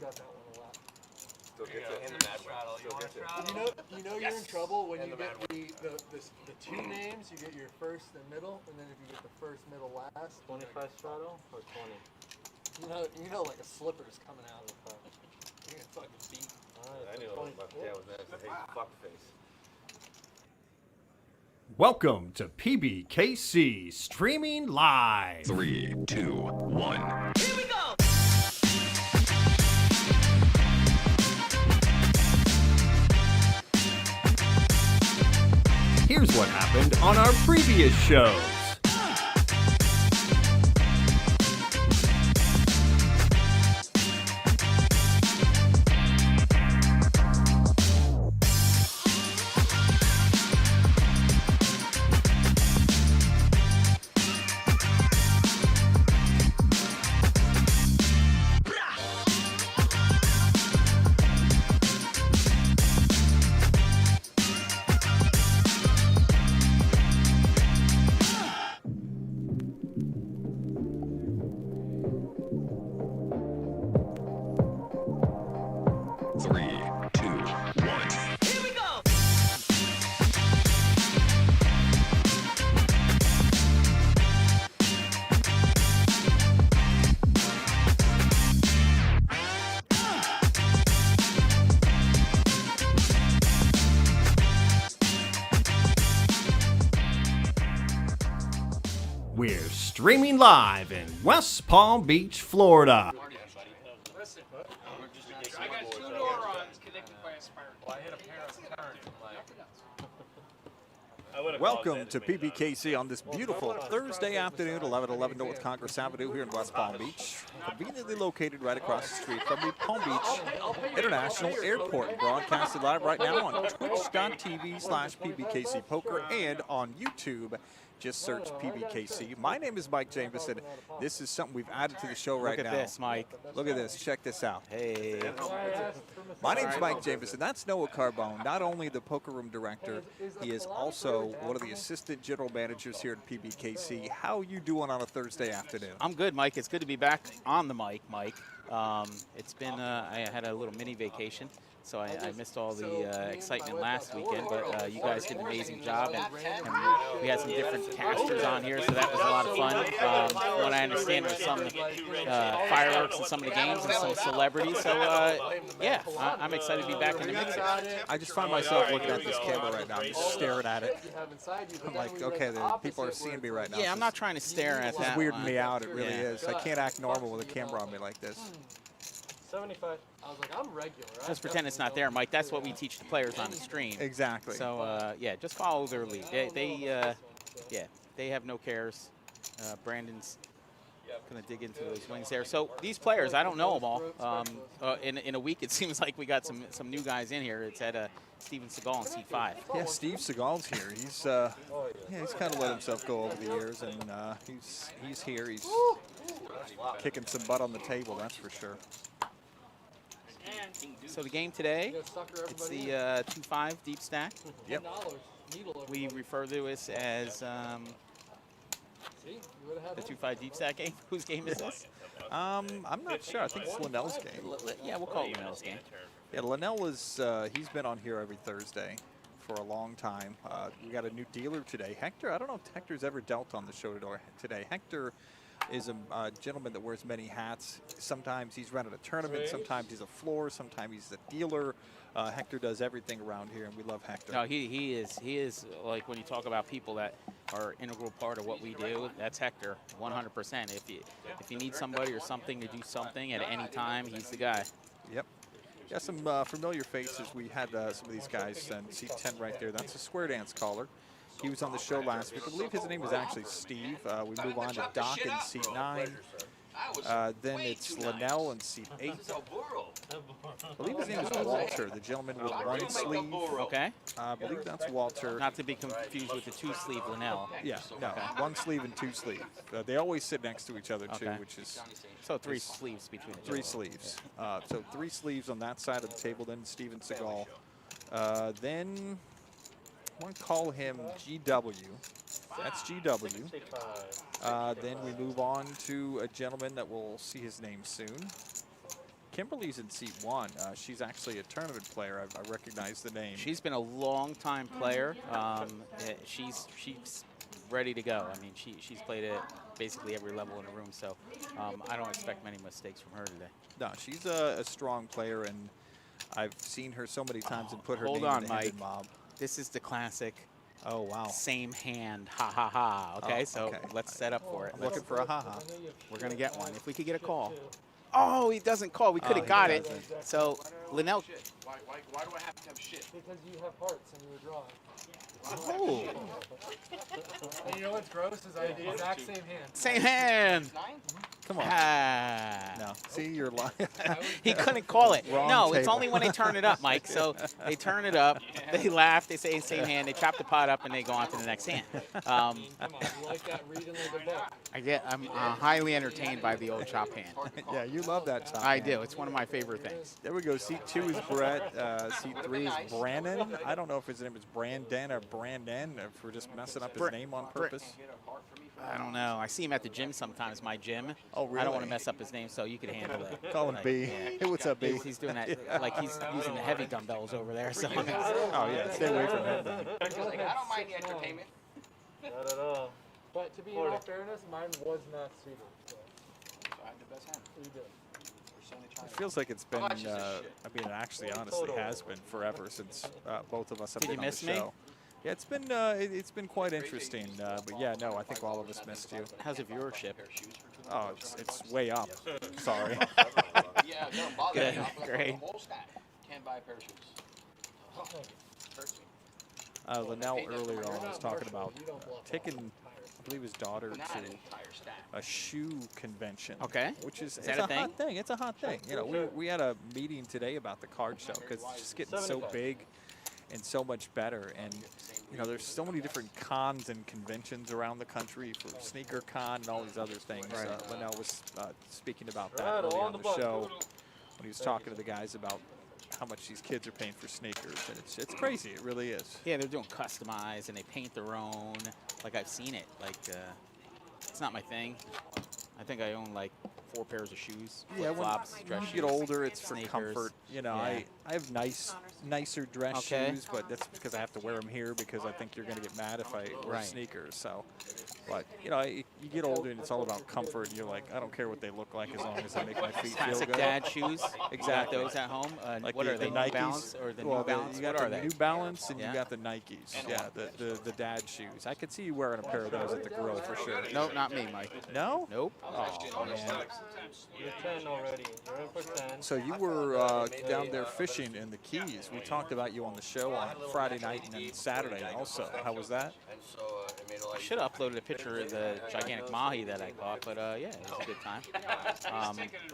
got that one a lot. Still gets it. In the mad straddle. You want to straddle? You know you're in trouble when you get the two names. You get your first and middle, and then if you get the first, middle, last. 25 straddle or 20? You know, like a slipper's coming out. You're gonna fucking beat. I knew what about that was next. I hate fuckface. Welcome to PBKC Streaming Live. 3, 2, 1. Here we go! Here's what happened on our previous shows. We're streaming live in West Palm Beach, Florida. Listen, I got 2 neurons connected by a spark. Well, I hit a pair of current. Welcome to PBKC on this beautiful Thursday afternoon, 1111 North Congress Avenue here in West Palm Beach. Conveniently located right across the street from the Palm Beach International Airport. Broadcasted live right now on twitch.tv/PBKC Poker and on YouTube. Just search PBKC. My name is Mike Jameson. This is something we've added to the show right now. Look at this, Mike. Look at this. Check this out. Hey. My name's Mike Jameson. That's Noah Carbone, not only the poker room director, he is also one of the assistant general managers here at PBKC. How you doing on a Thursday afternoon? I'm good, Mike. It's good to be back on the mic, Mike. It's been, I had a little mini vacation, so I missed all the excitement last weekend, but you guys did an amazing job, and we had some different casters on here, so that was a lot of fun. From what I understand, there's some fireworks in some of the games and some celebrities, so yeah, I'm excited to be back in the mix. I just find myself looking at this camera right now, just staring at it. I'm like, okay, the people are seeing me right now. Yeah, I'm not trying to stare at that. It's weirding me out, it really is. I can't act normal with a camera on me like this. 75. I was like, I'm regular. Just pretend it's not there, Mike. That's what we teach the players on the stream. Exactly. So yeah, just follow their lead. They have no cares. Brandon's gonna dig into those wings there. So these players, I don't know them all. In a week, it seems like we got some new guys in here. It's at Steven Seagal in seat 5. Yeah, Steve Seagal's here. He's he's kind of let himself go over the years, and he's here. He's kicking some butt on the table, that's for sure. So the game today, it's the 2-5 deep stack. Yep. We refer to this as the 2-5 deep stack game. Whose game is this? I'm not sure. I think it's Linnell's game. Yeah, we'll call it Linnell's game. Yeah, Linnell is he's been on here every Thursday for a long time. We got a new dealer today. Hector, I don't know if Hector's ever dealt on the show today. Hector is a gentleman that wears many hats. Sometimes he's running a tournament, sometimes he's a floor, sometimes he's a dealer. Hector does everything around here, and we love Hector. No, he is like, when you talk about people that are an integral part of what we do, that's Hector, 100%. If you need somebody or something to do something at any time, he's the guy. Yep. Got some familiar faces. We had some of these guys in seat 10 right there. That's a square dance caller. He was on the show last week. I believe his name is actually Steve. We move on to Doc in seat 9. Then it's Linnell in seat 8. I believe his name is Walter, the gentleman with 1 sleeve. Okay. I believe that's Walter. Not to be confused with the 2-sleeve Linnell. Yeah, no, Okay. 1 sleeve and 2 sleeve. They always sit next to each other too, which is so 3 sleeves between the 3 sleeves. Yeah. So 3 sleeves on that side of the table. Then Steven Seagal. Then I want to call him GW. That's GW. Then we move on to a gentleman that we'll see his name soon. Kimberly's in seat 1. She's actually a tournament player. I recognize the name. She's been a long-time player. She's ready to go. I mean, she's played at basically every level in the room, so I don't expect many mistakes from her today. No, she's a strong player, and I've seen her so many times and put her name Hold on, in the Mike. mob. This is the classic. Oh, wow. Same hand, ha ha ha. Okay, Oh, so okay. let's set up for it. I'm looking for a haha. We're gonna get one if we could get a call. Oh, he doesn't call. We could have got it. So Linnell. Why do I have to have shit? Because you have hearts and you were drawing. Oh, And you know what's gross is I had the exact same hand. same hand. Come on. Ah. No. See, you're lying. He couldn't call it. Wrong No, it's table. only when they turn it up, Mike. So they turn it up, they laugh, they say same hand, they chop the pot up, and they go on to the next hand. Come on, you like that reading like a book. I'm highly entertained by the old chop hand. Yeah, you love that top. I do. It's one of my favorite things. There we go. Seat 2 is Brett. Seat 3 is Brannon. I don't know if his name is Brandon or Brandon, if we're just messing up his name on purpose. I don't know. I see him at the gym sometimes, my gym. Oh, really? I don't want to mess up his name, so you can handle it. Call him Like, B. Hey, what's up, B? He's doing that, like he's using the heavy dumbbells over there. So. Oh, yeah. Stay away from him then. I don't mind the entertainment. Not at all. But to be in all fairness, mine was not suited. So I had the best hand. you did. It feels like it's been, How much is this shit? I mean, it actually honestly has been forever since both of us have Did been you on miss the me? show. Yeah, it's been quite interesting. But yeah, no, I think all of us missed you. How's the viewership? Oh, it's way up. Sorry. Yeah, don't bother Good, me. I'll put great. the whole stack. Can't buy a pair of shoes. Hurts me. Linnell earlier on was talking Marshall, about you don't block taking, I believe, his daughter Not to an entire stack. a shoe convention. Okay. Which is Is it's that a a thing? hot thing. It's a hot thing. You know, we had a meeting today about the card show because it's just getting so 75. big and so much better. And you know, there's so many different cons and conventions around the country for sneaker con and all these other things. Right. Linnell was speaking about that Right early on on the the button. show when he was talking to the guys about how much these kids are paying for sneakers, and it's crazy. It really is. Yeah, they're doing customized and they paint their own. Like I've seen it. Like it's not my thing. I think I own like 4 pairs of shoes. Yeah, when Flip-flops, you dress get shoes, older, it's for sneakers. comfort. You know, Yeah. I have nicer dress Okay. shoes, but that's because I have to wear them here because I think you're going to get mad if I wear Right. sneakers. So, but you know, you get older and it's all about comfort. And you're like, I don't care what they look like as long as they make my feet feel Classic good. dad shoes. Exactly. You got those at home. Like What the, are they? the New Nikes Balance or the well, New Balance? You got What the are they? New Balance and Yeah. you got the Nikes. Yeah, the dad shoes. I could see you wearing a pair of those at the grill for sure. Nope, not me, Mike. No? Nope. Oh, man. You're 10 already. You're in for 10. So you were down there fishing in the Keys. We talked about you on the show on Friday night and then Saturday also. How was that? I should have uploaded a picture of the gigantic mahi that I caught, but yeah, it was a good time.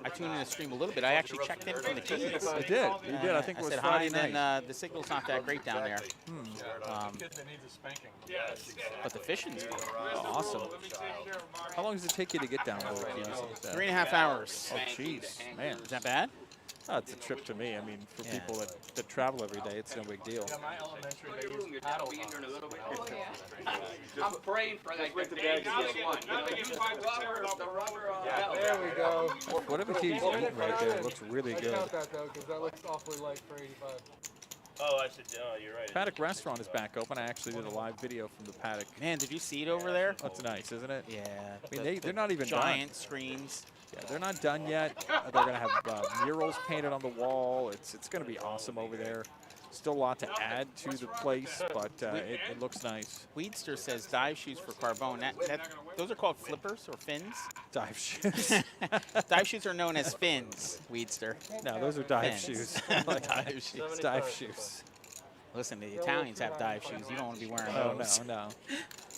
I tuned in the stream a little bit. I actually checked in from the Keys. You did. You did. I think it I was said hi, Friday and then night. the signal's not that great down there. But the fishing's good. Oh, awesome. How long does it take you to get down to the Keys? 3.5 hours. Oh, jeez. Man. Is that bad? Oh, it's a trip to me. I mean, for Yeah. people that travel every day, it's no big deal. My elementary What are you days doing? Your dad will be in here in a little bit. I'm praying for that. The day just one. The rubber. There we go. Whatever he's eating right there looks really I good. count that though, because that looks awfully light for 85. Oh, I said, oh, you're right. Paddock Restaurant is back open. I actually did a live video from the Paddock. Man, did you see it over there? That's nice, isn't it? Yeah. I mean, they're not even giant screens. Yeah, they're not done yet. They're going to have murals painted on the wall. It's going to be awesome over there. Still a lot to add to the place, but it looks nice. Weedster says dive shoes for Carbone. Those are called flippers or fins? Dive shoes. Dive shoes are known as fins, Weedster. No, those are dive Fins. shoes. Dive shoes. Dive shoes. Listen, the Italians have dive shoes. You don't want to be wearing Oh, those. no.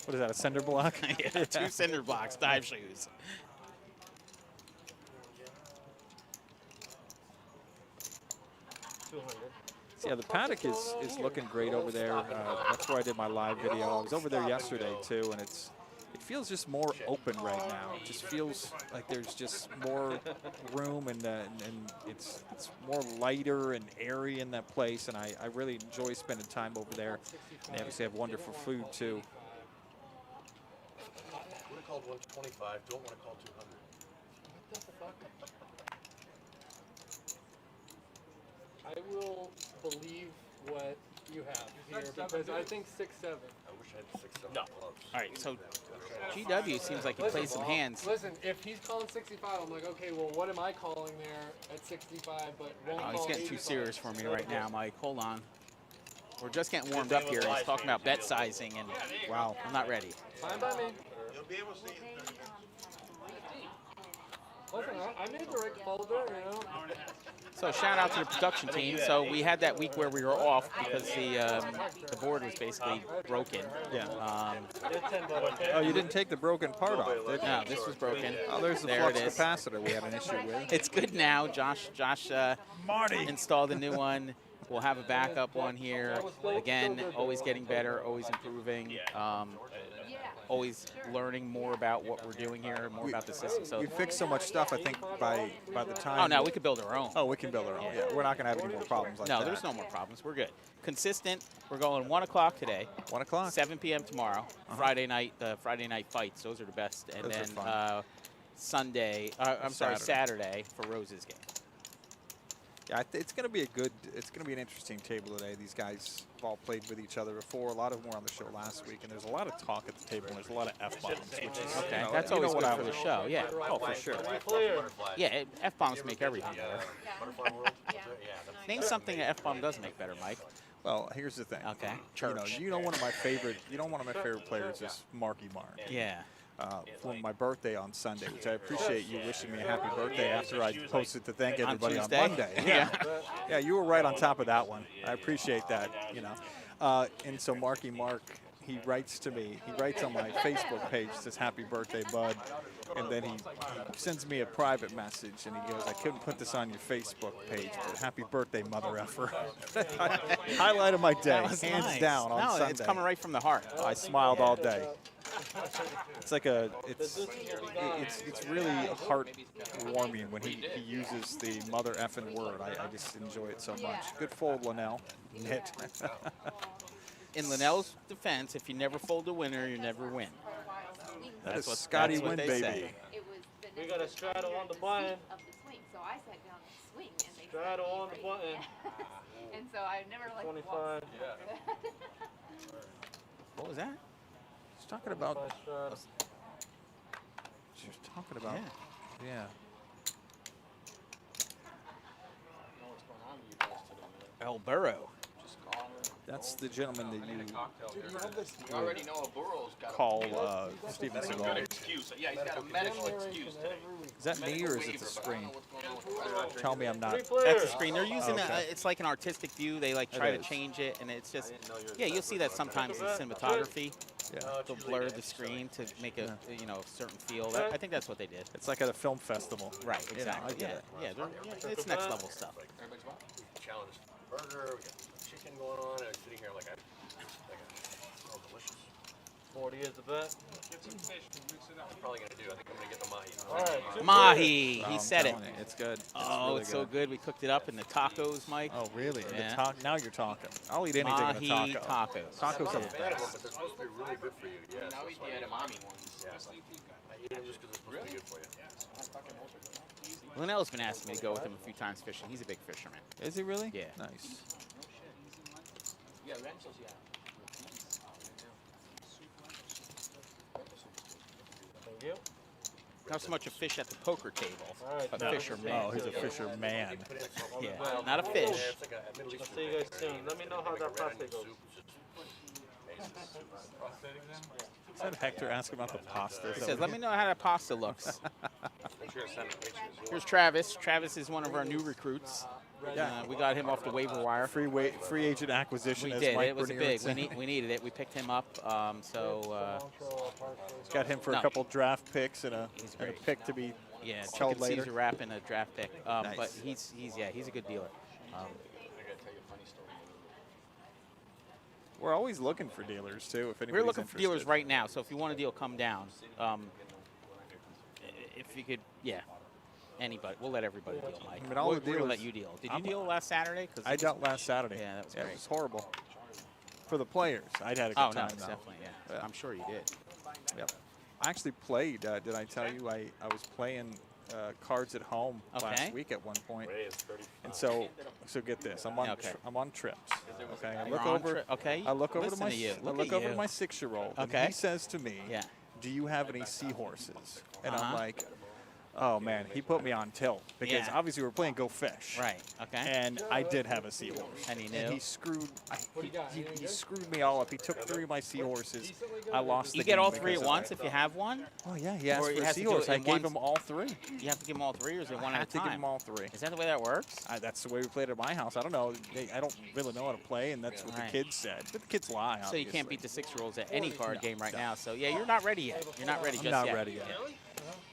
What is that, a cinder block? Yeah, 2 cinder blocks, dive shoes. Yeah, the paddock is looking great over there. That's where I did my live video. I was over there yesterday too, and it feels just more open right now. It just feels like there's just more room, and it's more lighter and airy in that place. And I really enjoy spending time over there. And they obviously have wonderful food too. Would have called 125. Don't want to call 200. will believe what you have here because I think 6-7. I wish I had 6-7 No. clubs. All right, so GW seems like he plays some hands. Listen, if he's calling 65, I'm like, okay, well, what am I calling there at 65? But won't Oh, he's call getting too 85? serious for me right now, Mike. Hold on. We're just getting warmed up here. And he's talking about bet sizing, and wow, I'm not ready. Fine by me. You'll be able to see it. Listen, I made the right folder, you know. So shout out to the production team. So we had that week where we were off because the board was basically broken. Yeah. They're 10 bucks. Oh, you didn't take the broken part off, did you? No, this was broken. Oh, there's the There flux it is. capacitor we had an issue with. It's good now. Josh Marty. installed a new one. We'll have a backup one here. Again, always getting better, always improving, always learning more about what we're doing here, more about the system. So, We fixed so much stuff, I think, by the time. oh, no, we could build our own. Oh, we can build our own. Yeah, we're not going to have any more problems like that. No, there's no more problems. We're good. Consistent. We're going 1 o'clock today. 1 o'clock. 7 p.m. tomorrow. Friday night. The Friday night fights. Those are the best. And Those are then fun. Saturday for Rose's game. Yeah, it's going to be it's going to be an interesting table today. These guys have all played with each other before. A lot of them were on the show last week, and there's a lot of talk at the table, and there's a lot of F-bombs, which is, Okay, you know, that's you know always what good I for the would- show. Yeah. Oh, for sure. Clear. Yeah, F-bombs make everything better. Name something an F-bomb does make better, Mike. Well, here's the thing. Okay. Church. You know one of my favorite players is Marky Mark. Yeah. For my birthday on Sunday, which I appreciate you wishing me a happy birthday after I posted to thank everybody on Tuesday? Monday. Yeah. Yeah, you were right on top of that one. I appreciate that, you know. And so Marky Mark, he writes to me. He writes on my Facebook page, says, "Happy birthday, bud." And then he sends me a private message, and he goes, "I couldn't put this on your Facebook page, but happy birthday, mother effer." Highlight of my day, That was hands nice. down on No, Sunday. it's coming right from the heart. I smiled all day. It's like it's really heartwarming when he uses the mother effing word. I just enjoy it so much. Good fold, Linnell. Knit. In Linnell's defense, if you never fold a winner, you never win. That is what- Scotty that's what win, they baby. say. It was the We got a straddle on the button. of the swing, so I sat down and swing, and they Straddle said, on the "Great." button. And so I never like 25. What was that? She's talking about. 25 straddle. She's talking about. Yeah. El Burro. That's the gentleman that you You already know a Burrow's got call Steven a good Seagal. excuse. Yeah, he's got a medical excuse today. Is that me or is it the screen? Tell me I'm not. Three players. That's the screen. They're using Okay. it's like an artistic view. They like try It to is. change it, and it's just you'll see that sometimes in cinematography. Yeah. They'll blur the screen to make a certain feel. I think that's what they did. It's like at a film festival. Right. You know, Exactly. I get yeah. it. Yeah. It's next level stuff. Challenge burger, we got chicken going on, and I'm sitting here like oh, delicious. 40 is the bet. I'm probably gonna do. I think I'm gonna get the mahi. All right. two Mahi. Oh, He I'm said it. telling you, it's good. Oh, really it's so good. We cooked it up in the tacos, Mike. Oh, really? Yeah. Now you're talking. I'll eat anything Mahi in a taco. tacos. Tacos are the Bad, best. but they're supposed to be really good for you. Yeah. Now eat the edamame ones. Yeah. I eat them just because they're supposed to be good for you. Linnell's been asking me to go with him a few times fishing. He's a big fisherman. Is he really? Yeah. Nice. Yeah, Renzo's, yeah. Thank you. Not so much a fish at the poker table, All right. a no. fisherman. Oh, he's a fisherman. Yeah, not a fish. It's like a Middle I'll Eastern see you guys thing. soon. Let me know how that prostate goes. Is that Hector asking about the pasta? He says, let me know how that pasta looks. Make sure to send it pictures. Here's Travis. Travis is one of our new recruits. We got him off the waiver wire. Free agent acquisition. We as did. Mike It was a Bernier big. would say. We needed it. We picked him up. Got him for No. a couple draft picks and a great. pick to be Yeah, held Chicken later. Caesar wrap and a draft pick. But Nice. he's a good dealer. I gotta tell you a funny story. We're always looking for dealers too. If We're anybody's looking for dealers interested. right now. So if you want a deal, come down. If you could, anybody. We'll let everybody deal, Mike. I mean, all we're the gonna dealers- let you deal. Did you I'm- deal last Saturday? 'Cause I dealt last Saturday. Yeah, that was It great. was horrible. For the players, I'd had a good Oh, no, time it's though. definitely, yeah. I'm sure you did. Yep. I actually played. Did I tell you I was playing cards at home last week at one point. And so get this. I'm on trips. Okay. I look over. I look over to my. I look over to my 6-year-old. Okay. And he says to me, Yeah. "Do you have any seahorses?" And I'm like, oh man, he put me on tilt because obviously we're playing Go Fish. Right. Okay. And I did have a seahorse. And he knew. And he screwed. He screwed me all up. He took 3 of my seahorses. I lost. You get all 3 at once if you have one. Oh yeah, he asked Or for you a have to do seahorse. it I in gave one- him all 3. You have to give them all 3, or is it one I at had a to time? give him all 3. Is that the way that works? That's the way we played at my house. I don't know. I don't really know how to play, and that's what the kids said. But the kids lie. So you can't beat the 6-year-olds at any card game right now. So yeah, you're not ready yet. You're not ready just I'm not yet. ready yet.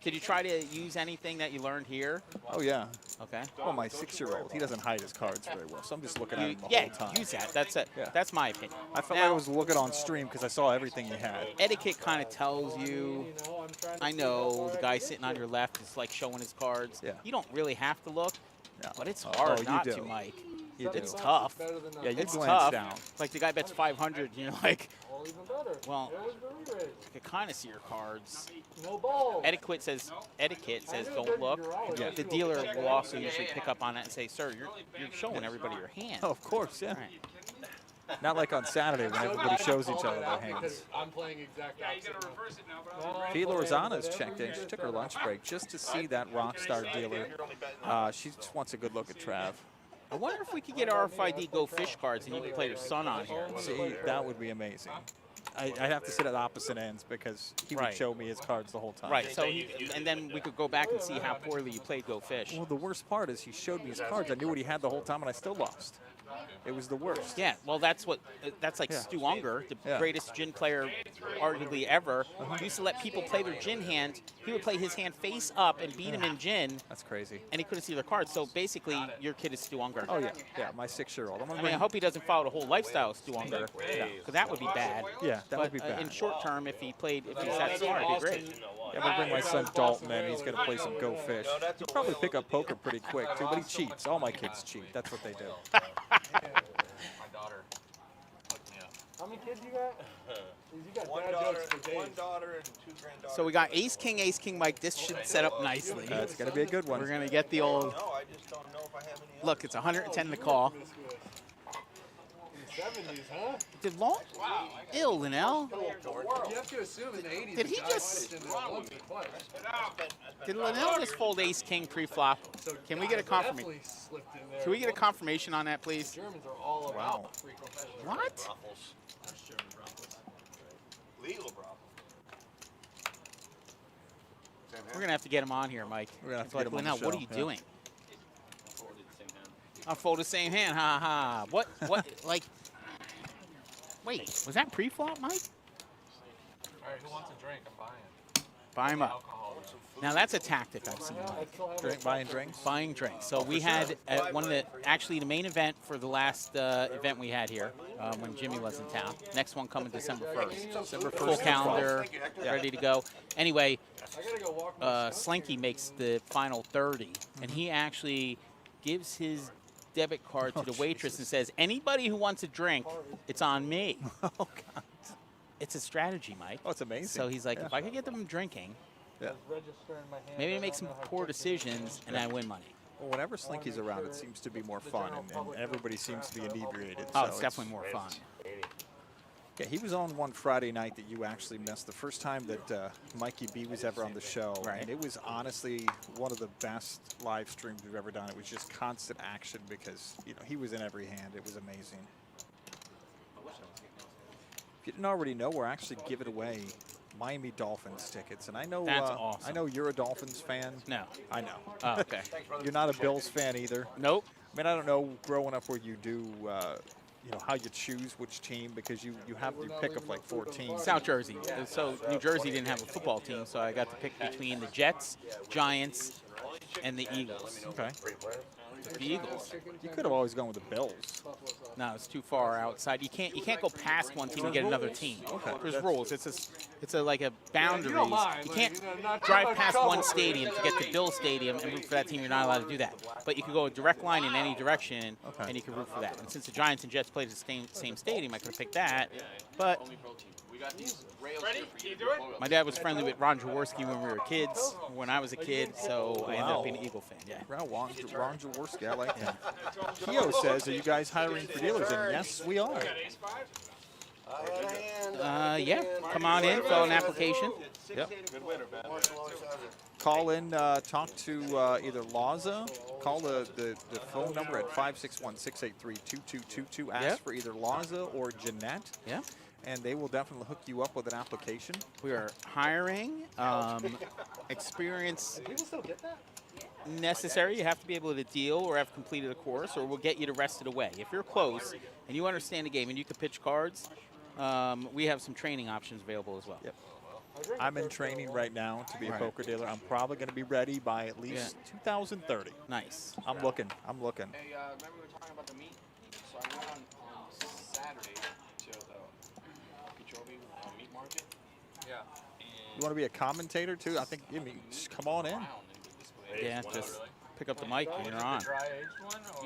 Did you try to use anything that you learned here? Oh yeah. Okay. Well, my 6-year-old, he doesn't hide his cards very well, so I'm just looking at him the yeah, whole time. use that. That's it. Yeah. That's my opinion. I felt like I was looking on stream because I saw everything he had. Etiquette kind of tells you, I know the guy sitting on your left is like showing his cards. Yeah. You don't really have to look, Yeah. but it's hard you not do. to, Mike. You It's do. tough. Yeah, you It's glance tough. down. Like the guy bets 500, you're like, Even better. well, There was the re-raise. I could kind of see your cards. No balls. Etiquette says don't look. Yeah. The dealer will also usually pick up on it and say, sir, you're showing everybody your hand. Oh, of course, yeah. Right. Not like on Saturday when everybody shows each other their hands. Because I'm playing exact opposite. Fee Lorzana's checked in. She took her lunch break just to see that Rockstar dealer. She just wants a good look at Trav. I wonder if we could get RFID Go Fish cards and you could play your son on here. See, that would be amazing. I'd have to sit at opposite ends because he would Right. show me his cards the whole time. Right, so and then we could go back and see how poorly you played Go Fish. Well, the worst part is he showed me his cards. I knew what he had the whole time, and I still lost. It was the worst. Yeah, well, that's like Stu Unger, the greatest gin player arguably ever. Used to let people play their gin hand. He would play his hand face up and beat him in gin, That's crazy. and he couldn't see their cards. So basically, your kid is Stu Unger. Oh, yeah. Yeah, my 6-year-old. I mean, I hope he doesn't follow the whole lifestyle of Stu Unger, because that would be bad. Yeah, that would But be bad. in short term, if he's that smart, it'd be great. Yeah, I'm going to bring my son Dalton in. He's going to play some Go Fish. He'll probably pick up poker pretty quick, too, but he cheats. All my kids cheat. That's what they do. My daughter hooked me up. How many kids you got? You got dad jokes for days. One daughter and 2 granddaughters. So we got Ace King, Mike. This should set up nicely. It's going to be a good one. We're going to get the old, No, I just don't know if I have any. look, it's 110 to call. In the 70s, huh? Did Long? Ew, Linnell. You have to assume in the 80s. Did he the guy just- pushed into the Olympic twice. Did Linnell just fold Ace King pre-flop? So Can we get a confirmation? definitely slipped in there. Can we get a confirmation on that, please? Germans are all about frequent fishing. What? Legal, bro. We're gonna have to get him on here, Mike. We're gonna have It's to like, get him on the Linnell, what are show, you yeah. doing? I folded the same hand. Ha ha. What? Like? Wait, was that pre-flop, Mike? All right, who wants a drink? I'm buying. Buy him up. Now that's a tactic I've seen, Mike. Buying drinks? Buying drinks. So we had one of the, actually the main event for the last event we had here when Jimmy was in town. Next one coming December 1st. December 1st. Full calendar, ready to go. Anyway, I gotta go walk my Slinky makes the final 30, and he actually gives his debit card to the waitress and says, anybody who wants a drink, it's on me. Oh, God. It's a strategy, Mike. Oh, it's amazing. So he's like, Yeah. if I could get them drinking, Yeah. register in my hand. maybe I I make don't some know how poor quick it is. decisions and I win money. Well, whenever Slinky's around, it seems to be more fun, and everybody seems to be inebriated. Oh, so it's definitely more fun. Yeah, he was on one Friday night that you actually missed. The first time that Mikey B was ever on the show. Right. And it was honestly one of the best live streams we've ever done. It was just constant action because, you know, he was in every hand. It was amazing. If you didn't already know, we're actually giving away Miami Dolphins tickets. And I know That's awesome. I know you're a Dolphins fan. No. I know. Oh, okay. You're not a Bills fan either. Nope. I mean, I don't know growing up where you do, you know, how you choose which team because you pick up like 4 teams. South Jersey. So New Jersey didn't have a football team, so I got to pick between the Jets, Giants, and the Eagles. Okay. The Eagles. You could have always gone with the Bills. No, it's too far outside. You can't go past one team and get another team. Okay. There's rules. It's a like a boundaries. don't mind, You like, can't you know, not too drive much past trouble one for you. stadium to get to Bill Stadium and root for that team. You're not allowed to do that. But you can go a direct line in any direction, and you can root for that. And since the Giants and Jets played at the same stadium, I could have picked that. But We got these rails Ready? here for you You to do it? deploy with. My dad was friendly with Ron Jaworski when we were kids, when I was a kid, so I ended up being an Eagle fan. Yeah. Ron Jaworski, I like him. Keo says, are you guys hiring for dealers? And yes, we are. Got ace five. Yeah. Come on in, fill an application. Yep. Good winner, man. Call in, talk to either Laza, call the phone number at 561-683-2222. Ask Yep. for either Laza or Jeanette. Yeah. And they will definitely hook you up with an application. We are hiring. Experience People still get that? necessary. You have to be able to deal or have completed a course, or we'll get you to rest it away. If you're close and you understand the game and you can pitch cards, we have some training options available as well. Yep. I'm in training right now to be a poker dealer. I'm probably going to be ready by at least 2030. Nice. I'm looking. Hey, remember we were talking about the meat? So I went on Saturday to the Okeechobee meat market. Yeah. You want to be a commentator too? I think, just come on in. Yeah, just pick up the mic and you're on.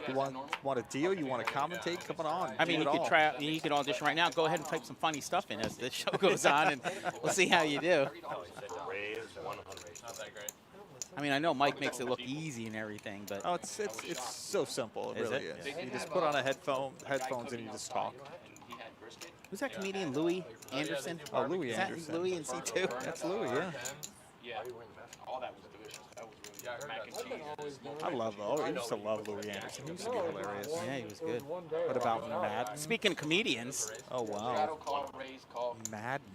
You want a deal? You want to commentate? Come on. I mean, you could try out, you could audition right now. Go ahead and type some funny stuff in as the show goes on, and we'll see how you do. Not that great. I mean, I know Mike makes it look easy and everything, but Oh, it's so simple. It Is really it? is. You just put on a headphones and you just talk. who's that comedian? Louis Anderson? Oh, Louis Is that Anderson. Louis in C2? That's Louis, yeah. Yeah. All that was delicious. That was really good. Mac and cheese. I used to love Louis Anderson. He used to be hilarious. Yeah, he was good. What about Madden? Speaking of comedians, Oh, wow. Shadow call, raise call. Madden.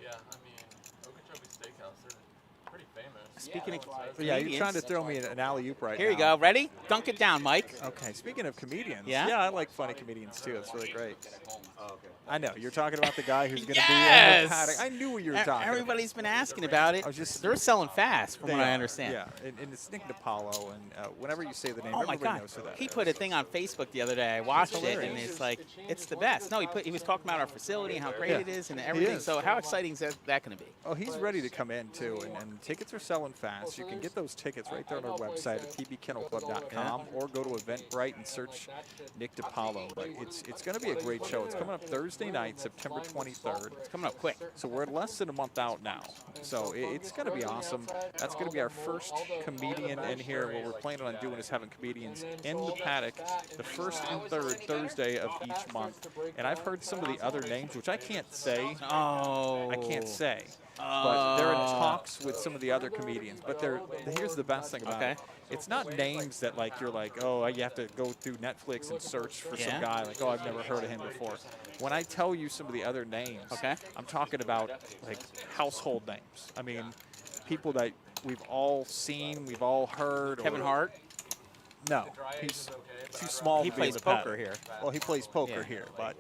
Yeah, I mean, Okeechobee Steakhouse, they're pretty famous. speaking of Yeah, comedians, you're trying to throw me an alley-oop right now. here you go. Ready? Dunk it down, Mike. Okay, speaking of comedians. Yeah? Yeah, I like funny comedians too. It's really great. I know. You're talking about the guy who's going to Yes! be in the paddock. I knew what you were talking about. Everybody's been asking about it. I was just- They're selling fast, from They what I are, understand. Yeah, and it's Nick DiPaolo, and whenever you say the name, Oh my everybody God! knows who that He is. put a thing on Facebook the other day. I watched it, and hilarious. it's like it's the best. No, he was talking about our facility and how great it is and everything. is. So how exciting is that going to be? Oh, he's ready to come in too, and tickets are selling fast. You can get those tickets right there on our website at pbkennelclub.com, or go to Eventbrite and search Nick DiPaolo. But it's going to be a great show. It's coming up Thursday night, September 23rd. It's coming up quick. So we're less than a month out now. So it's going to be awesome. That's going to be our first comedian in here. What we're planning on doing is having comedians in the paddock the first and third Thursday of each month. And I've heard some of the other names, which I can't say. Oh, I can't say. But they're in talks with some of the other comedians. But here's the best thing about it. It's not names that you're like, oh, you have to go through Netflix and search for some guy. Like, oh, I've never heard of him before. When I tell you some of the other names, I'm talking about household names. I mean, people that we've all seen, we've all heard. Kevin Hart. No, he's too small. He to be in plays the poker paddock. here. Well, he plays poker here, but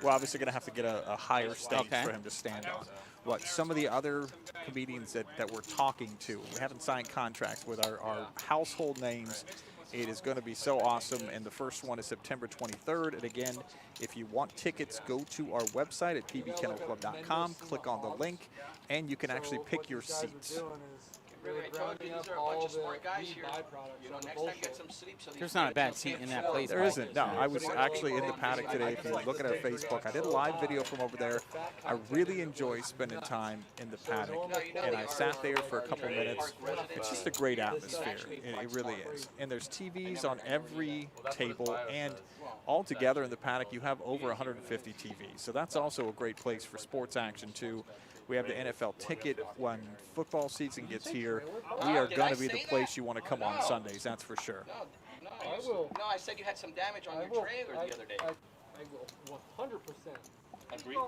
we're obviously going to have to get a higher stage for him to stand on. What some of the other comedians that we're talking to, we haven't signed contracts with our household names. It is going to be so awesome, and the first one is September 23rd. And again, if you want tickets, go to our website at pbkennelclub.com, click on the link, and you can actually pick your seats. I told you, these are a bunch of smart guys here. You know, next time get some sleep. So There's not a bad seat in that place. There isn't. No, I was actually in the paddock today. If you look at our Facebook, I did a live video from over there. I really enjoy spending time in the paddock, and I sat there for a couple minutes. It's just a great atmosphere. It really is. And there's TVs on every table, and all together in the paddock, you have over 150 TVs. So that's also a great place for sports action too. We have the NFL ticket when football season gets here. We are going to be the place you want to come on Sundays, that's for sure. No, I said you had some damage on your trailer the other day. I will 100%. Agree.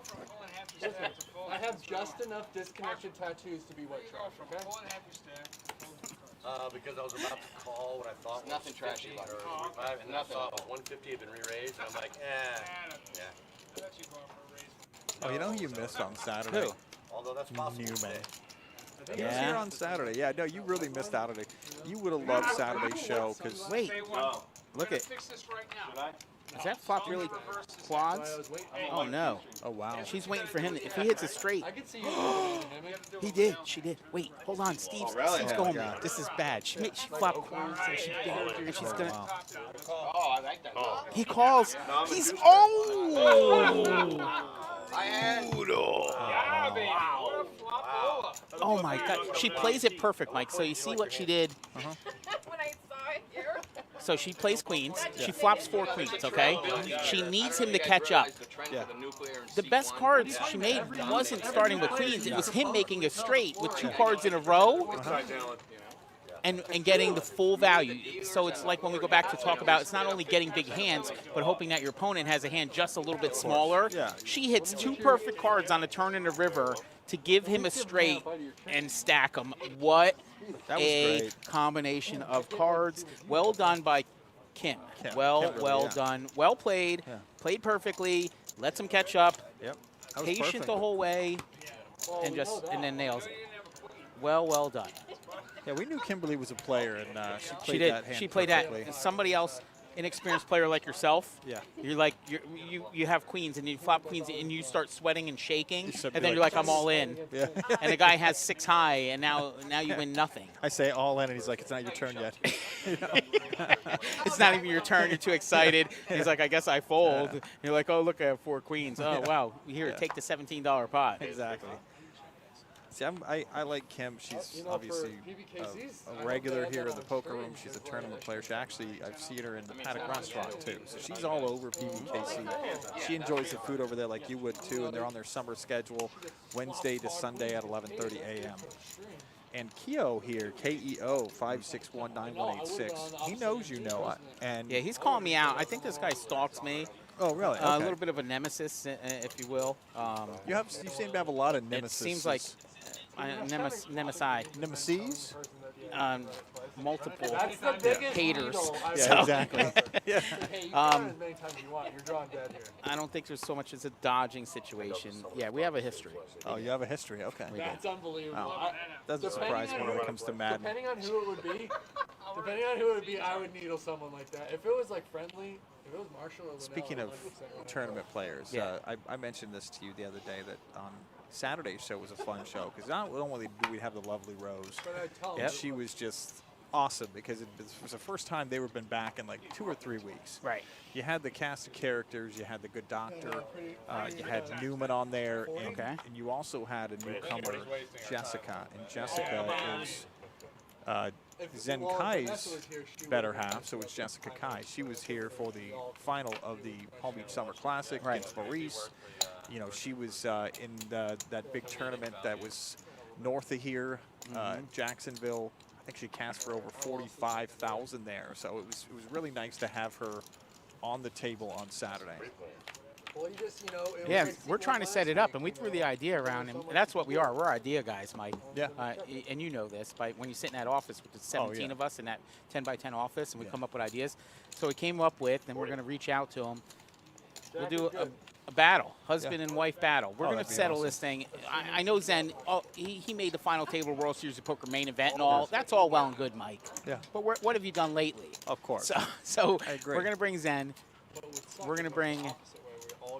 I have just enough disconnected tattoos to be white trash, okay? Because I was about to call what I thought was Nothing trashy 50 about or it. 45, and then I saw it was 150 had been re-raised, and I'm like, yeah. Oh, you know who you missed on Saturday? Who? Although that's possible. Newman. He was here on Saturday. Yeah, no, you really missed out on it. You would have loved Saturday's show because Wait, look at. Fix this right now. Is that flop really quads? Oh, no. Oh, wow. She's waiting for him. If he hits a straight. I could see you. He did. She did. Wait, hold on, Steve. Steve's going. This is bad. She flopped quads and she's gonna. Oh, I like that. He calls. He's oh. I had. Yeah, baby. What a flop. Oh my God. She plays it perfect, Mike. So you see what she did. When I saw it here. So she plays queens. She flops 4 queens, okay? She needs him to catch up. Yeah. The best cards she made wasn't starting with queens. It was him making a straight with 2 cards in a row and getting the full value. So it's like when we go back to talk about, it's not only getting big hands, but hoping that your opponent has a hand just a little bit smaller. Yeah. She hits 2 perfect cards on a turn in the river to give him a straight and stack them. What a combination of cards. Well done by Kim. Well done. Well played. Yeah. Played perfectly. Lets him catch up. Yep. That was Patient perfect. the whole way, and then nails it. Well done. Yeah, we knew Kimberly was a player, and she played She did. that hand She played perfectly. that. Somebody else, inexperienced player like yourself. Yeah. You're like you have queens and you flop queens and you start sweating and shaking, You should and be then you're like, I'm all in. Yeah. And the guy has 6 high, and now you win nothing. I say all in, and he's like, it's not your turn yet. You know? It's not even your turn. You're too excited. He's like, I guess I fold. Yeah. You're like, oh, look, I have 4 queens. Oh, wow. Here, Yeah. take the $17 pot. Exactly. See, I like Kim. She's You know, obviously for PBKCs, a regular here in the poker room. She's a tournament player. She actually, I've seen her in the Paddock restaurant too. So she's all over PBKC. She enjoys the food over there like you would too. And they're on their summer schedule, Wednesday to Sunday at 11:30 a.m. And Keo here, KEO 5619186. He knows you know. And Yeah, he's calling me out. I think this guy stalks me. oh really? A Okay. little bit of a nemesis, if you will. You seem to have a lot of nemesis. It seems like nemesi. nemesis. Multiple That's the biggest haters. needle I've Yeah, ever exactly. Yeah. Hey, you can run as many times as you want. You're drawing dead here. I don't think there's so much as a dodging situation. Yeah, we have a history. Oh, you have a history. Okay. That's unbelievable. Oh. Doesn't surprise me when it comes to Madden. Depending on who it would be, I would needle someone like that. If it was like friendly, if it was Marshall or Linnell, Speaking of 100% tournament players, Yeah. I mentioned this to you the other day that on Saturday's show was a fun show because not only do we have the lovely Rose, But I tell but them, she was just awesome because it was the first time they were been back in like 2 or 3 weeks. Right. You had the cast of characters, you had the good doctor, you had Newman on there, and, Okay. and you also had a newcomer, Jessica, and Jessica is Zen Kai's better half, so it's Jessica Kai. She was here for the final of the Palm Beach Summer Classic against Maurice. You know, she was in that big tournament that was north of here, Jacksonville. I think she cast for over 45,000 there, so it was really nice to have her on the table on Saturday. well, you just, you know, it Yeah, was- we're trying to set it up, and we threw the idea around, and that's what we are. We're idea guys, Mike. Yeah. And you know this, when you sit in that office with the 17 of us in that 10 by 10 office, and we come up with ideas. So we came up with, and we're going to reach out to them. We'll do a battle, husband and wife battle. We're going to that'd be settle awesome. this thing. I know Zen, he made the final table World Series of Poker main event and all. That's all well and good, Mike. Yeah. But what have you done lately? Of course. So I agree. we're going to bring Zen. We're going to bring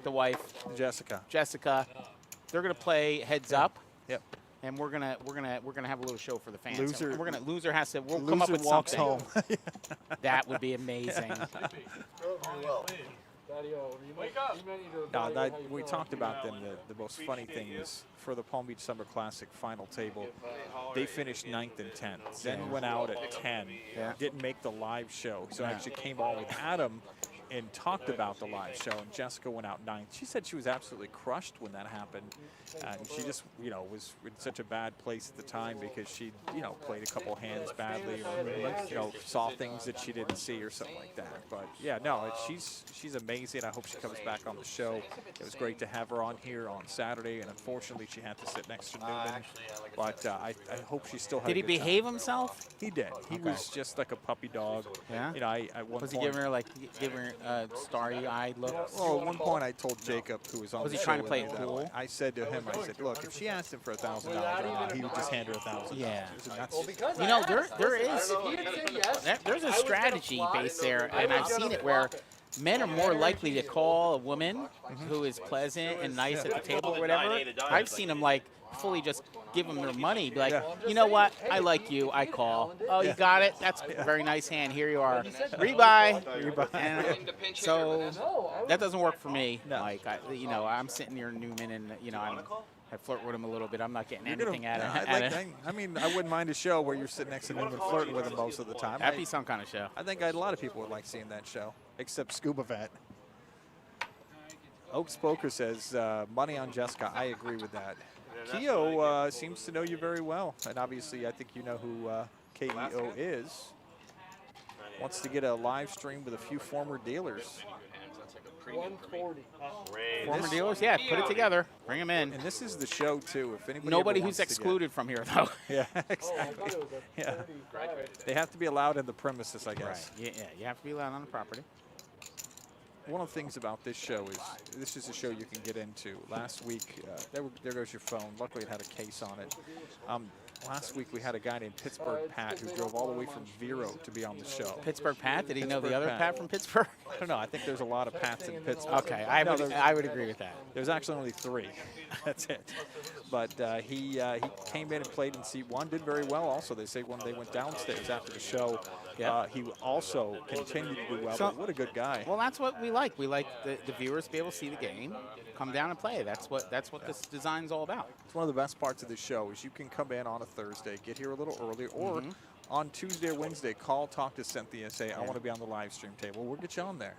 the wife, Jessica. Jessica. They're going to play heads up. Yep. And we're gonna have a little show for the fans. Loser- And loser has to. We'll Loser come up with walks something. home. That would be amazing. No, we talked about them. The most funny thing is for the Palm Beach Summer Classic final table, they finished 9th and 10th. Zen went out at 10, didn't make the live show, so actually came on with Adam and talked about the live show, and Jessica went out 9th. She said she was absolutely crushed when that happened, and she just, was in such a bad place at the time because she, played a couple hands badly, or saw things that she didn't see or something like that. But yeah, no, she's amazing. I hope she comes back on the show. It was great to have her on here on Saturday, and unfortunately she had to sit next to Newman. But I hope she still had. Did a he good time. behave himself? He did. He was just like a puppy dog. Yeah? At one Was he point, giving her starry-eyed looks? well, at one point I told Jacob, who was on Was the he show trying to with play me it that cool? way, I said to him, I said, look, if she asked him for $1,000, he would just hand her $1,000. Yeah. And that's, You know, there is If he had said yes, there's a strategy base there, and I've seen it where men are more likely to call a woman who is pleasant and nice at the table or whatever. I've seen them like fully just give them their money. Be like, you know what? I like you. I call. Oh, you got it? That's a very nice hand. Here you are. Rebuy. And so that doesn't work for me, Mike. I'm sitting near Newman and, I flirt with him a little bit. I'm not getting anything out of it. I mean, I wouldn't mind a show where you're sitting next to him and flirting with him most of the time. That'd be some kind of show. I think a lot of people would like seeing that show, except Scuba Vet. Oaks Poker says, money on Jessica. I agree with that. Keo seems to know you very well, and obviously I think you know who KEO is. Wants to get a live stream with a few former dealers. 140. Former dealers? Yeah, put it together. Bring them in. And this is the show, too. If anybody Nobody who's excluded from here, though. Yeah, exactly. Yeah. They have to be allowed in the premises, I guess. Right. Yeah, you have to be allowed on the property. One of the things about this show is this is a show you can get into. Last week, there goes your phone. Luckily, it had a case on it. Last week, we had a guy named Pittsburgh Pat who drove all the way from Vero to be on the show. Pittsburgh Pat? Did he know the other Pat from Pittsburgh? I don't know. I think there's a lot of Pats in Pittsburgh. Okay, I would agree with that. There's actually only 3. That's it. But he came in and played in seat 1, did very well. Also, they say when they went downstairs after the show, he also continued to do well. But what a good guy. Well, that's what we like. We like the viewers to be able to see the game, come down and play. That's what this design's all about. It's one of the best parts of this show is you can come in on a Thursday, get here a little early, or on Tuesday or Wednesday, talk to Cynthia, say, I want to be on the live stream table. We'll get you on there.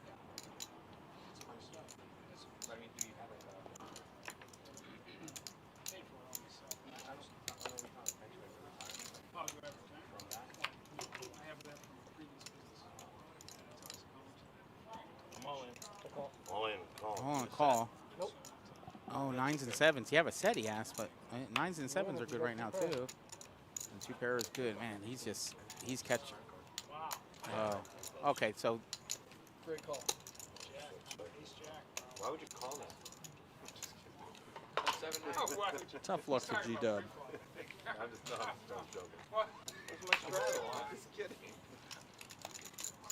Call. Nope. Oh, 9s and 7s. You have a set, he asked, but 9s and 7s are good right now, too. And 2 pair is good. Man, he's catching. Okay, so. Great call. Why would you call that? Tough luck for G-Dub. I'm just joking. Where's my straddle? I'm just kidding.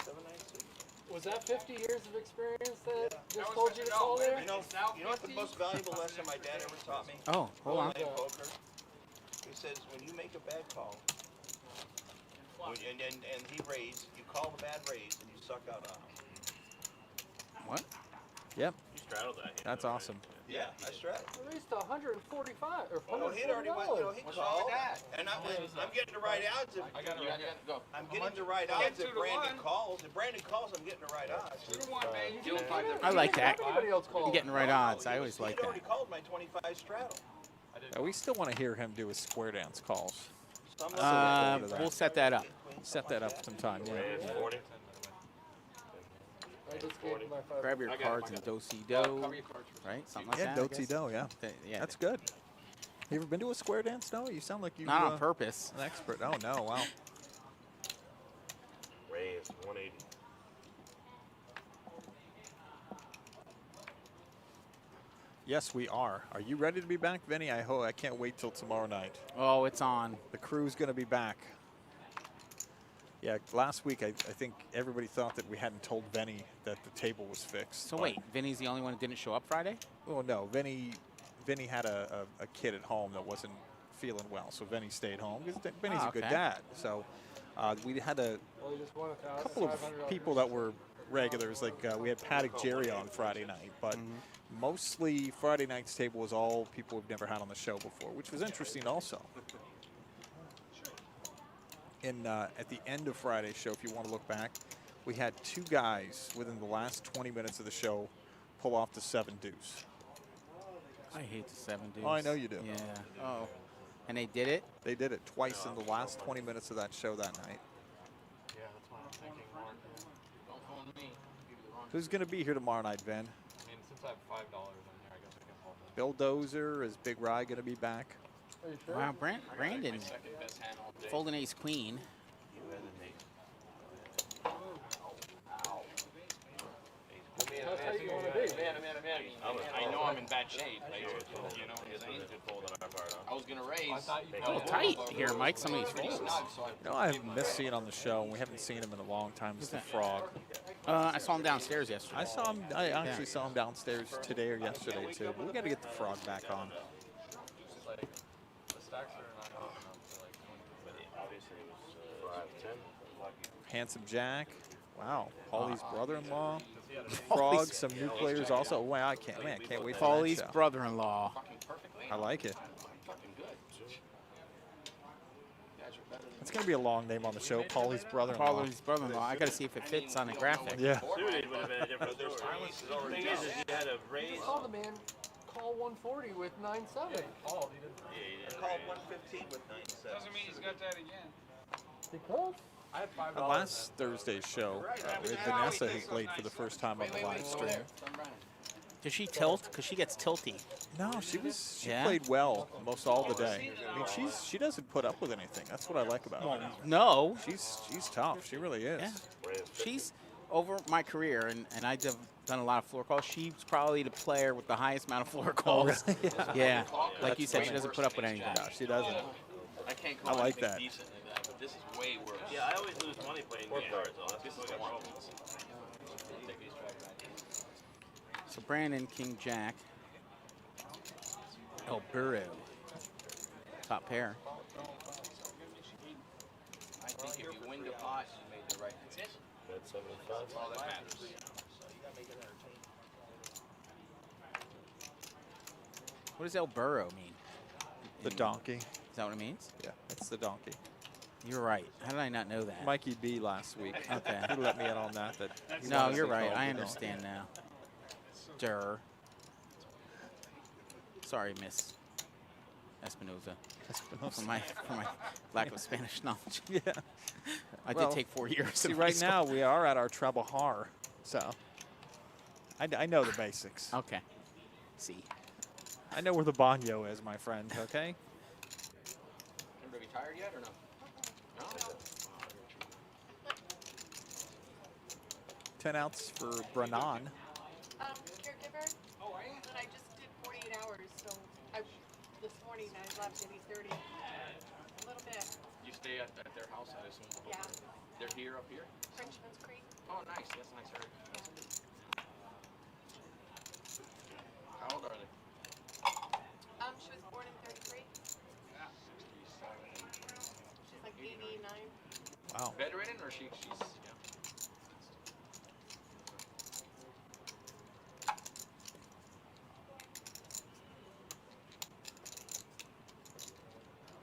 792. Was that 50 years of experience that just told you to call there? You know what the most valuable lesson my dad ever taught me? Oh, hold on. Playing poker. He says when you make a bad call, and he raised, you call the bad raise and you suck out on him. What? Yep. You straddled that. That's awesome. Yeah, I straddled. At least 145 or Oh, he'd already went. He What's wrong called, with that? and I'm getting the right odds. I got to go. I'm getting the right odds if Brandon calls. If Brandon calls, I'm getting the right odds. 2-1, baby. I like that. Anybody else call? I'm getting the right odds. I always like He'd that. already called my 25 straddle. We still want to hear him do his square dance calls. So I'm not We'll set that up. Set that up sometime. Yeah. Raise 40. I just gave you my 5. Grab your cards and do-si-do, right? Something like Yeah, that, I guess. do-si-do, yeah. Yeah. That's good. You ever been to a square dance? No? You sound like you Not on purpose. an expert. Oh, no. Wow. Raise 180. Yes, we are. Are you ready to be back, Vinny? I can't wait till tomorrow night. Oh, it's on. The crew's going to be back. Yeah, last week I think everybody thought that we hadn't told Vinny that the table was fixed. So wait, Vinny's the only one who didn't show up Friday? Well, no. Vinny had a kid at home that wasn't feeling well, so Vinny stayed home because Vinny's a good dad. So we had a couple of people that were regulars. Like we had Paddock Jerry on Friday night, but mostly Friday night's table was all people we've never had on the show before, which was interesting also. At the end of Friday's show, if you want to look back, we had 2 guys within the last 20 minutes of the show pull off the 7 deuce. I hate the 7 deuce. Oh, I know you do. Yeah. Oh. And they did it? They did it twice in the last 20 minutes of that show that night. Yeah, that's what I'm thinking, Mark. Don't phone me. Who's going to be here tomorrow night, Vin? I mean, since I have $5 in here, I guess I can hold it. Bill Dozer, is Big Rye going to be back? Are you sure? Wow, Brandon Second best hand all day. folding ace queen. Put me how tight you want to be. I know I'm in bad shape. Like, you know what I'm saying? I was gonna raise. A little tight here, Mike. Some of these folds. You know, I have missed seeing on the show, and we haven't seen him in a long time. Is the Frog. I saw him downstairs yesterday. I saw him. I actually saw him downstairs today or yesterday too. But we got to get the Frog back on. Handsome Jack. Wow. Paulie's brother-in-law. Frog. Some new players also. Wow, I can't wait for that Paulie's show. brother-in-law. I like it. It's going to be a long name on the show. Paulie's brother-in-law. Paulie's brother-in-law. I got to see if it fits on the graphic. Yeah. Call the man. Call 140 with 9.7. I called 115 with 9.7. Doesn't mean he's got that again. Because Last Thursday's show, Vanessa has played for the first time on the live stream. Does she tilt? Because she gets tilty. No, she played well most all the day. I mean, she doesn't put up with anything. That's what I like about her. No. She's tough. She really is. Yeah. She's over my career, and I've done a lot of floor calls. She's probably the player with the highest amount of floor calls. Oh, really? Yeah. Like you said, she doesn't put up with anything. No, she doesn't. I can't I like that. decent like that, but this is way worse. Yeah, I always lose money playing game cards, though. That's just like one. So Brandon, King Jack. El Burro. Top pair. I think if you win the pot, you made the right decision. That's 75. That's all that matters. What does El Burro mean? The donkey. Is that what it means? Yeah, it's the donkey. You're right. How did I not know that? Mikey B last week. Okay. He let me in on that. He No, honestly you're right. called I the understand now. Durr. Sorry, Miss Espinoza. For my lack of Spanish knowledge. Yeah. I Well, did take 4 years. See, of right high now school. we are at our treble har, so I know the basics. Okay. See. I know where the banyo is, my friend. Okay. Everybody tired yet or no? No. 10 outs for Brannan. Caregiver. Oh, I am. And I just did 48 hours, so this morning I left at 8:30. A little bit. You stay at their house, I assume. Yeah. They're here, up here? Frenchman's Creek. Oh, nice. That's a nice area. How old are they? She was born in 33. She's like 89. Wow. Bedridden or she's yeah.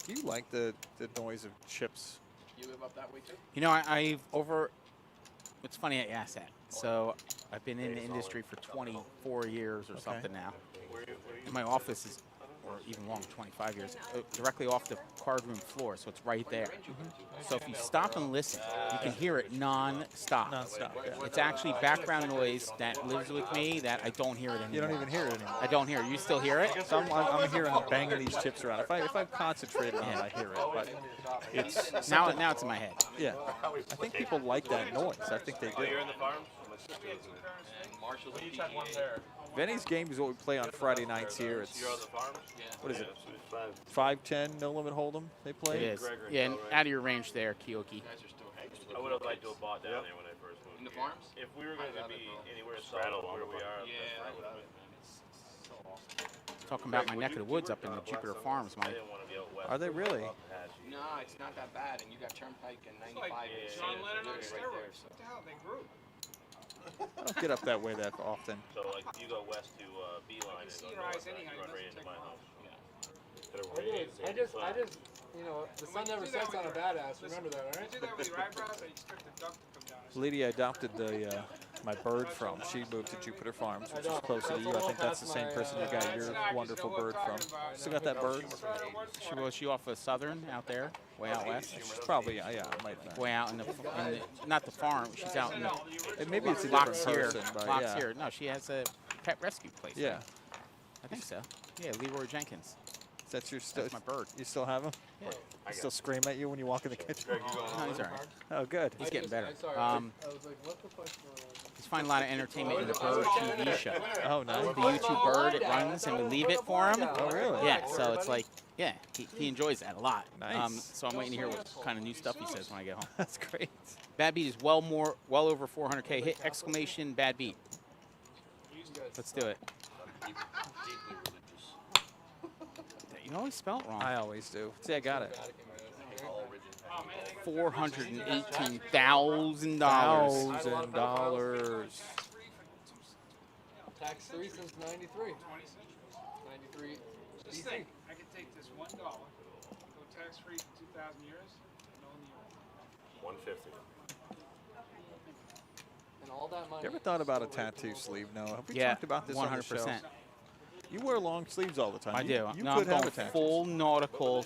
Do you like the noise of chips? You live up that way too? You know, I've over. It's funny I asked that. So I've been in the industry for 24 years or something now. And my office is, or even longer, 25 years, directly off the card room floor, so it's right there. So if you stop and listen, you can hear it non-stop. Non-stop, yeah. It's actually background noise that lives with me that I don't hear it anymore. You don't even hear it anymore. I don't hear it. You still hear it? So I'm hearing banging these chips around. If I'm concentrated on it, I hear it. But it's Now it's in my head. yeah. I think people like that noise. I think they do. You're in the farm? And Marshall's a Each had one PGA. there. Vinny's game is what we play on Friday nights here. It's You're on the farm? what is it? Five. 5-10 no limit hold'em they play. It is. Yeah, and out of your range there, Kiyoki. You guys are still I would have liked to have bought down there when I first moved. in the here. farms? If we were going to be anywhere south of where we are, Yeah, that's where I would have been. Talking about my neck of the woods up in the Jupiter Farms, I Mike. didn't want to be out west. Are they really? No, it's not that bad, and you got Turnpike and 95 and John Lennon on literally right there. So. What the hell? They grew. I don't get up that way that often. So, like, if you go west to Beeline and see go your eyes north, anyhow, you it run right doesn't into my take house. I just, you know, the sun never sets on a badass. Remember that, all right? You do that with your eyebrows, I expect the duck to come down. Lydia adopted the my bird from. She moved to Jupiter Farms, which is closer to you. I think that's the same person you got your wonderful bird from. Still got that bird? Was she off of Southern out there, way out west? She's probably, yeah, might be. Way out in the not the farm. She's out in the Maybe it's a different Locks here. person, but Locks yeah. here. No, she has a pet rescue place. Yeah. I think so. Yeah, Leroy Jenkins. That's your That's my bird. You still have him? Yeah. He still scream at you when you walk in the kitchen? No, he's all right. Oh, good. He's getting better. I was like, what the fuck's going on? He's just find a lot of entertainment in the Bird TV show. Oh, nice. The YouTube Bird, it runs, and we leave it for him. Oh, really? Yeah, so it's like, yeah, he enjoys that a lot. Nice. So I'm waiting to hear what kind of new stuff he says when I get home. That's great. Bad Beat is well over 400K. Hit exclamation Bad Beat. Let's do it. Deeply religious. You always spell it wrong. I always do. See, I got it. $418,000. $1,000. Tax free since '93. 93. Just think, I could take this $1, go tax free for 2,000 years, and only 150. And all that money. You ever thought about a tattoo sleeve, Noah? Have we Yeah, talked about this on the show? 100%. You wear long sleeves all the time. I do. You No, could I'm have going a tattoo. full nautical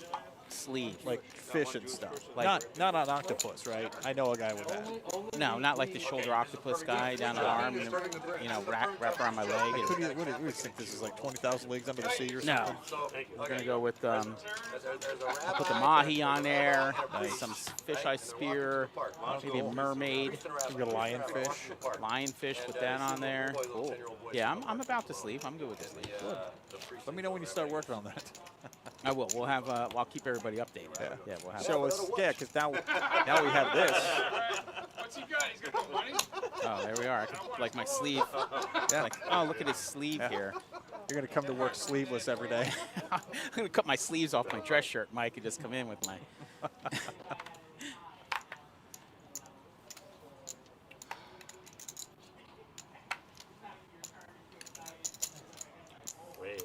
sleeve. Like fish and stuff. Like- not on octopus, right? I know a guy with that. No, not like the shoulder octopus guy down the arm and, wrap around my leg. What do you think this is, like 20,000 Leagues Under the Sea or something? No, we're gonna go with I'll put the mahi on there, some fisheye spear, maybe a mermaid, Maybe a lionfish. lionfish with that on there. Cool. Yeah, I'm about the sleeve. I'm good with the sleeve. Let me know when you start working on that. I will. We'll have. I'll keep everybody updated. Yeah, we'll have. Show us, yeah, because now we have this. What's he got? He's got no money? Oh, there we are. I can, like my sleeve. Yeah. Like, oh, look at his sleeve here. You're gonna come to work sleeveless every day. I'm gonna cut my sleeves off my dress shirt, Mike, and just come in with my. Raise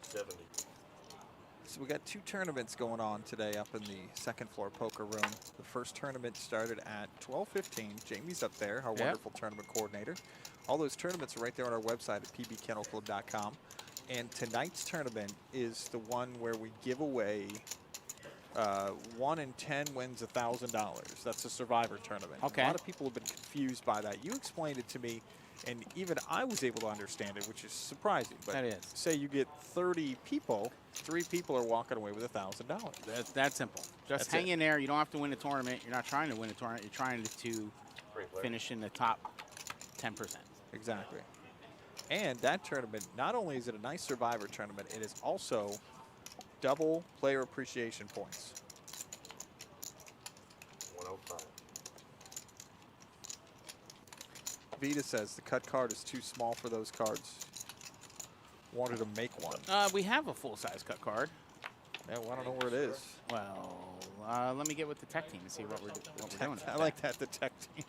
70. So we got 2 tournaments going on today up in the second floor poker room. The first tournament started at 12:15. Jamie's up there, our wonderful tournament coordinator. All those tournaments are right there on our website at pbkennelclub.com. And tonight's tournament is the one where we give away 1 in 10 wins $1,000. That's a Survivor tournament. Okay. A lot of people have been confused by that. You explained it to me, and even I was able to understand it, which is surprising. But That is. say you get 30 people, 3 people are walking away with $1,000. That's that simple. Just That's hang it. in there. You don't have to win a tournament. You're not trying to win a tournament. You're trying to finish in the top 10%. Exactly. And that tournament, not only is it a nice Survivor tournament, it is also double player appreciation points. 105. Vita says the cut card is too small for those cards. Wanted to make one. We have a full-size cut card. Yeah, well, I don't know where it is. Well, let me get with the tech team and see what we're doing. I like that, the tech team.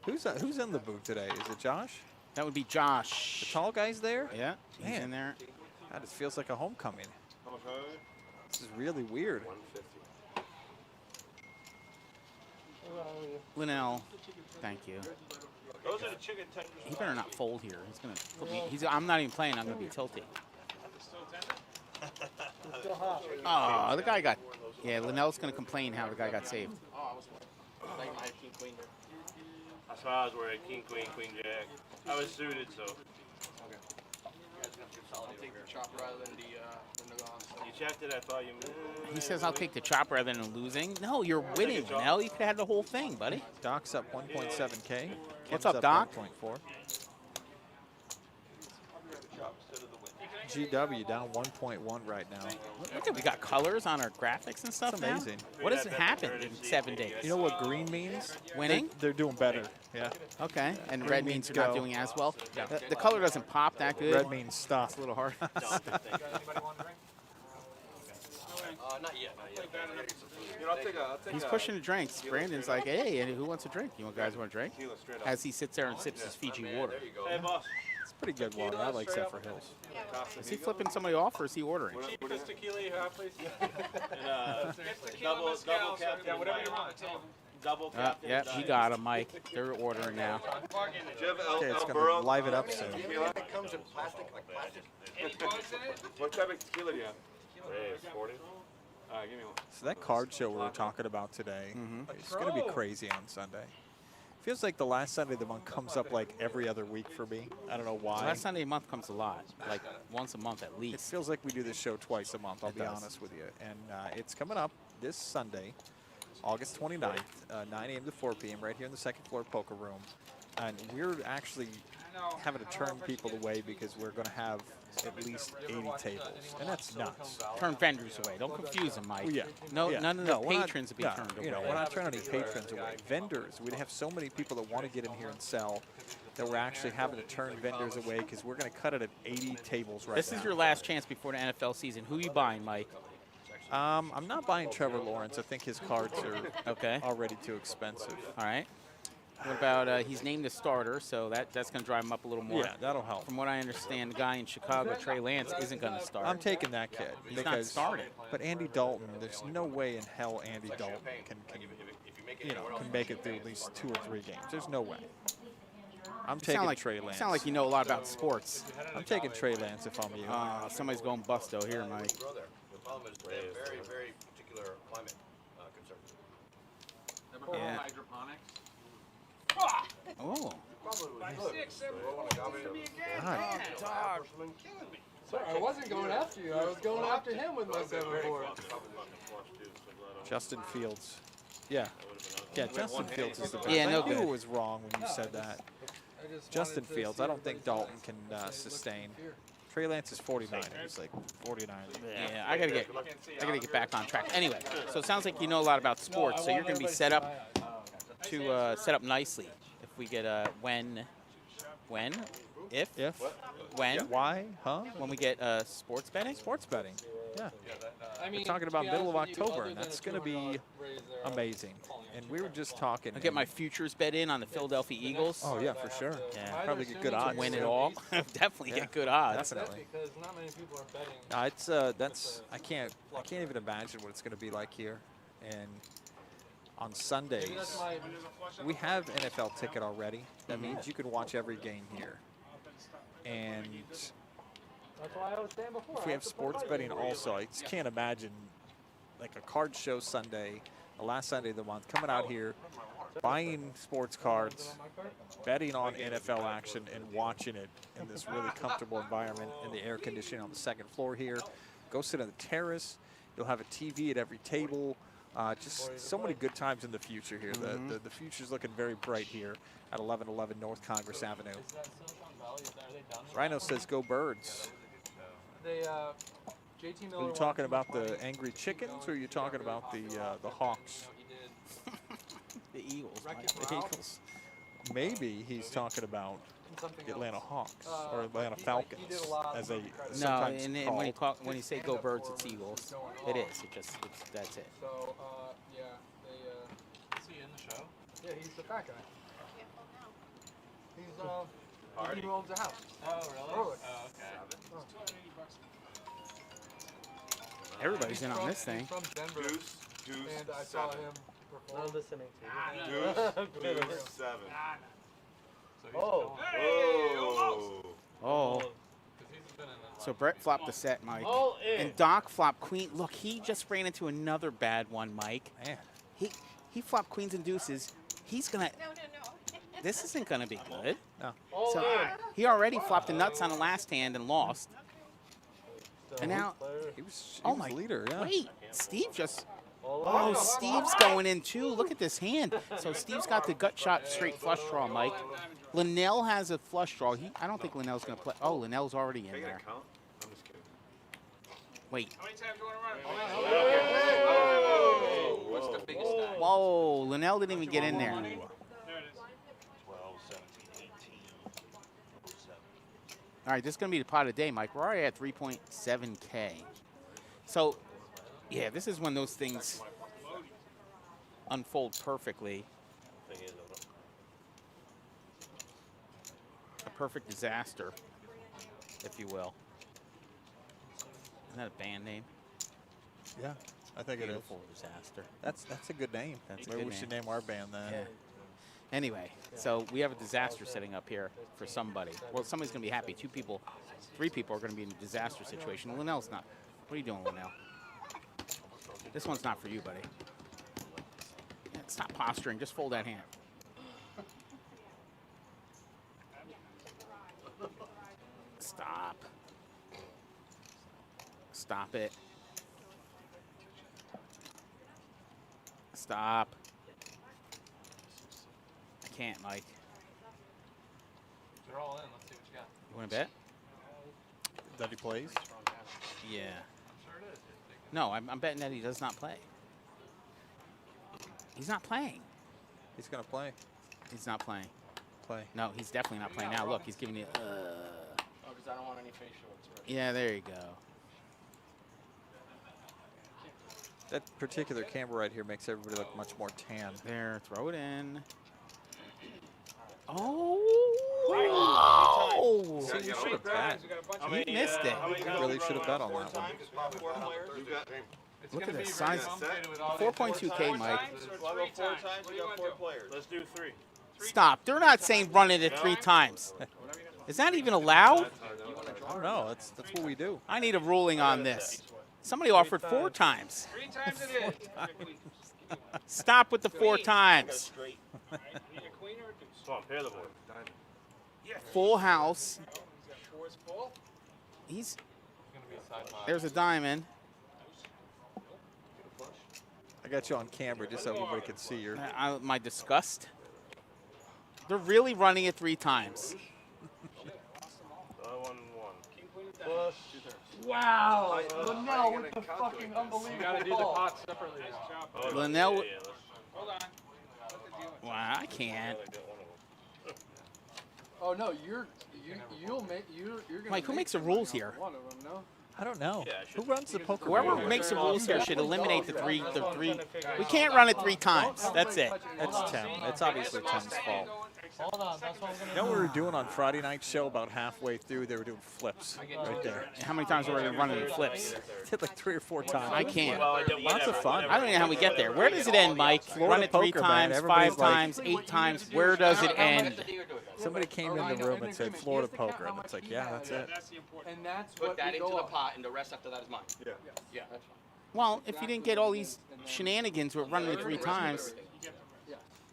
Who's in the booth today? Is it Josh? That would be Josh. The tall guy's there? Yeah, he's Man. in there. That just feels like a homecoming. This is really weird. 150. Linnell, thank you. Those are the chicken tenders. He better not fold here. He's gonna put me. I'm not even playing. I'm gonna be tilty. Oh, the guy got. Yeah, Linnell's gonna complain how the guy got saved. Oh, I was like my king queen. That's why I was wearing king, queen, queen, jack. I was suited, so. Okay. I'll take the chop rather than the Nagon. You checked it, I thought you. He says I'll take the chop rather than losing. No, you're winning, Linnell. You could have had the whole thing, buddy. Doc's up 1.7K. What's Kim's up, Doc? 1.4. GW down 1.1 right now. Look at we got colors on our graphics and stuff. That's amazing. Now. What has happened in 7 days? You know what green means? Winning? They're doing better. Yeah. Okay. And Green red means means you're not go. doing as well. Yeah. The color doesn't pop that good. Red means stop. It's a little hard. Not yet. He's pushing the drinks. Brandon's like, hey, who wants a drink? You guys want a drink? As he sits there and sips his Fiji water. Hey, boss. It's pretty good water. I like Zephyr Hills. Is he flipping somebody off or is he ordering? Cheapest tequila you have, please. Double captain. Yeah, whatever you want. Double captain. Yep, he got him, Mike. They're ordering now. Okay, it's going to live it up soon. It comes in plastic, like plastic. Any bugs in it? What type of tequila do you have? Raise 40. Give me one. So that card show we were talking about today, it's going to be crazy on Sunday. Feels like the last Sunday of the month comes up like every other week for me. I don't know why. Last Sunday a month comes a lot, like once a month at It least. feels like we do this show twice a month, I'll It be does. honest with you. And it's coming up this Sunday. August 29th, 9 a.m. to 4 p.m. right here in the second floor poker room. And we're actually having to turn people away because we're going to have at least 80 tables. And that's nuts. Turn vendors away. Don't confuse them, Mike. Well, yeah. No, Yeah. none of the we're not- patrons will be no, turned away. You know, we're not turning any patrons away. Vendors, we'd have so many people that want to get in here and sell that we're actually having to turn vendors away because we're going to cut it at 80 tables right This now. is your last chance before the NFL season. Who you buying, Mike? I'm not buying Trevor Lawrence. I think his cards are Okay. already too expensive. All right. What about he's named the starter, so that's going to drive him up a little more. Yeah, that'll help. From what I understand, the guy in Chicago, Trey Lance, isn't going to start. I'm taking that kid. He's not starting. But Andy Dalton, there's no way in hell Andy Dalton can make it through at least 2 or 3 games. There's no way. I'm taking Trey Lance. You sound like you know a lot about sports. I'm taking Trey Lance if I'm you. Somebody's going busto here, Mike. The problem is they have very, very particular climate concern. Yeah. Hydroponics. Oh. By 6, 7, 4, give me again. Sorry, I wasn't going after you. I was going after him with my 7-4. Justin Fields. Yeah. Yeah, Justin Fields is the best. Yeah, no I knew good. it was wrong when you said that. Justin Fields, I don't think Dalton can sustain. Trey Lance is 49. He's like 49. Yeah, I gotta get back on track. Anyway, so it sounds like you know a lot about sports, so you're gonna be set up to set up nicely. If we get when, when we get sports betting. Sports betting. Yeah. I mean, We're talking about to be middle of honest with you, October, other and than that's the going to be $200 raise there, amazing. And we were just talking. I'll get my futures bet in on the Philadelphia Eagles. Oh yeah, for sure. Yeah, probably get good odds. Win it all. Definitely get good odds. Definitely. Because not many people are betting. It's I can't even imagine what it's going to be like here. And on Sundays, we have NFL ticket already. That means you can watch every game here. And That's why I was saying before. if we have sports betting also, I just can't imagine like a card show Sunday, the last Sunday of the month, coming out here, buying sports cards, betting on NFL action, and watching it in this really comfortable environment in the air conditioning on the second floor here. Go sit on the terrace. You'll have a TV at every table. Just so many good times in the future here. The future's looking very bright here at 1111 North Congress Avenue. Rhino says, "Go Birds." They, JT Miller. Are you talking about the angry chickens, or are you talking about the Hawks? The Eagles. The Eagles. Maybe he's talking about the Atlanta Hawks or Atlanta Falcons as a No, sometimes and called. when you say go Birds, it's Eagles. It is. That's it. So, yeah, they. Is he in the show? Yeah, he's the fat guy. He's he owns a house. Oh, really? Oh, okay. Everybody's in on this thing. He's from Denver. And I saw him perform. I'm listening to you. Deuce 7. Oh. Oh. So Brett flopped the set, Mike. All in. And Doc flopped queen. Look, he just ran into another bad one, Mike. Man. He flopped queens and deuces. He's gonna. No. This isn't gonna be good. No. All So in. he already flopped the nuts on the last hand and lost. And now, He was oh my leader. Yeah. Wait, Steve just. All Oh, in. Steve's going in too. Look at this hand. So Steve's got the gut shot straight flush draw, Mike. Linnell has a flush draw. I don't think Linnell's going to play. Oh, Linnell's already in there. I'm just kidding. Wait. How many times do you want to run? What's the biggest stack? Whoa, Linnell didn't even get in there. There it is. 12, 17, 18, 07. All right, this is going to be the pot of the day, Mike. We're already at 3.7K. So, yeah, this is when those things unfold perfectly. Thing is, A perfect disaster, if you will. Isn't that a band name? Yeah. I think it is. Beautiful disaster. That's a good name. That's a Maybe good we should name. name our band that. Yeah. Anyway, so we have a disaster setting up here for somebody. Well, somebody's going to be happy. 2 people, 3 people are going to be in a disaster situation. Linnell's not. What are you doing, Linnell? This one's not for you, buddy. Yeah, stop posturing. Just fold that hand. Stop. Stop it. Stop. I can't, Mike. They're all in. Let's see what you got. You want to bet? That he plays? Yeah. Sure it is. No, I'm betting that he does not play. He's not playing. He's going to play. He's not playing. Play. No, he's definitely not playing. Now, look, he's giving you... Oh, because I don't want any facial expression. Yeah, there you go. That particular camera right here makes everybody look much more tan. There, throw it in. Oh! So See, you should have bet. He missed it. You really should have bet on that one. Look at the size. 4.2K, Mike. Well, I'll go 4 times, we got 4 players. Let's do 3. Stop. They're not saying run it at 3 times. Is that even allowed? I don't know. That's what we do. I need a ruling on this. Somebody offered 4 times. 3 times it is. Stop with the 4 times. Need a queen or a deuce? Come on, pair the board. Full house. He's got 4's full. He's. It's going to be a side There's a diamond. I got you on camera just so everybody can see your. My disgust. They're really running it 3 times. 1-1. Plus. Wow. Linnell with the fucking unbelievable You got to do the call. pot separately. Oh, Linnell- yeah, let's- Hold on. Let the dealer. Wow, I can't. Oh no, you'll make you're gonna. Mike, who make makes the some money rules on here? One of them, no. I don't know. Yeah, Who runs the poker? Whoever board? makes the rules here should eliminate the three. We can't run it 3 times. That's it. That's Tim. It's obviously Tim's fault. Hold on, that's what I'm gonna You know what we were doing on Friday night show about halfway through? They were doing flips right there. How many times were we running the flips? Did like 3 or 4 times. I can't. Well, I did Lots of fun. I don't even know how we get there. Where does it end, Mike? Run it 3 poker, man. times, 5 Everybody's like- times, 8 times. Where does it end? Somebody came in the room and said Florida poker, and it's like, yeah, that's it. That's the important. And that's Put what that we into go the off. pot, and the rest after that is mine. Yeah. Yeah, that's fine. Well, if you didn't get all these shenanigans with running it 3 times,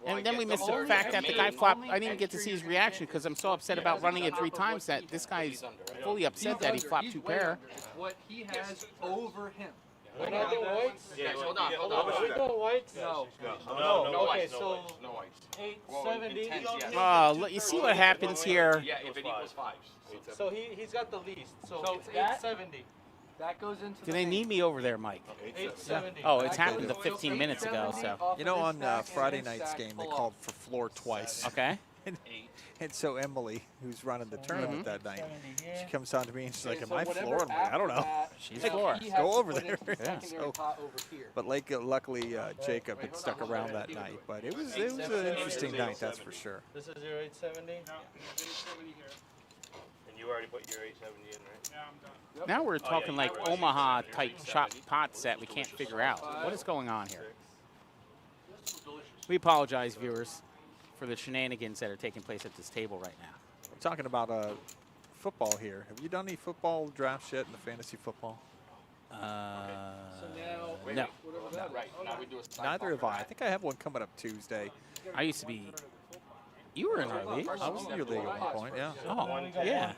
and then we missed the fact that the guy flopped. I didn't get to see his reaction because I'm so upset about running it 3 times that this guy's fully upset that he flopped 2 pair. It's what he has over him. We're not doing whites? Yes, hold on, hold How much on. we got? whites? No, No. No okay, whites, no so whites, no whites. Well, 870. intense, yes. Oh, look, you see what happens here? Yeah, if it equals 5s. So he's got the least. So it's 870. That goes into. Do they need me over there, Mike? 870. Oh, it's happened 15 minutes ago, so. You know, on Friday night's game, they called for floor twice. Okay. And so Emily, who's running the tournament that night, she comes on to me and she's like, am I floor? I'm like, I don't know. She's floor. Go over there. Yeah. So, but like, luckily, Jacob had stuck around that night. But it was an interesting night, that's for sure. This is your 870. No, 70 here. And you already put your 870 in, right? Yeah, I'm done. Now we're talking like Omaha type chopped pots that we can't figure out. What is going on here? We apologize, viewers, for the shenanigans that are taking place at this table right now. We're talking about football here. Have you done any football draft yet in the fantasy football? No. Right, now we do a side Neither have poker. I. I think I have one coming up Tuesday. I used to be. You were in our league. I was in your league at one point, yeah. Oh, yeah.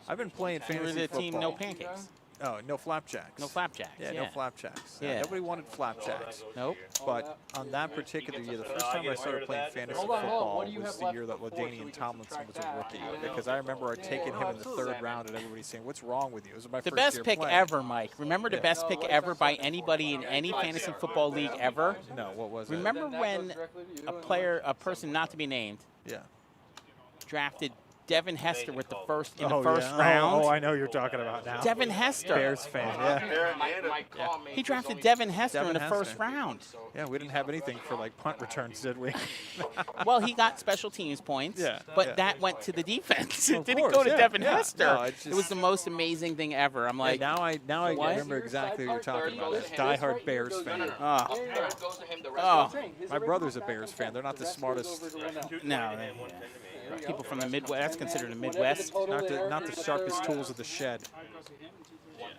I've been playing You were fantasy the football. team no pancakes. Oh, no flapjacks. No flapjacks. Yeah, no flapjacks. Yeah. Nobody wanted flapjacks. Nope. But on that particular year, the first time I started playing fantasy football was the year that LaDainian Tomlinson was a rookie. Because I remember taking him in the 3rd round and everybody saying, what's wrong with you? It was my The first best year pick playing. ever, Mike. Remember the best pick ever by anybody in any fantasy football league ever? No, what was it? Remember when a person not to be named, Yeah. drafted Devin Hester with the first in the Oh, first yeah. round? Oh, I know you're talking about now. Devin Hester. Bears fan, yeah. My call mate He was drafted only- Devin Hester Devin in the first Hester. round. Yeah, we didn't have anything for like punt returns, did we? Well, he got special teams points, Yeah, but yeah. that went to the defense. Well, It of didn't course, go to yeah, Devin yeah. Hester. No, it's It was just- the most amazing thing ever. I'm like, now I What? remember exactly what you're talking about. This This diehard Bears No, fan. no, no. oh, Up there it goes to him, the rest oh, goes My brother's a Bears fan. They're not the smartest, no. People from the Midwest, that's considered the Midwest. not the sharpest tools of the shed.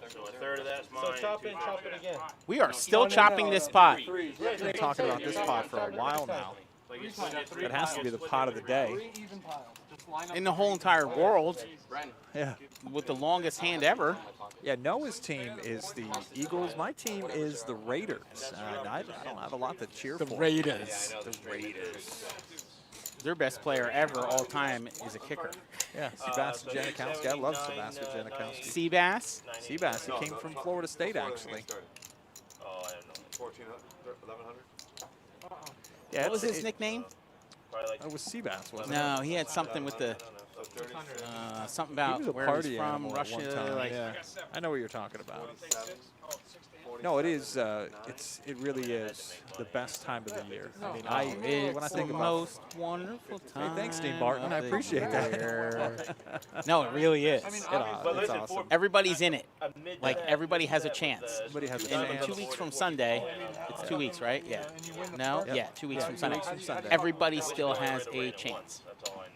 So a third of that's mine. So chop in, chop it again. We are still chopping this pot. We've been talking about this pot for a while now. Like it's That has to be the pot of the day. 3 even piles. Just line up In the whole entire world, Yeah. with the longest hand ever. Yeah, Noah's team is the Eagles. My team is the Raiders. I don't have a lot to cheer for. Raiders. The Raiders. Their best player ever all time is a kicker. Yeah, Sebastian Janikowski. I love Sebastian Janikowski. Seabass. Seabass, he came from Florida State, actually. Oh, I don't know. 1,400, 1,100. Yeah, What was his nickname? It was Seabass, wasn't it? No, he had something with the something about He was a where party he's from, animal at one Russia. time, Like, yeah. I know what you're talking about. No, it is. It really is the best time of the year. I mean, it's when I the think about. most wonderful time. Hey, thanks, Dean Martin. of I the appreciate that. year. No, it really is. It's awesome. Everybody's in it. Like everybody has a chance. Everybody has a In chance. 2 weeks from Sunday, it's 2 weeks, right? Yeah. No? Yep. Yeah, 2 weeks Yeah, from 2 Sunday. weeks from Sunday. Everybody still has a chance. That's all I know.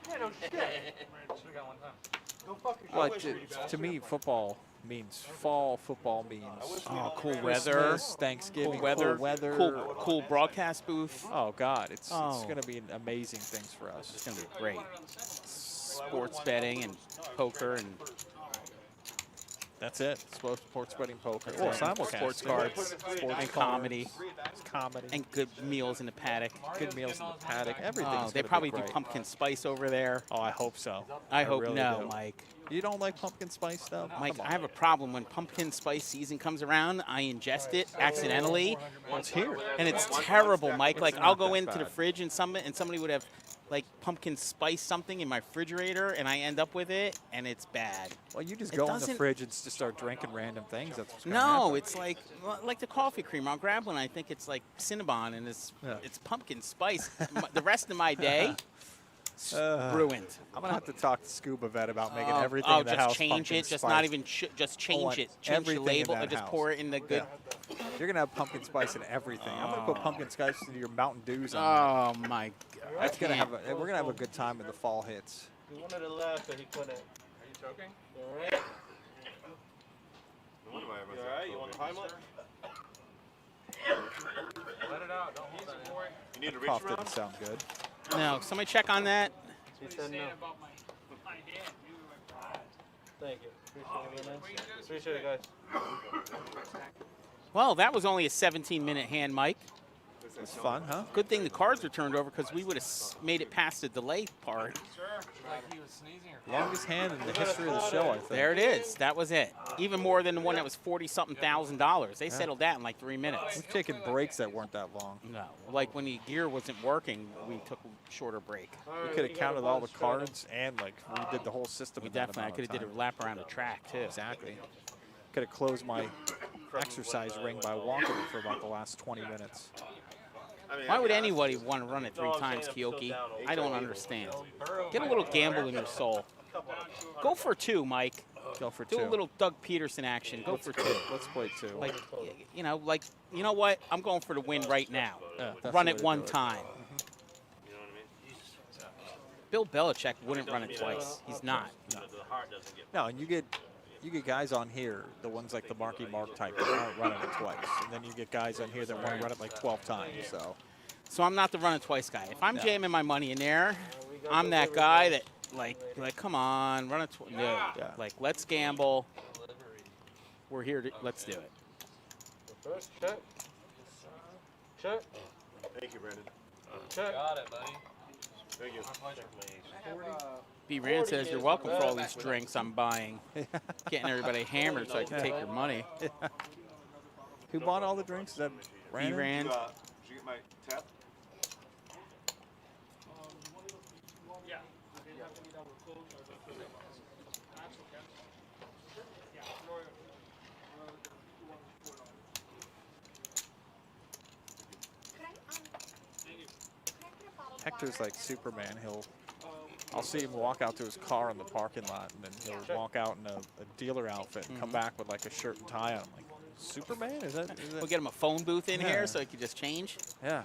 Yeah. no shit. Go fuck yourself. Well, to me, football means fall. Football means Cool weather. Christmas, Thanksgiving, Cool weather. weather. Cool broadcast booth. Oh God, it's Oh. going to be amazing things for us. It's going to be great. Sports betting and poker and That's it. Sports betting, poker. Well, simulcast. sports too. cards Sports and cards, comedy comedy, and good meals in the paddock. good meals in the paddock. Everything's Oh, they gonna probably be do great. pumpkin spice over there. Oh, I hope so. I hope really no, do. Mike. You don't like pumpkin spice stuff? Mike, Come I have a problem when pumpkin spice season comes around. I ingest it accidentally, Well, it's here. and it's terrible, Mike. Like I'll not go that into the bad. fridge and somebody would have like pumpkin spice something in my refrigerator, and I end up with it, and it's bad. Well, you just It go in the doesn't- fridge and just start drinking random things. That's what's gonna No, happen. it's like the coffee cream. I'll grab one. I think it's like Cinnabon, and it's pumpkin spice. The rest of my day, ruined. I'm gonna have to talk to Scuba Vet about making Oh, everything oh, in the just house change pumpkin it. Just spice. not even just change want it. Change the everything in label that and just house. pour it in the good. Yeah. You're gonna have pumpkin spice in everything. I'm gonna put pumpkin spice in your Mountain Dews. Oh my God! That's gonna have. We're gonna have a good time when the fall hits. He wanted to laugh, but he couldn't. Are you choking? You all right? You all right? You want the Heimlich? Let it out. Don't hold it, boy. You need a reach Cough around? didn't sound good. No, somebody check on that. He What are said you no. saying about my hand? You were like, Thank you. Appreciate it, man. Appreciate it, guys. Well, that was only a 17-minute hand, Mike. It's fun, huh? Good thing the cards were turned over because we would have made it past the delay part. Like he was sneezing or Longest hand in the history of the show, I think. There it is. That was it. Even more than the one that was $40-something thousand. They settled that in like 3 minutes. We've taken breaks that weren't that long. No, like when the gear wasn't working, we took a shorter break. We could have counted all the cards and like redid the whole system. We in that definitely, I amount could of have did time. a lap around the track too. Exactly. Could have closed my exercise ring by walking for about the last 20 minutes. Why would anybody want to run it 3 times, Kyoki? I don't understand. Get a little gamble in your soul. Go for 2, Mike. Go for Do 2. a little Doug Peterson action. Go for 2. Let's play 2. Like, you know what? I'm going for the win right now. That's Run the it way to one do it. time. You know what I mean? Bill Belichick wouldn't run it twice. He's not. The heart doesn't get. No, and you get guys on here, the ones like the Marky Mark type, that aren't running it twice. And then you get guys on here that want to run it like 12 times. So I'm not the run it twice guy. If I'm jamming my money in there, I'm that guy that like come on, run it twice. No, like let's gamble. We're here to let's do it. First, check. Check. Thank you, Brandon. Check. got it, buddy. Thank you. B. Rand says you're welcome for all these drinks I'm buying. Getting everybody hammered so I can take your money. Who bought all the drinks? Is that B. Brandon? Rand. Did you get my tap? yeah. Hector's like Superman. I'll see him walk out to his car in the parking lot, and then he'll walk out in a dealer outfit and come back with like a shirt and tie on. I'm like, Superman? Is that? We'll get him a phone booth in Yeah. here so he can just change. Yeah.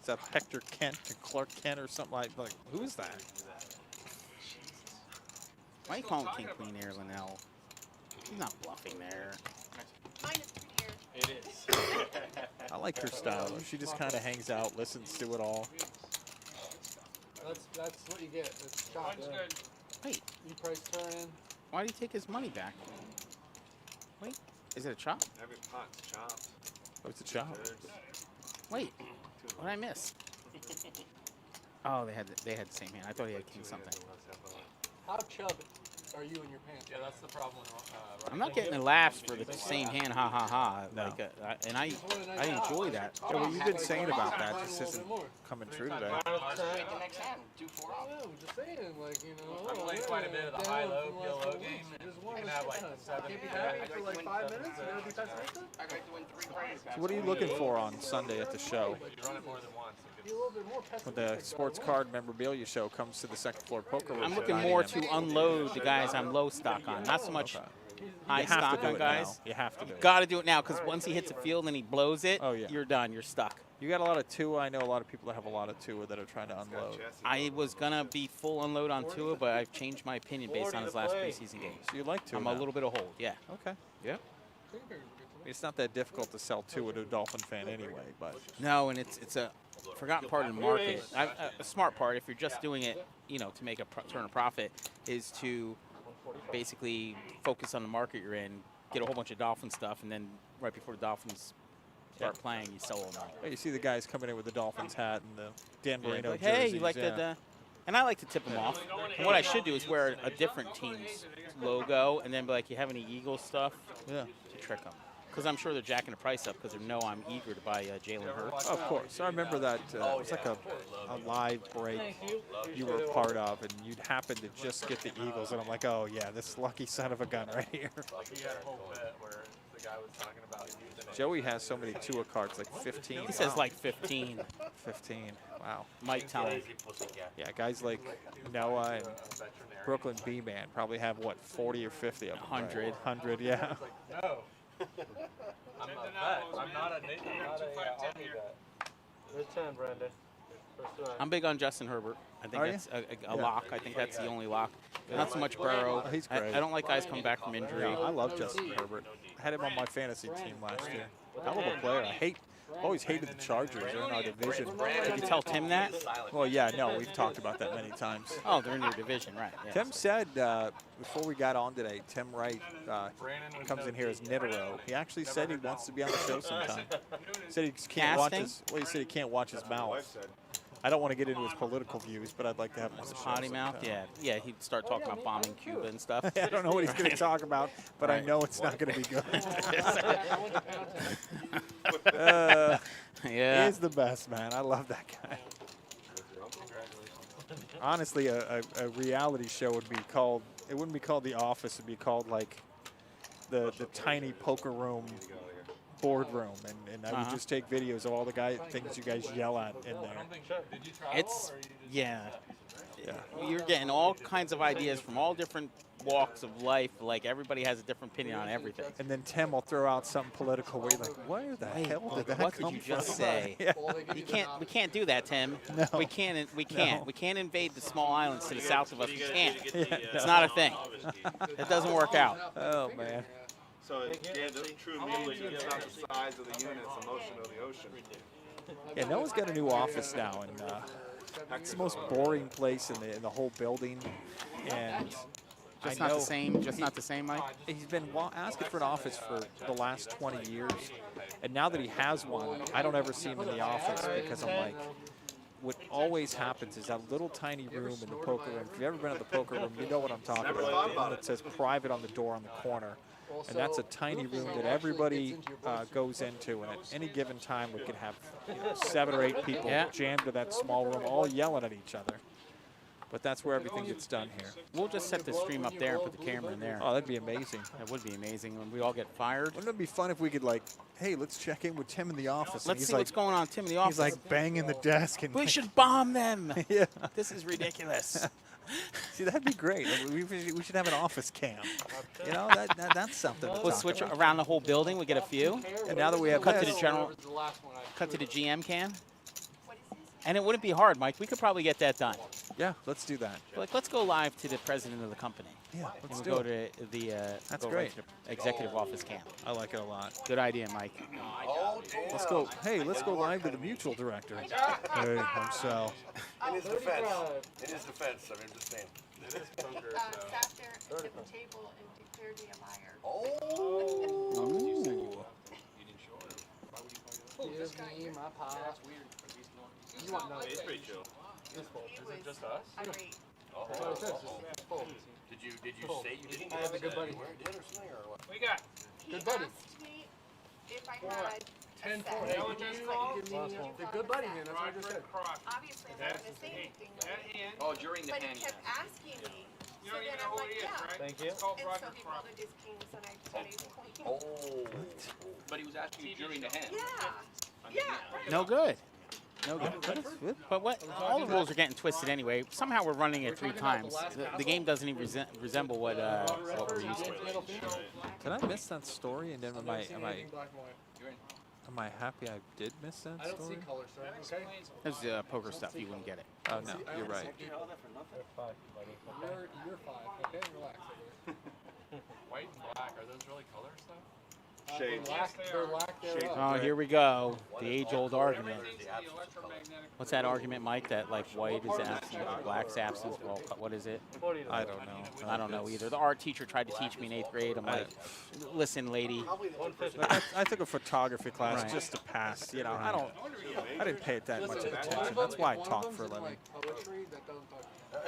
Is that Hector Kent and Clark Kent or something like who is that? Why you calling King Queen Air Linnell? He's not bluffing there. Mine is prepared. It is. I like her style. She just kind of hangs out, listens to it all. That's what you get. It's chopped. One's good. Wait, You price turn in. why do you take his money back? Wait, is it a chop? Every pot's chopped. Oh, it's a chop. Wait, what did I miss? Oh, they had the same hand. I thought he had king something. How chub are you in your pants? Yeah, that's the problem. I'm not getting the laughs for the same hand, ha ha ha. Like, and I enjoy that. Yeah, well, you've been saying about that. This isn't coming true today. Straight the next hand. 2-4 off. Yeah, I'm just saying, like, you know. I'm playing quite a bit of the high-low, PLO game. You can have like 7 Can't be happy for like 5 minutes. You gotta be pessimistic. I'd like to win 3 grand. So what are you looking for on Sunday at the show? You run it more than once. Be a little bit more When pessimistic. the sports card memorabilia show comes to the second floor poker room. I'm at looking 9 more a.m. to unload the guys I'm low stock on. Not so much high You have stock to do on it guys. now. You have to do it. Got to do it now because once he hits the field and he blows it, Oh, yeah. you're done. You're stuck. You got a lot of Tua. I know a lot of people that have a lot of Tua that are trying to unload. I was going to be full unload on Tua, but I've changed my opinion based on his last preseason game. So you like Tua I'm now? a little bit of hold, yeah. Okay. Yeah. It's not that difficult to sell Tua to a Dolphin fan anyway, but No, and it's a forgotten part of the market. A smart part, if you're just doing it, you know, to make a turn a profit, is to basically focus on the market you're in, get a whole bunch of Dolphin stuff, and then right before the Dolphins start playing, you sell all night. you see the guys coming in with the Dolphins hat and the Dan Marino Like, hey, jerseys. you like the and I like to tip them off. And what I should do is wear a different team's logo and then be like, you have any Eagles stuff? Yeah. To trick them. Because I'm sure they're jacking the price up because they know I'm eager to buy Jalen Hurts. Of course. I remember that it was like a live break you were a part of, and you'd happen to just get the Eagles, and I'm like, oh, yeah, this lucky son of a gun right here. He had a whole bit where the guy was talking about using it. Joey has so many Tua cards, like 15. He says like 15. 15. Wow. Mike tell him. Yeah, guys like Noah and Brooklyn B-Man probably have, what, 40 or 50 of them? 100. 100, yeah. No. I'm a vet. I'm not a Army vet. There's 10, Brandon. First one. I'm big on Justin Herbert. I think Are you? that's a lock. I think that's the only lock. Not so much Burrow. He's great. I don't like guys coming back from injury. Yeah, I love Justin Herbert. I had him on my fantasy team last year. Hell of a player. Always hated the Chargers. They're in our division. Did you tell Tim that? Well, yeah, no, we've talked about that many times. Oh, they're in your division, right. Yeah. Tim said, before we got on today, Tim Wright comes in here as Nittero. He actually said he wants to be on the show sometime. He said he can't watch his, he said he can't watch his mouth. I don't want to get into his political views, but I'd like to have him on the show Potty mouth, sometime. yeah. He'd start talking about bombing Cuba and stuff. I don't know what he's going to talk about, but I know it's not going to be good. Yeah. He's the best, man. I love that guy. Honestly, a reality show would be called, it wouldn't be called The Office, it would be called like the tiny poker room boardroom, and I would just take videos of all the things you guys yell at in there. It's, yeah. You're getting all kinds of ideas from all different walks of life. Like, everybody has a different opinion on everything. And then Tim will throw out something political where you're like, where the hell did that What come did you just from? say? Yeah. We can't do that, Tim. No. We can't. No. We can't invade the small islands to the south of us. We can't. Yeah. It's not a thing. It doesn't work out. Oh, man. So yeah, the true meaning is not the size of the unit, it's the motion of the ocean. Yeah, Noah's got a new office now, and it's the most boring place in the whole building. And Just not the same. Just not the same, Mike. He's been asking for an office for the last 20 years, and now that he has one, I don't ever see him in the office because I'm like, what always happens is that little tiny room in the poker room. If you've ever been in the poker room, you know what I'm talking about. The one that says private on the door on the corner. And that's a tiny room that everybody goes into, and at any given time we can have 7 or 8 people jammed to that small room, all yelling at each other. But that's where everything gets done here. We'll just set the stream up there and put the camera in there. Oh, that'd be amazing. That would be amazing when we all get fired. Wouldn't it be fun if we could, like, hey, let's check in with Tim in the office. Let's see what's going on, Tim, in the office. He's like banging the desk. And we should bomb them. Yeah. This is ridiculous. See, that'd be great. We should have an office cam. You know, that's something. We'll switch around the whole building. We get a few. And now that we have cut to the general, cut to the GM can. And it wouldn't be hard, Mike. We could probably get that done. Yeah, let's do that. Like, let's go live to the president of the company. Yeah, let's And do we'll it. go to the That's go great. right to the executive office camp. I like it a lot. Good idea, Mike. Oh, damn. Let's go. Hey, let's go live to the mutual director. Hey, I'm Sal. In his defense. In his defense, I mean, I'm just saying. Sat there at the table and declared me a liar. Oh. Ooh. Give me my pie. You want no? It's pretty chill. This full. He Is was it just us? irate. Oh. That's what it says. It's full. Did you say you didn't I have a good buddy. where it did or something or what? What you got? He Good buddy. asked me if I had 10 a set. points. You know what that's called? Give me the good buddy man. That's what I just said. Cross. Obviously, I'm not going to say anything with That it. hand. Oh, during the But he hand. kept asking me. You So don't then even I'm know who like, he is, yeah. right? Thank you. It's called And so Roger he Cross. folded his kings and I made a point. Oh. But he was asking you during the hand. Yeah. Yeah. Right. No good. No good. But what? All the rules are getting twisted anyway. Somehow we're running it 3 times. The game doesn't even resemble what we're used to. Did I miss that story? And then am I happy I did miss that I don't see story? color, sir. Okay. There's poker stuff. You wouldn't get it. Oh no, you're right. You're 5. Okay, relax over there. White and black, are those really color stuff? Shades. They're lack thereof. Oh, here we go. The age-old argument. Everything's in the electromagnetic. What's that argument, Mike? That like white is absent, black's absent. Well, what is it? I don't know. I don't know either. The art teacher tried to teach me in 8th grade. I'm like, listen, lady. Like, I took a photography class Right. just to pass. You know, I didn't pay it that much attention. That's why I talk for a living. Poetry that doesn't talk.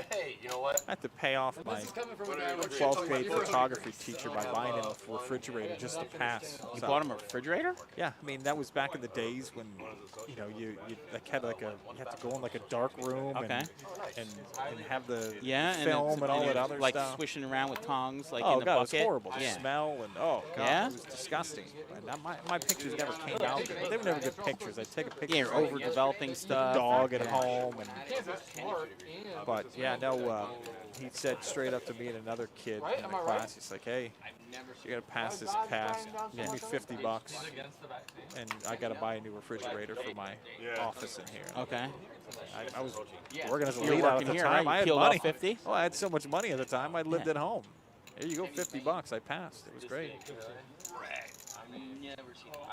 Hey, you know what? I had to pay off my This is coming from a guy with 12th grade photography teacher by buying him a refrigerator just to pass. You So, bought him a refrigerator? yeah, I mean that was back in the days when you like had like you had to go in like a dark room Okay. and have the Yeah, film and all that it's other like stuff. swishing around with tongs, like Oh in the god, it was bucket. horrible. The Yeah. smell and oh god, Yeah? it was disgusting. And my pictures never came out good. They were never good pictures. I'd take a picture Yeah, of you're overdeveloping the stuff. dog at Yeah. home and You can't be smart and. but yeah, no. He said straight up to me and another kid Right? in Am the I class. right? He's like, "Hey, you gotta pass this pass. Give me $50, and I gotta buy a new refrigerator for my office in here." Okay. I was working as a You were lead out at working the here, time. right? I You had peeled money. off 50? Oh, I had so much money at the time. I lived Yeah. at home. Here you go, $50. I passed. It was great.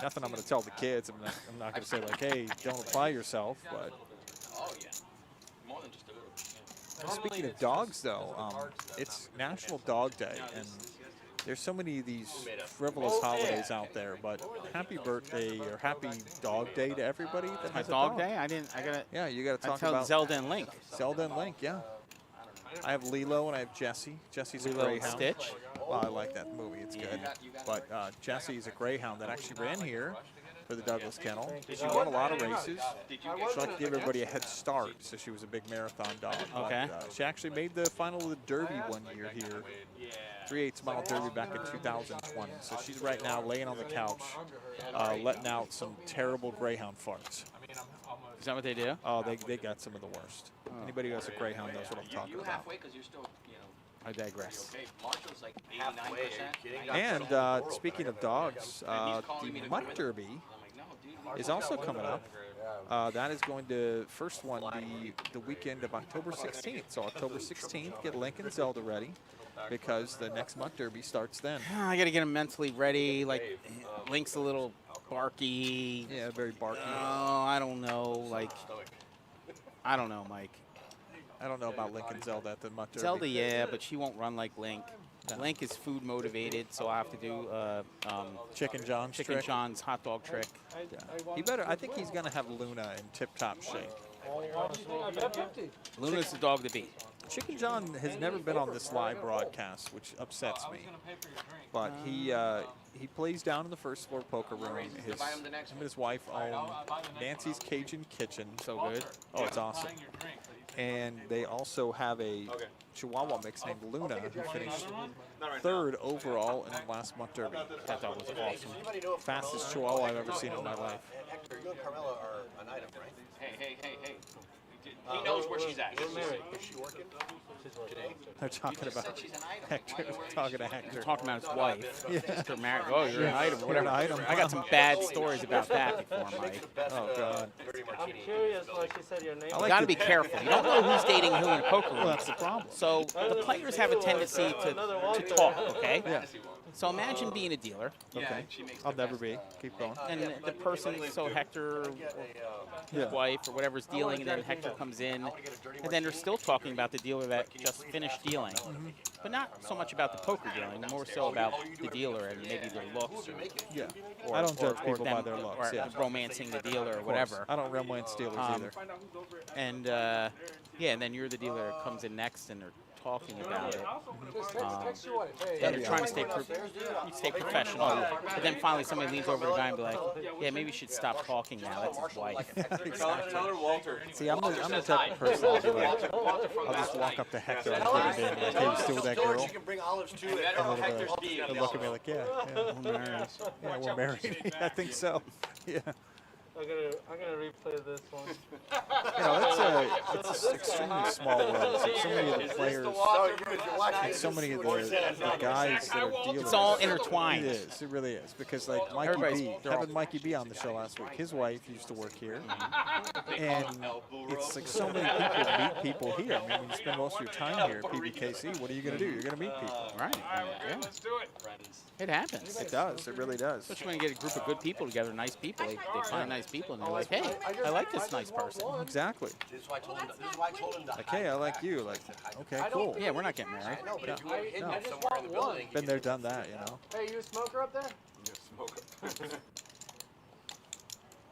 Nothing I'm gonna tell the kids. I'm not gonna say like, "Hey, don't apply yourself." But Oh, yeah. More than just a little. speaking of dogs, though, it's National Dog Day, and there's so many of these frivolous holidays out there. But happy birthday or happy Dog Day to everybody that My has a dog day? I gotta. Yeah, you got to I talk tell about Zelda and Link. Zelda and Link. Yeah, I have Lilo and I have Jessie. Jesse's a Lilo and greyhound. Stitch. Well, I like that movie. It's good. But Jessie is a greyhound that actually ran here for the Douglas Kennel. She won a lot of races. She liked to give everybody a head start, so she was a big marathon dog. Okay. But, she actually made the final of the Derby one year here. 3/8 mile Derby back in 2020. So she's right now laying on the couch, letting out some terrible greyhound farts. Is that what they do? Oh, they got some of the worst. Anybody who has a greyhound knows what I'm talking You about. halfway because you're still, I digress. okay. Marshall's like Halfway, are you 89%. kidding? And speaking of dogs, the Mutt Derby I'm like, no, dude. is also coming up. That is going to first one be the weekend of October 16th. So October 16th, get Link and Zelda ready because the next Mutt Derby starts then. I gotta get him mentally ready. Like, Link's a little barky. Yeah, very barky. Oh, I don't know. Like, I don't know, Mike. I don't know about Link and Zelda at the Mutt Derby. Zelda, yeah, but she won't run like Link. Link is food motivated, so I have to do Chicken John's Chicken trick. John's hot dog trick. Yeah. He better. I think he's gonna have Luna in tip-top shape. Luna's the dog to beat. Chicken John has never been on this live broadcast, which upsets me. But he plays down in the first floor poker room. Him and his wife own Nancy's Cajun Kitchen. So good. Oh, it's awesome. And they also have a Chihuahua mix named Luna, who finished 3rd overall in the last Mutt Derby. That dog was awesome. Fastest Chihuahua I've ever seen in my life. Hector, you and Carmelo are an item, right? Hey. He knows we're where she's at. Is she working? Today? They're talking about She's an item. Hector. Talking to Hector. Talking about his wife. Yeah. Hector married. Oh, you're an item. You're Whatever. an item. I got some bad stories about that before, Mike. Oh, God. I'm curious, like you said, your name. You got to be careful. You don't know who's dating who in a poker room. Well, that's the problem. So the players have a tendency to talk, okay? Yeah. So imagine being a dealer, Okay. I'll never be. Keep going. and the person, so Hector, or his wife, or whatever's dealing, and then Hector comes in, and then they're still talking about the dealer that just finished dealing, but not so much about the poker dealing, more so about the dealer and maybe their looks, Yeah. or, I don't judge or people by them, their looks. or Yeah. romancing the dealer or whatever. I don't romance dealers either. And yeah, and then you're the dealer that comes in next, and they're talking about it. Just text your wife. Hey, And they're trying to stay professional. But then finally somebody leans over the guy and be like, yeah, maybe you should stop talking now. That's his wife. See, I'm the type of person I'll be like, I'll just walk up to Hector and put it in. Like, hey, you still with that girl? You can bring olives too. And they'll look at me like, yeah, we're married. I think so. Yeah. I'm gonna replay this one. You know, it's an extremely small world. So many of the players, and so many of the guys that are dealing. It's all intertwined. It is. It really is. Because like having Mikey B on the show last week, his wife used to work here, and it's like so many people meet people here. I mean, when you spend most of your time here at PBKC, what are you going to do? You're going to meet people. Right. Yeah. Let's do it. It happens. It does. It really does. Especially when you get a group of good people together, nice people. They find nice people, and they're like, hey, I like this nice person. Exactly. This is why I told him to Like, hey, I like you. Like, okay, cool. Yeah, we're not getting married. No, but if you were hidden No. somewhere in the building, Been there, done that, you know. Hey, you a smoker up there?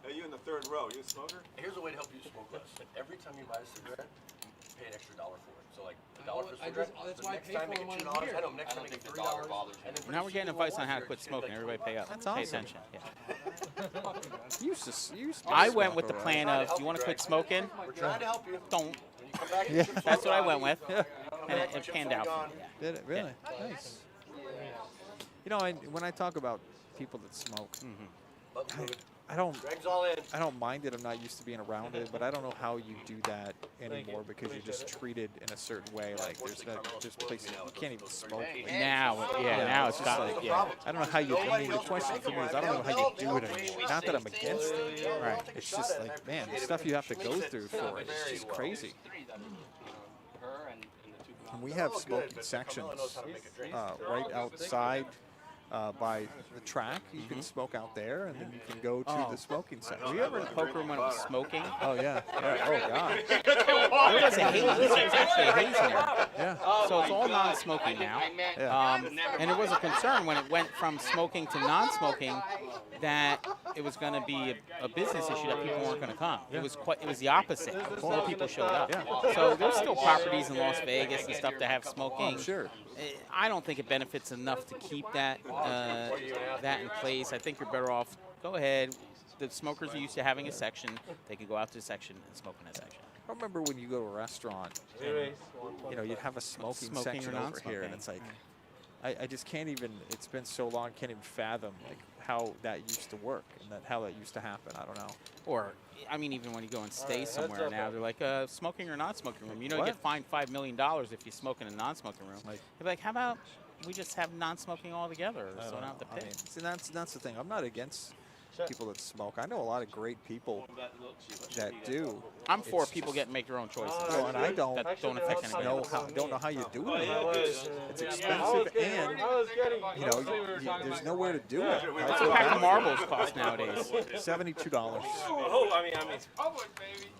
Hey, you in the third row, you a smoker? here's a way to help you smoke less. Every time you buy a cigarette, pay an extra $1 for it. So like $1 for a cigarette. That's the why I next pay time for make them it when $2. I'm here. I know next time make it $3. And then Now we're getting advice on how to quit smoking. Everybody pay up. That's Pay awesome. attention. Yeah. You used to I went with the smoke, plan of, you want to quit smoking? we're trying to help you. Don't. When you come back, Yeah. That's what I went with. Yeah. And it panned out for me. Did it really? Nice. You know, when I talk about people that smoke, I don't mind it. I'm not used to being around it, but I don't know how you do that anymore because you're just treated in a certain way. Like there's places you can't even smoke. Now it's just got like, I don't know how you. I mean, the question for me is I don't know how you do it anymore. Not that I'm against it. Right. It's just like, man, the stuff you have to go through for it. It's just crazy. And we have smoking sections right outside by the track. You can smoke out there, and then you can go to the smoking section. Were you ever in a poker room when it was smoking? Oh, yeah. Oh, God. There was a haze. There was actually a haze in there. Yeah. So it's all non-smoking now. And it was a concern when it went from smoking to non-smoking that it was going to be a business issue that people weren't going to come. It was the opposite. More people showed up. Yeah. So there's still properties in Las Vegas and stuff that have smoking. Oh, sure. I don't think it benefits enough to keep that in place. I think you're better off. Go ahead. The smokers are used to having a section. They can go out to the section and smoke in that section. I remember when you go to a restaurant, and, you know, you'd have a smoking section over here, and it's like, I just can't even. It's been so long, can't even fathom like how that used to work and how that used to happen. I don't know. Or, I mean, even when you go and stay somewhere now, they're like, smoking or non-smoking room. You know, you What? get fined $5 million if you smoke in a non-smoking room. They're like, how about we just have non-smoking altogether, so I don't have to pay? I mean, see, that's the thing. I'm not against people that smoke. I know a lot of great people that do. I'm for people getting to make their own choices. Well, and I don't That don't affect anybody else. don't know how you do it. It's expensive, and you know, there's nowhere to do it. What's a pack of marbles cost nowadays? $72. Oh, I mean. Public, baby.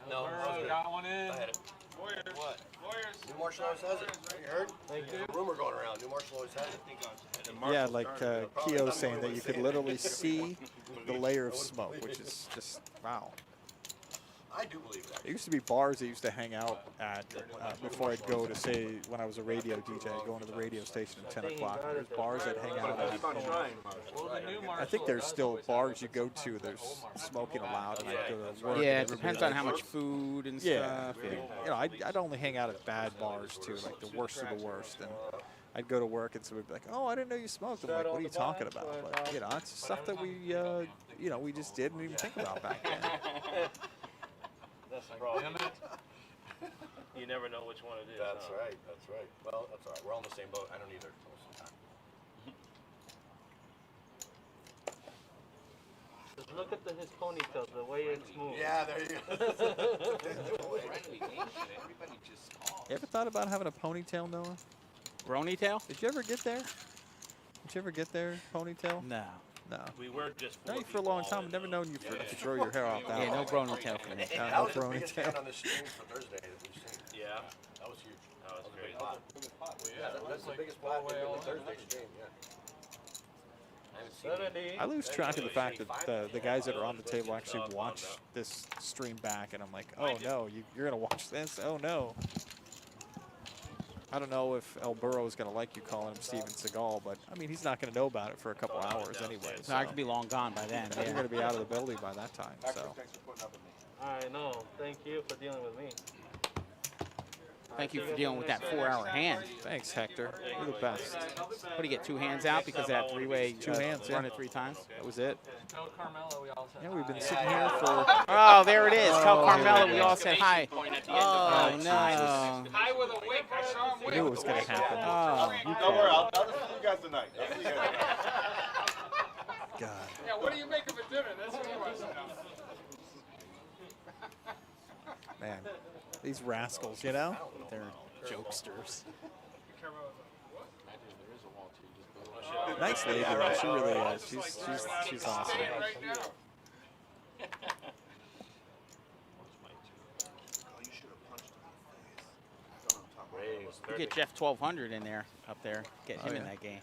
No, Got one in. I had it. What? Lawyers. New Marshall always has it. You heard? There's a rumor going around. New Marshall always has it. Yeah, like Keo's saying that you could literally see the layer of smoke, which is just wow. I do believe that. There used to be bars I used to hang out at before I'd go to, say, when I was a radio DJ, I'd go into the radio station at 10 o'clock. There's bars I'd hang out at. I think there's still bars you go to, there's smoking allowed, and I'd go to work. Yeah, it depends on how much food and Yeah. stuff. You know, I'd only hang out at bad bars, too, like the worst of the worst. And I'd go to work, and somebody'd be like, oh, I didn't know you smoked. I'm like, what are you talking about? But, you know, it's stuff that we, we just didn't even think about back then. Damn it. You never know which one it is. That's right. That's right. Well, that's all right. We're all in the same boat. I don't either most of the time. Just look at his ponytail, the way it's moving. Yeah, there you go. Friendly game shit. Everybody just calls. You ever thought about having a ponytail, Noah? Bronytail? Did you ever get there? Did you ever get there, ponytail? No. No. We were just. Known you for a long time. I've never known you to grow your hair out that Yeah, no long. bronytail for me. That No was the biggest bronytail. hand on the stream for Thursday that we've seen. Yeah. That was huge. That was a great. big pot. Yeah, That's the biggest pot in the Thursday stream. Yeah. I haven't seen it. 70. I lose track of the fact that the guys that are on the table actually watch this stream back, and I'm like, oh no, you're gonna watch this? Oh no. I don't know if El Burro is gonna like you calling him Steven Seagal, but I mean he's not gonna know about it for a couple hours anyway. So I could be long gone by then. You're Yeah. gonna be out of the building by that time. So I know. Thank you for dealing with me. Thank you for dealing with that 4-hour hand. thanks, Hector. You're the best. What do you get? 2 hands out because of that three-way? 2 hands. Run Yeah. it 3 times. That was it. Tell Carmelo we all said Yeah, we've been sitting here for. Oh, there it is. Tell Oh, Carmelo here we it all is. said hi. Oh no. Hi with a wink. I saw him I wink. knew it was gonna happen. Oh. Don't worry, I'll see you guys tonight. I'll see you guys. God. Yeah, what do you make of a dinner? That's what he wants to know. Man, these rascals, you know? They're jokesters. Nice lady, girl. She really is. She's awesome. Right now. You get Jeff 1200 in there, up there. Get him in yeah. that game.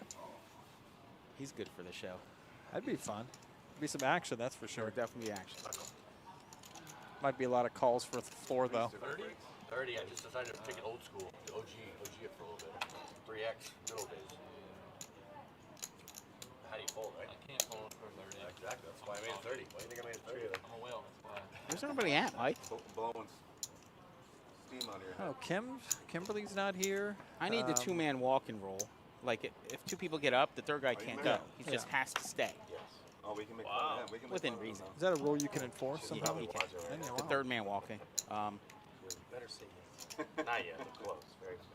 He's good for the show. That'd be fun. Be some action, that's for Sure, sure. definitely action. Might be a lot of calls for the floor though. 30. I just decided to take it old school. The OG it for a little bit. 3X middle days. How do you fold, right? I can't hold for 30. Exactly. That's why I made it 30. Why do you think I made it 30? Then? I'm a whale. That's why. Where's everybody at, Mike? Blowing steam out here. Oh, Kimberly's not here. I need the 2-man walk and roll. Like, if 2 people get up, the 3rd guy can't go. He just has to stay. Oh, we can make fun of him. We can make Within fun of him reason. Is that a rule you can enforce Yeah, somehow? he can. Yeah, The wow. 3rd man walking. Better say yes. Not yet. But close. Very close.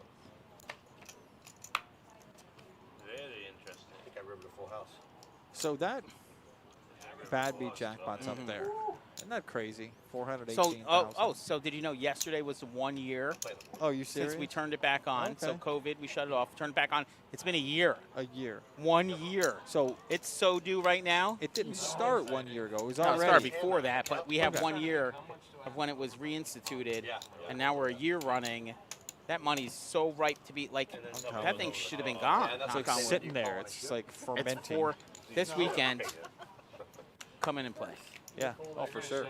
Very interesting. I think I riveted a full house. So that bad beat jackpot's up there. Isn't that crazy? 418,000. So, so did you know yesterday was 1 year Oh, you serious? since we turned it back on? So Okay. COVID, we shut it off, turned it back on. It's been a year. A year. 1 year. So It's so due right now. it didn't start 1 year ago. It was No, it already. started before that, but we have Okay. 1 year of when it was reinstituted, and now we're a year running. That money's so ripe to be like that thing should have been gone. Yeah, that's knock It's like on wood. sitting there. It's like It's fermenting. for this weekend. Come in and play. Yeah. Oh, for sure.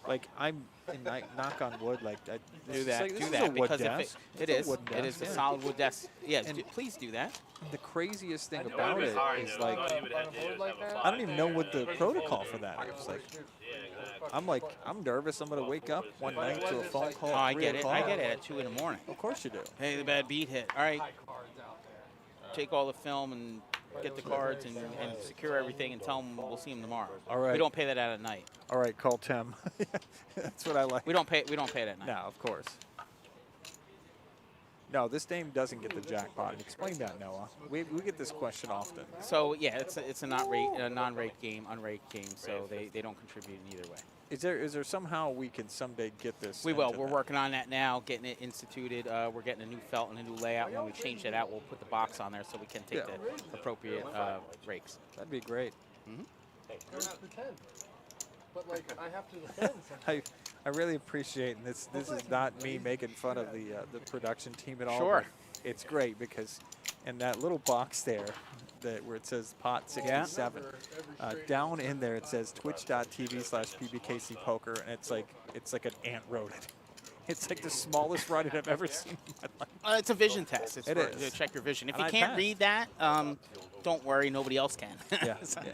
Like I'm, and knock on wood. Like I, Do that. Like, this Do is that a wood because desk. it It's a is. wooden It is desk, a yeah. solid wood desk. Yeah. And- Please do that. The craziest thing It about would it be hard, is though. like You would have to just have a I don't even know what the protocol for that is. Like Yeah, exactly. I'm like I'm nervous. I'm gonna wake up one night to a phone call. Oh, at I 3 get it. o'clock. I get it at 2 in the morning. Of course you do. Hey, the bad beat hit. All right. Take all the film and get the cards and secure everything and tell them we'll see them tomorrow. All right. We don't pay that out at night. All right, call Tim. That's what I like. We don't pay it at night. No, of course. No, this game doesn't get the jackpot. Explain that, Noah. We get this question often. So yeah, it's a non-rate game, unrated game. So they don't contribute in either way. Is there somehow we can someday get this? We will. into We're that? working on that now, getting it instituted. We're getting a new felt and a new layout. When we change that out, we'll put the box on there so we can take the appropriate rakes. That'd be great. Where's the 10? But like, I have to defend something. I really appreciate, and this is not me making fun of the production team at all. Sure. but It's great because in that little box there, where it says pot 67, down in there it says twitch.tv/PBKC poker, and it's like an ant wrote it. It's like the smallest writing I've ever seen in my life. It's a vision test. It's It for, is. to check your vision. If And you I can't passed. read that, don't worry. Nobody else can. Yeah. So- yeah.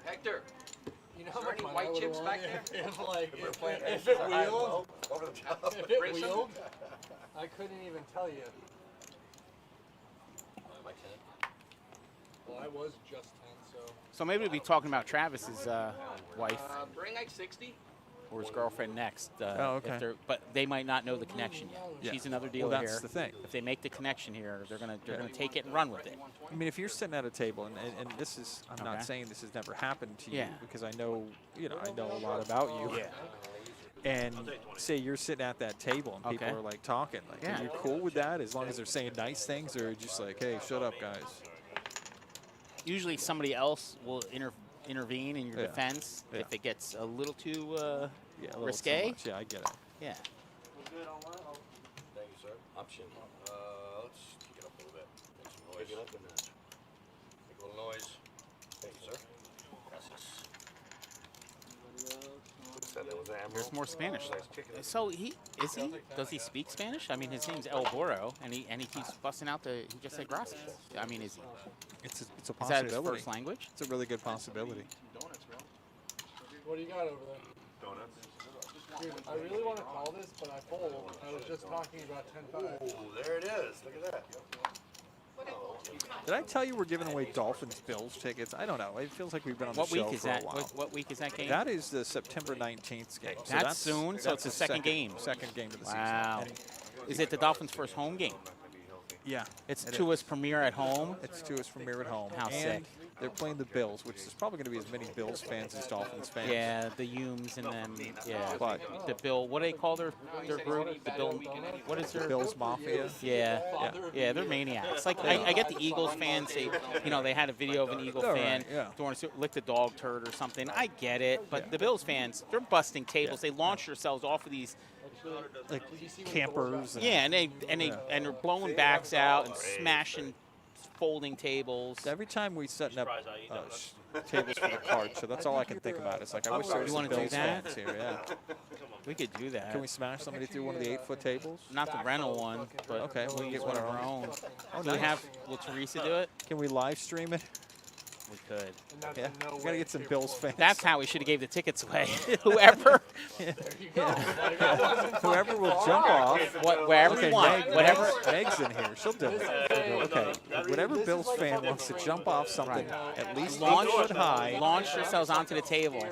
Hector, You know is how there much any fun white I chips would've back won there? if it wheeled? Over the top. If it Grayson? wheeled, I couldn't even tell you. My 10. Well, I was just 10, so. So maybe we'll be talking about Travis's wife. Bring like 60. or his girlfriend next. Okay. But they might not know the connection yet. Yeah. She's another dealer Well, that's here. the thing. If they make the connection here, they're gonna take it and run with it. I mean, if you're sitting at a table, and this is, I'm not saying this has never happened to you, because I know, I know a lot about you. Yeah. And say you're sitting at that table and people are like talking, like, are you cool with that? As long as they're saying nice things, or just like, hey, shut up, guys. Usually somebody else will intervene in your defense if it gets a little too risque. Too much. Yeah, I get it. Yeah. Thank you, sir. Option. Let's kick it up a little bit. Make some noise. Kick it up a notch. Make a little noise. Thank you, sir. Gracias. There's more Spanish. So does he speak Spanish? I mean, his name's El Boro, and he keeps busting out he just said gracias. I mean, is he? It's a possibility. Is that his first language? It's a really good possibility. What do you got over there? Donuts. Dude, I really want to call this, but I fold. I was just talking about 10-5. Oh, there it is. Look at that. Did I tell you we're giving away Dolphins-Bills tickets? I don't know. It feels like we've been on the What show week is for that? a while. What week is that game? That is the September 19th game. So That's soon? So it's the second game. Second game of the Wow. season. Is it the Dolphins' first home game? Yeah. It's Tua's premiere at home? It's Tua's premiere at home. How and sick. They're playing the Bills, which is probably going to be as many Bills fans as Dolphins fans. Yeah, the Humes and them. Yeah, But the Bill. What do they call their group? The Bill. What is their Bills Mafia? Yeah, they're maniacs. Like I get the Eagles fans. They had a video of an Eagle fan doing lick the dog turd or something. I get it, but the Bills fans, they're busting tables. They launch themselves off of these like campers. And they're blowing backs out and smashing folding tables. Every time we setting up tables for the card, so that's all I can think about. It's like, I wish there was some Bills fans here. Yeah, we could do that. Can we smash somebody through one of the 8-foot tables? Not the rental one, but okay, we'll get one of our own. Oh, do we have? Will Teresa do it? Can we live stream it? We could. Yeah, we gotta get some Bills fans. That's how we should have gave the tickets away. Whoever. Whoever will jump off. Wherever you want. Whatever. Meg's in here. She'll do it. Okay. Whatever Bills fan wants to jump off something at least 8 foot high. Launch yourselves onto the table.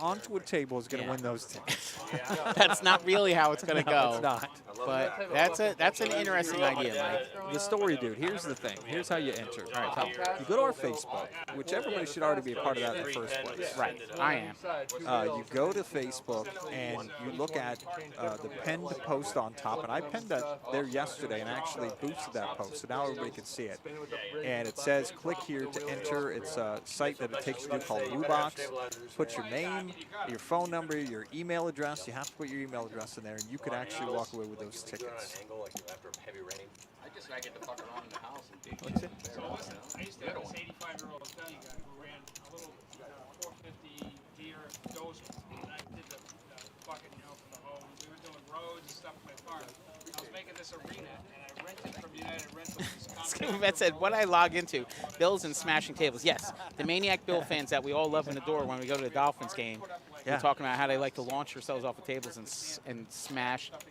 Onto a table is going to win those tickets. That's not really how it's going to go. It's not. But that's an interesting idea, Mike. The story, dude. Here's the thing. Here's how you enter. All right, you go to our Facebook, which everybody should already be a part of that in the first place. Right, I am. You go to Facebook and you look at the pinned post on top, and I pinned that there yesterday and actually boosted that post, so now everybody can see it. And it says, click here to enter. It's a site that it takes you to called WooBox. Put your name, your phone number, your email address. You have to put your email address in there, and you could actually walk away with those tickets. I get to fuck around in the house and dig. What's it? So listen, I used to have this 85-year-old Italian guy who ran a little 450 deer dozer, and I did the bucket, for the hose. We were doing roads and stuff with my farm. I was making this arena, and I rented from United Rentals. That said, what I log into, Bills and smashing tables. Yes, the maniac Bill fans that we all love in the door when we go to the Dolphins game. We're talking about how they like to launch themselves off of tables and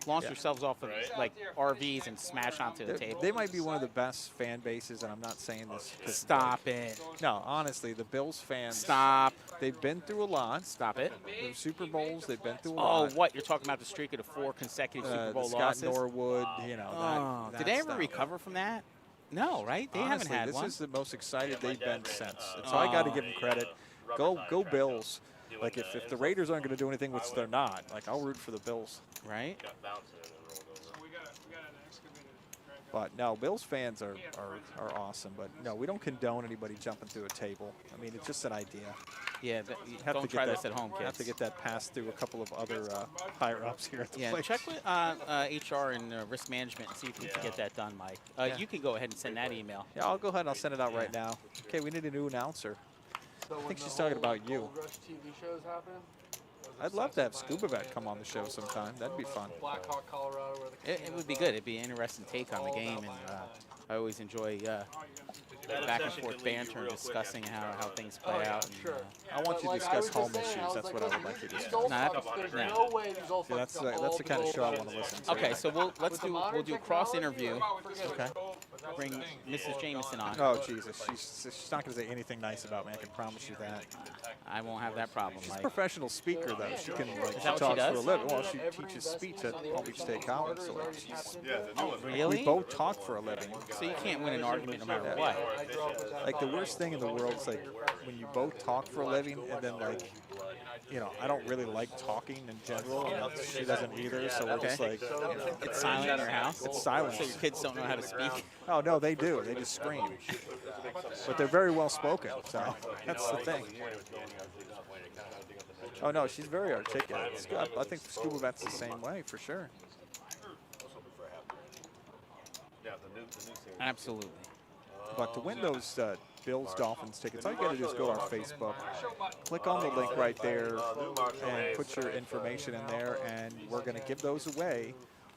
launch themselves off of like RVs and smash onto the table. They might be one of the best fan bases, and I'm not saying this. Stop it. No, honestly, the Bills fans. Stop. They've been through a lot. Stop it. The Super Bowls, they've been through a lot. Oh, what? You're talking about the streak of the 4 consecutive Super Bowl Scott losses? Norwood, that did they ever recover from that? No, right? They Honestly, haven't had this one. Is the most excited they've been since. And so I got to give them credit. Go Bills. Like, if the Raiders aren't going to do anything, which they're not, like, I'll root for the Bills. Right? But, no, Bills fans are awesome. But, no, we don't condone anybody jumping through a table. I mean, it's just an idea. Yeah, don't try this at home, kids. Have to get that passed through a couple of other higher-ups here at the place. Check with HR and risk management and see if we can get that done, Mike. You can go ahead and send that email. Yeah, I'll go ahead and I'll send it out right now. Okay, we need a new announcer. So I think she's talking about you. Rush TV shows happen? I'd love to have Scuba Vet come on the show sometime. That'd be fun. Black Hawk, Colorado, where the It would be good. It'd be an interesting take on the game, and I always enjoy back and forth banter and discussing how things play out. And, I want you to discuss home issues. That's what I would like you to discuss. There's no way these old that's the kind of show I want to listen to. Okay, so we'll do a cross interview. Okay. bring Mrs. Jameson on. Oh, Jesus. She's not going to say anything nice about me. I can promise you that. I won't have that problem, She's a Mike. professional speaker, though. She can, like, Is she that what she talks for a does? living. Well, she teaches speech at Palm Beach State College. So, like, she's, Oh, really? we both talk for a living. So you can't win an argument no matter what. Like, the worst thing in the world is, like, when you both talk for a living and then, like, you know, I don't really like talking in general. And she doesn't either, so we're just like, you know. It's silent in your house? It's silent. So your kids don't know how to speak? Oh, no, they do. They just scream. But they're very well spoken, so that's the thing. Oh, no, she's very articulate. It's good. I think Scuba Vet's the same way, for sure. Absolutely. But to win those Bills-Dolphins tickets, all you got to do is go to our Facebook, click on the link right there, and put your information in there, and we're going to give those away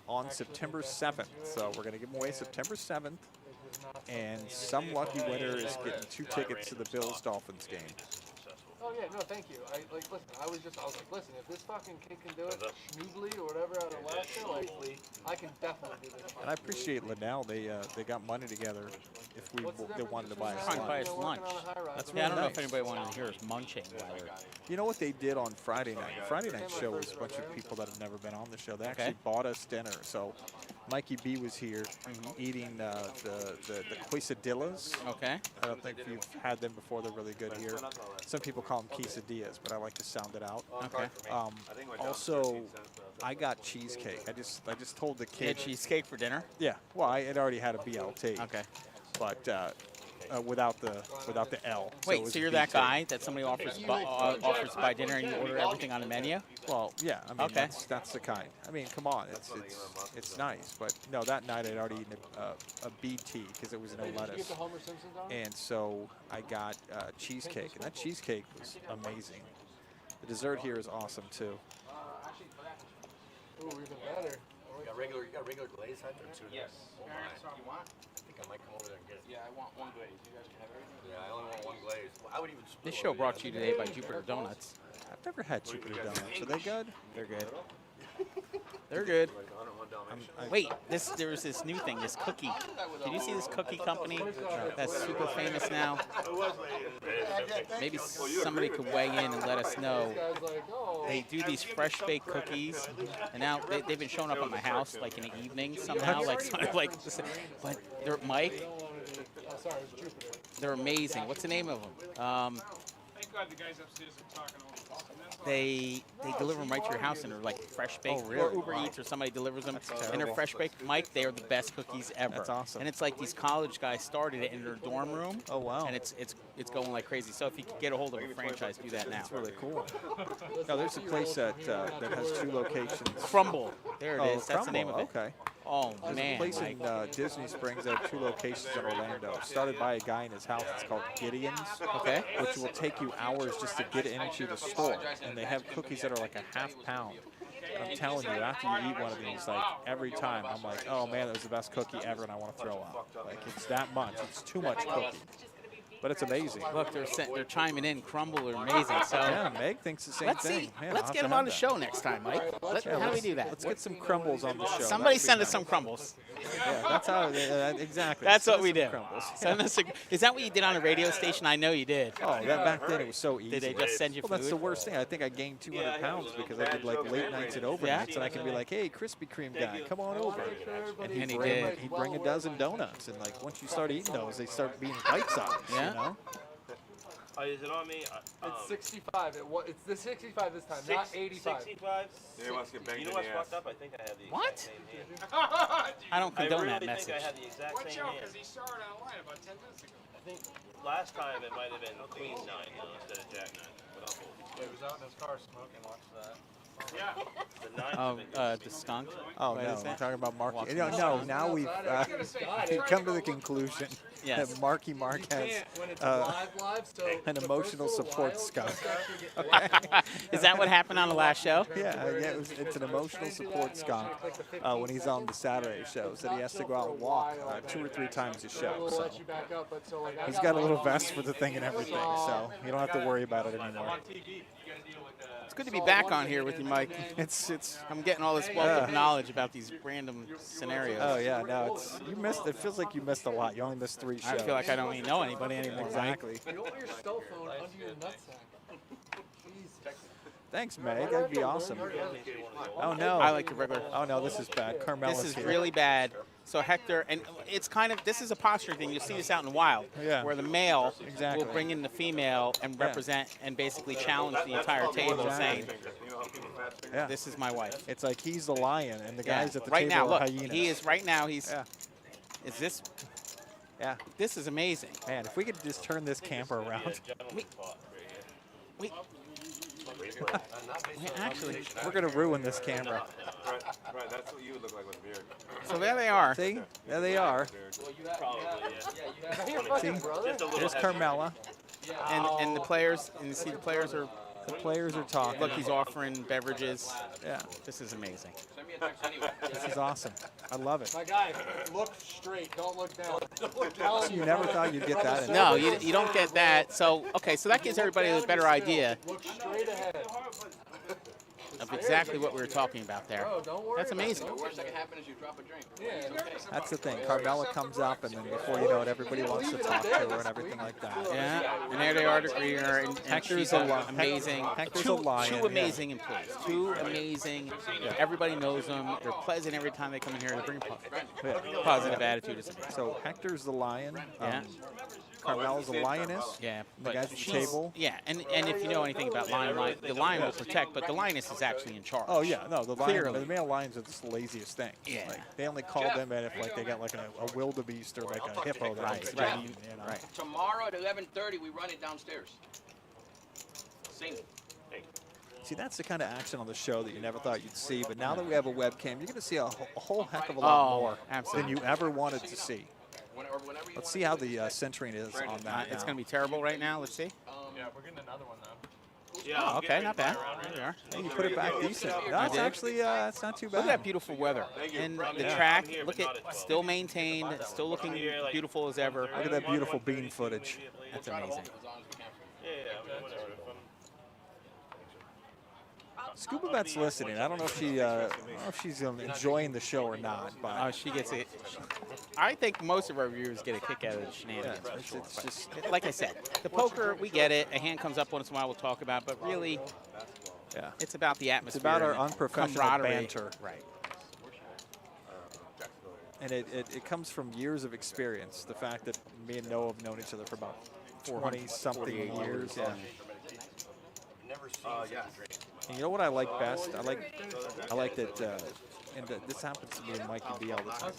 on September 7th. So we're going to give them away September 7th, and some lucky winner is getting 2 tickets to the Bills-Dolphins game. Oh yeah, no, thank you. I was like, listen, if this fucking kid can do it, Schnoobly or whatever out of Alaska, like, I can definitely do this. And I appreciate Liddell. They got money together if they wanted to buy us Trying to buy us lunch. lunch. That's Yeah, I really don't know if nice. anybody wanted to hear us munching. You know what they did on Friday night? Friday night show was a bunch of people that have never been on the show. They actually bought us dinner. So Mikey B was here eating the quesadillas. Okay. I don't think if you've had them before. They're really good here. Some people call them quesadillas, but I like to sound it out. Okay. Also, I got cheesecake. I just told the You kid. had cheesecake for dinner? Yeah. Well, I had already had a BLT. Okay. But without the L. Wait, it was so you're a that BT. guy that somebody offers to buy dinner and you order everything on the menu? Well, yeah, I mean, Okay. that's the kind. I mean, come on, it's nice. But no, that night I'd already eaten a BT because it was no lettuce. And so I got cheesecake, and that cheesecake was amazing. The dessert here is awesome too. Ooh, even better. You got regular glaze type or two? Yes. Oh my. You want? I think I might come over there and get it. Yeah, I want one glaze. You guys can have everything? Yeah, I only want one glaze. Well, I would even split This show over brought the to you other today day. by Jupiter Donuts. I've never had Jupiter Donuts. Are they good? They're good. They're good. I- Wait, there was this new thing, this cookie. Did you see this cookie company that's super famous now? Maybe somebody could weigh in and let us know. They do these fresh baked cookies, and now they've been showing up at my house like in the evening somehow, but they're Mike. They're amazing. What's the name of them? Thank God the guys upstairs are talking over this. They deliver them right to your house, and they're like fresh baked. Oh, really? Or Uber Eats, or somebody delivers them, and they're fresh baked. Mike, they are the best cookies ever. That's awesome. And it's like these college guys started it in their dorm room. Oh, wow. And it's going like crazy. So if you could get a hold of a franchise, do that now. That's really cool. No, there's a place that has 2 locations. Crumble. There it is. That's the name of it. Okay. Oh There's man. a place Mike. in Disney Springs that have 2 locations in Orlando. Started by a guy in his house. It's called Gideon's. Okay. Which will take you hours just to get into the store. And they have cookies that are like a half pound. And I'm telling you, after you eat one of these, like every time, I'm like, oh man, that was the best cookie ever, and I want to throw up. Like it's that much. It's too much cookie. But it's amazing. Look, they're chiming in. Crumble are amazing. So Yeah, Meg thinks the same let's thing. see. Man, I'll Let's have get to them have on the that. show next time, Mike. How do we do that? Let's get some crumbles on the show. Somebody That'd be send us nice. some crumbles. Yeah, that's how. Exactly. That's Send what us we some do. crumbles. Send us is that what you did on a radio station? I know you did. Oh, that back then it was so easy. Did they just send you Well, that's the food? worst thing. I think I gained 200 pounds because I did like late nights and overnights, and I can be like, "Hey, Krispy Kreme guy, come on over," and And he he'd bring a dozen donuts, and like once you start eating those, they start being bite sized. Yeah. You know? Is it on me? It's 65. It's the 65 this time, not 85. 65? Yeah, he wants to get banged You know in what's the fucked ass. up? I think I have the What? exact same hand. I don't condone really that think message. I have the exact Watch same out, hand. because he saw it online about 10 minutes ago. I think last time it might have been Queen 9 instead of Jack 9. But I'll hold. He was out in his car smoking. Watch that. Yeah. The 9 Oh, the skunk. Oh What no, is I'm that? talking about Marky. Walking No, the no, street. now we've come to the conclusion Yes. that Marky Mark has When it's uh, live, so an emotional support skunk. Is that what happened on the last show? Yeah, it's an emotional support skunk when he's on the Saturday shows that he has to go out and walk 2 or 3 times a show. So he's got a little vest for the thing and everything, so you don't have to worry about it anymore. good to be back on here with you, Mike. I'm getting all this wealth of knowledge about these random scenarios. Oh yeah, no, you missed. It feels like you missed a lot. You only missed 3 shows. I feel like I don't even know anybody anymore. Exactly. You don't want your cell phone under your nutsack. Thanks, Meg. That'd be awesome. Oh no. I like the regular. Oh no, this is bad. Carmela's This is here. really bad. So Hector, and it's kind of, this is a posture thing. You'll see this out in the wild, where the male will bring in the female and represent and basically challenge the entire table, saying, "This is my wife." It's like he's the lion, and the guys at the right table now, are look, hyenas. he is right now. He's. Is this? Yeah. This is amazing. Man, if we could just turn this camper around. We actually, we're gonna ruin this camera. Right, that's what you would look like with a beard. So there they are. See, there they are. See, there's Carmela. And the players, and you see the players are. The players are talking. Look, he's offering beverages. Yeah. This is amazing. Send me a text anyway. This is awesome. I love it. My guy, look straight. Don't look down. So you never thought you'd get that? No, you don't get that. So, okay, so that gives everybody a better idea Look straight ahead. of exactly what we were talking about there. Bro, don't worry. That's amazing. The worst that can happen is you drop a drink. Yeah. That's the thing. Carmela comes up, and then before you know it, everybody wants to talk to her and everything like that. Yeah, and there they are to greet her, and Hector's she's a lion. amazing. Hector's a lion, Two yeah. amazing employees. Two amazing. Everybody knows them. They're pleasant every time they come in here. They bring positive attitude. It's amazing. So Hector's the lion. Yeah. Carmela's a lioness. Yeah, The but guys at the she's- table. Yeah, and if you know anything about lion, the lion will protect, but the lioness is actually in charge. Oh yeah, no, the lion, Clearly. the male lions are just the laziest thing. Yeah. Like, they only call them in if like they got like a wildebeest or like a hippo that wants to Right. eat, you know. Right. Tomorrow at 11:30, we run it downstairs. Same. See, that's the kind of action on the show that you never thought you'd see, but now that we have a webcam, you're going to see a whole heck of a lot more than you ever wanted to see. Let's see how the centering is on that. It's going to be terrible right now. Let's see. Yeah, we're getting another one now. Yeah. Oh, okay, not bad. There we are. Hey, you put it back decent. No, I it's did. actually it's not too bad. Look at that beautiful weather. And the track, here, look but at, not at still maintained, still looking beautiful as ever. Look at that beautiful bean footage. That's amazing. Yeah, whatever. Scuba Bet's listening. I don't know if she's enjoying the show or not, but Oh, she gets it. I think most of our viewers get a kick out of the shenanigans. Yeah, for it's sure. just But like I said, the poker, we get it. A hand comes up once in a while, we'll talk about it. But really, yeah. it's about the atmosphere. It's about our and unprofessional camaraderie. banter. Right. And it comes from years of experience. The fact that me and Noah have known each other for about 40-something years. Yeah. Never seen And you know what I like best? I like that, and this happens to me and Mikey B all the time.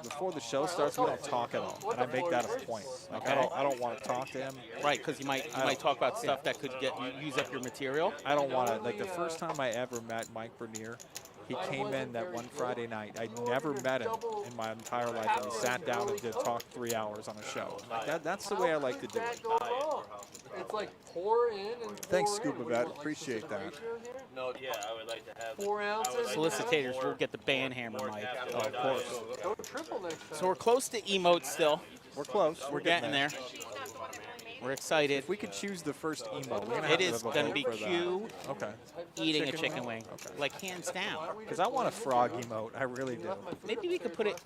Before the show starts, we don't talk at all, and I make that a point. Like I don't want to talk to him. Right, because you might talk about stuff that could use up your material. I don't want to. Like the first time I ever met Mike Bernier, he came in that one Friday night. I never met him in my entire life, and we sat down and did talk 3 hours on a show. Like that's the way I like to do it. It's like pour in and Thanks, pour Scuba in. Bet. Like, Appreciate just that. the ratio here? No, yeah, I would like to have 4 ounces. Solicitators will get the band hammer, Mike. Oh, of course. Go triple next time. So we're close to emotes still. We're close. We're getting there. We're excited. If we could choose the first emo, we're gonna It have is to have a going to vote be for that. Q Okay. eating a Chicken chicken wing? wing. Okay. Like hands down. Because I want a frog emote. I really do. Maybe we could put it,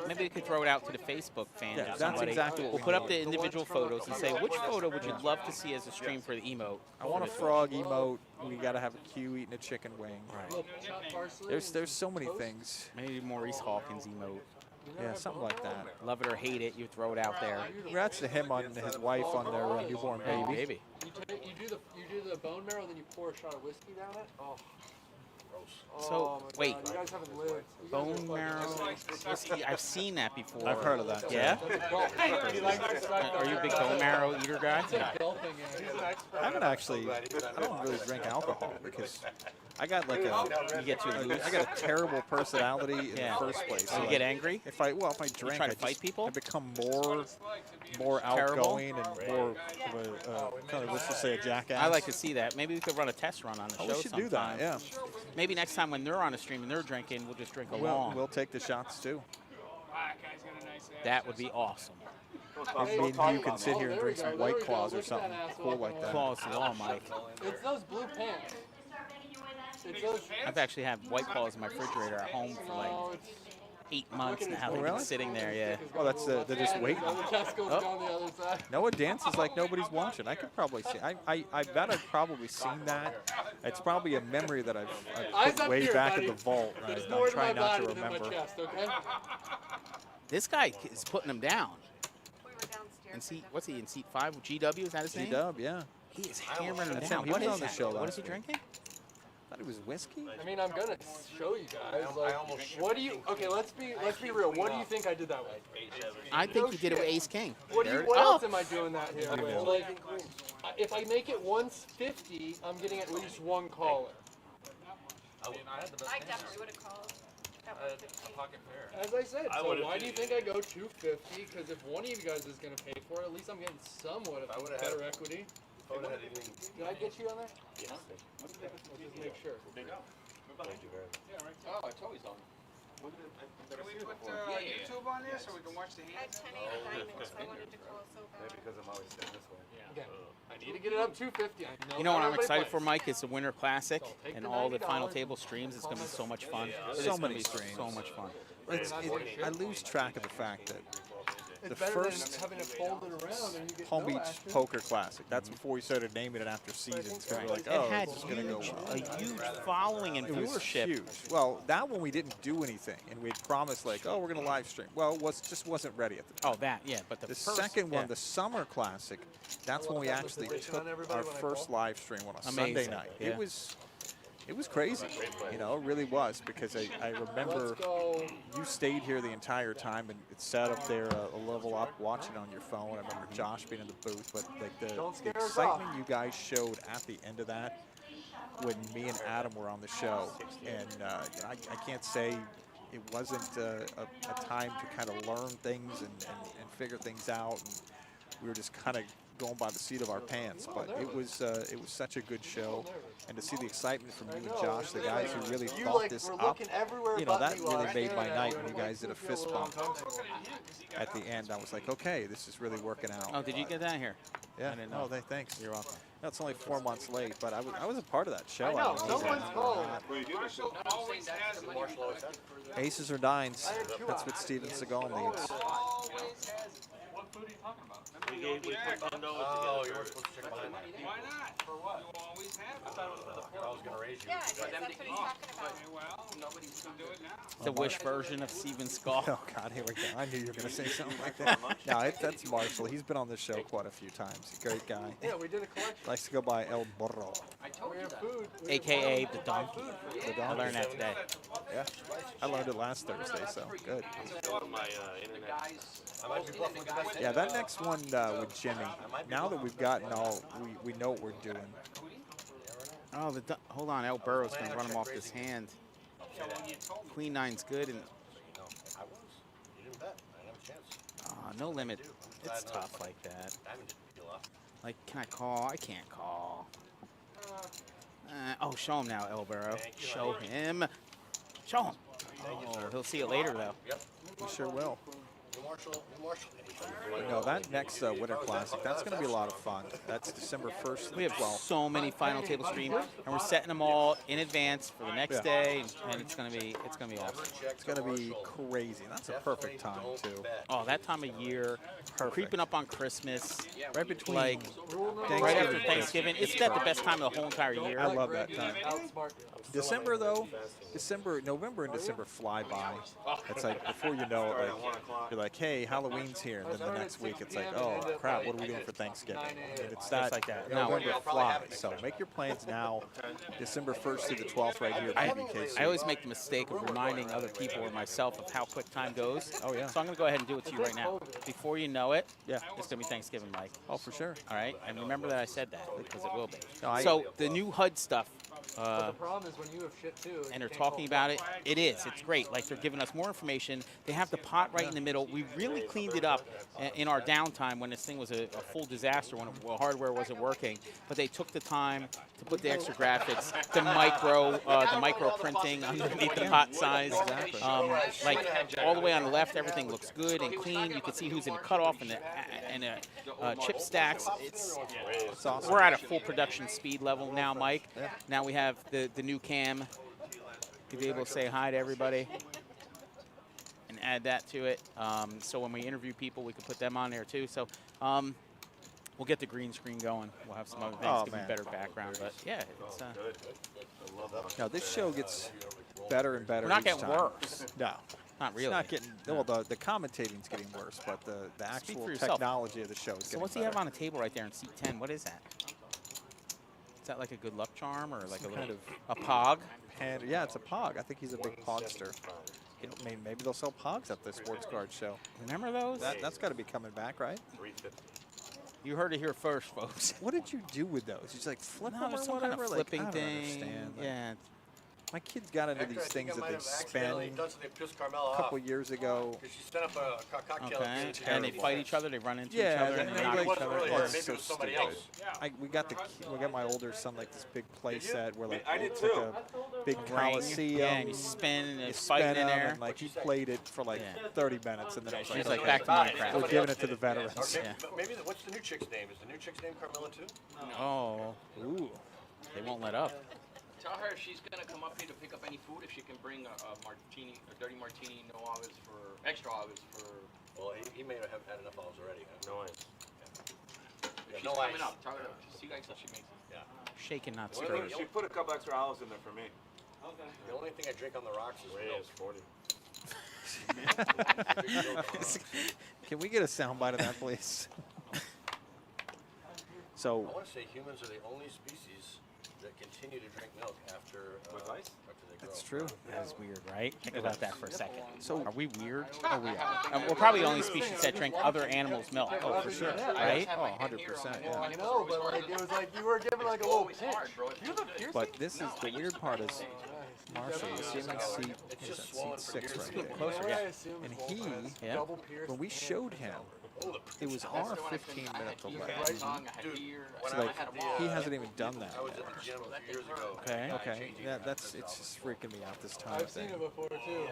maybe we could throw it out to the Facebook fans Yeah, or that's somebody. exactly what We'll we put up need. the individual photos and say, which photo would you love to see as a stream for the emote? I want a frog emote. We got to have a Q eating a chicken wing. There's so many things. Maybe Maurice Hawkins emote. Yeah, something like that. Love it or hate it, you throw it out there. Congrats to him on his wife on their newborn Hey, baby. baby. You do the bone marrow, then you pour a shot of whiskey down it. Oh. So, Oh my wait. God, you guys haven't lived. You guys Bone are fucking marrow sick. whiskey. I've seen that before. I've heard of that. Yeah? He likes to suck Are you a big bone marrow eater guy? gulping it. I haven't actually. I don't really drink alcohol because I got like You get too loose. I got a terrible personality in Yeah. the first place. So you like, get angry? If I drink, try to I fight just, people? I become more Terrible? outgoing and more of a kind of, let's just say, a jackass. I like to see that. Maybe we could run a test run on the Oh, show we should do that. sometime. Yeah, Maybe next time when they're on a stream and they're drinking, we'll just drink along. we'll take the shots too. That would be awesome. Maybe me and you can sit here and drink some White Claws or something cool like that. Claws to all, Mike. It's those blue pants. I've actually had White Claws in my refrigerator at home for like 8 months now. They've been sitting there, yeah. Well, that's they're just waiting. Oh. Noah dances like nobody's watching. I could probably see. I bet I've probably seen that. It's probably a memory that I've put way back in the vault. There's I'm more to trying my not body to than my remember. chest, okay? This guy is putting him down. We were downstairs. In seat, what's he in seat 5? GW, is that his name? G-Dub, yeah. He is hammering him That's down. him. He What was is on the that? show What last is he week. drinking? I thought it was whiskey. I mean, I'm gonna show you guys. Like, what do you? Okay, let's be real. What do you think I did that with? I think you did it with Ace King. What else am I doing that here? Like, if I make it 150, I'm getting at least one caller. I definitely would have called. As I said, I so would've why do you think I go 250? Because if one of you guys is gonna pay for it, at least I'm getting somewhat of better equity. Did I get you on there? Yes. Let's just make sure. Oh, it's always on. Can we put YouTube on there so we can watch the I had hands? 10 diamonds. I wanted to call so bad. Because I'm always sitting this way. Again, I need to get it up 250. I know. You know what I'm everybody excited plays. for, Mike? It's the Winter Classic take and the all the $90, final table streams. It's going to be so much fun. It is So gonna many be streams. So much fun. I lose track of the fact that It's the better first than having it folded around and you get Palm no Beach action. Poker Classic. That's before we started naming it after seasons. Because we're like, It oh, had this is going to go well. a huge following and It was viewership. huge. Well, that one we didn't do anything, and we had promised like, oh, we're going to live stream. Well, it just wasn't ready at the time. Oh, that, yeah. But the first, second one, yeah. the Summer Classic, that's when we actually took our first live stream on a Amazing, Sunday night. yeah. It was crazy, you know, it really was, because I remember you stayed here the entire time, and it sat up there a level up watching on your phone. I remember Josh being in the booth, but like the excitement you guys showed at the end of that when me and Adam were on the show, and you know, I can't say it wasn't a time to kind of learn things and figure things out, and we were just kind of going by the seat of our pants, but it was such a good show, and to see the excitement from you and Josh, the guys who really thought this up, you know, that really made my night when you guys did a fist bump at the end. I was like, okay, this is really working out. Oh, did you get that here? Yeah. I didn't know. Oh, thanks. You're welcome. That's only 4 months late, but I was a part of that show. I know. was Someone's calling. Marshall always has the money. Aces or nines. That's what Steven Seagal needs. Always has it. We put $10 Oh, you together were supposed to check mine. Why not? For what? You always have it. I was gonna raise you. Yeah, that's what he's talking about. Okay, well, nobody's gonna do it now. It's a Wish version of Steven Skull. Oh, God, here we go. I knew you were going to say something like that. No, that's Marshall. He's been on this show quite a few times. He's a great guy. Yeah, we did a collection. Likes to go by El Burro. I told We you have that. food. AKA the donkey. The I dog. learned that today. Yeah, I learned it last Thursday, so good. on my internet. I might be bluffing with the best. Yeah, that next one with Jimmy. Now that we've gotten all, we know what we're doing. Oh, hold on. El Burrow's going to run him off this hand. Queen 9's good, and No, I was. You didn't bet. I didn't have a chance. no limit. It's tough like that. Diamond didn't peel off. Like, can I call? I can't call. Oh, show him now, El Burrow. Show him. Show him. Oh, he'll see it later, though. Yep. We sure will. New Marshall. No, that next Winter Classic, that's going to be a lot of fun. That's December 1st. We have so many final table streams, and we're setting them all in advance for the next day, and it's gonna be awesome. It's going to be crazy. That's a perfect time, too. Oh, that time of year, creeping up on Christmas, Right between like right after Thanksgiving. Isn't that the best time of the whole entire year? I love that time. December, though, November and December fly by. It's like, before you know it, like, you're like, hey, Halloween's here. And then the next week, it's like, oh, crap, what are we doing for Thanksgiving? I mean, it's Just like that. No. November flies. So make your plans now, December 1st through the 12th right here at PBKC. I always make the mistake of reminding other people or myself of how quick time goes. Oh, yeah. So I'm going to go ahead and do it to you right now. Before you know it, Yeah. it's going to be Thanksgiving, Mike. Oh, for sure. All right? And remember that I said that, because it will be. No, So the new HUD stuff, The problem is when you have shit too. and they're talking about it, it is. It's great. Like, they're giving us more information. They have the pot right in the middle. We really cleaned it up in our downtime when this thing was a full disaster, when hardware wasn't working. But they took the time to put the extra graphics, the micro printing underneath the pot size. Like, all the way on the left, everything looks good and clean. You can see who's in the cutoff and the chip stacks. It's awesome. We're at a full production speed level now, Mike. Now we have have the new cam to be able to say hi to everybody and add that to it. So when we interview people, we can put them on there too. So we'll get the green screen going. We'll have some other things give you better background. But yeah, it's now this show gets better and better. We're not each getting time. worse. No. Not really. It's not getting, well, the commentating's getting worse, but the actual technology of the show is getting So what's better. he have on a table right there in seat 10? What is that? Is that like a good luck charm or like Some a kind little, of a pog? And yeah, it's a pog. I think he's a big pogster. I mean, maybe they'll sell pogs at the sports card show. Remember those? That's got to be coming back, right? You heard it here first, folks. What did you do with those? You just like flip No, them there's or some whatever? kind of Like, flipping I don't thing. understand. Like, Yeah. my kids got into these things that they spend a couple years ago. She set up a cocktail. Okay. And they fight each other. They run into each Yeah, other and they they knock like, each other. really Yeah. her. it's Maybe so it was somebody stupid. else. We got my older son like this big play set where like I did it's too. like a big coliseum. Yeah, and you spin and you it's spin fighting in 'em, there. and like he played it for like 30 minutes, and then it was She's like, like back to Minecraft. we're giving it to the veterans. Okay, Yeah. but maybe what's the new chick's name? Is the new chick's name Carmilla too? Oh, Ooh. they won't let up. Tell her if she's gonna come up here to pick up any food, if she can bring a martini, a dirty martini, no olives for extra olives for. Well, he may have had enough olives already. No ice. If she's no coming ice. up, tell her to see like so she makes it. Yeah. Shaken, not The only stirred. thing, she put a couple extra olives in there for me. The only thing I drink on the rocks is milk. 40. Can we get a soundbite of that, please? I So want to say humans are the only species that continue to drink milk after With ice? after they grow. that's true. That is weird, right? Think about that for a second. So Are we weird? oh, we are. We're probably the only species that drink other animals' milk. Oh, for sure. Right? Oh, 100%. Well, I Yeah. know, but like it was like you were giving like a little pinch. You have a piercing? But this is the weird part is Marshall. You see him in seat, It's is just that swollen seat for 6 years. right there. Closer, What yeah. I assume And is he, Yeah. double pierced when we showed him, it was our 15-minute delay. When So I like was at the, he hasn't even done that I was yet. at the gym a few years ago. Okay. Okay, that's it's just freaking me out this time I've seen thing. it before too.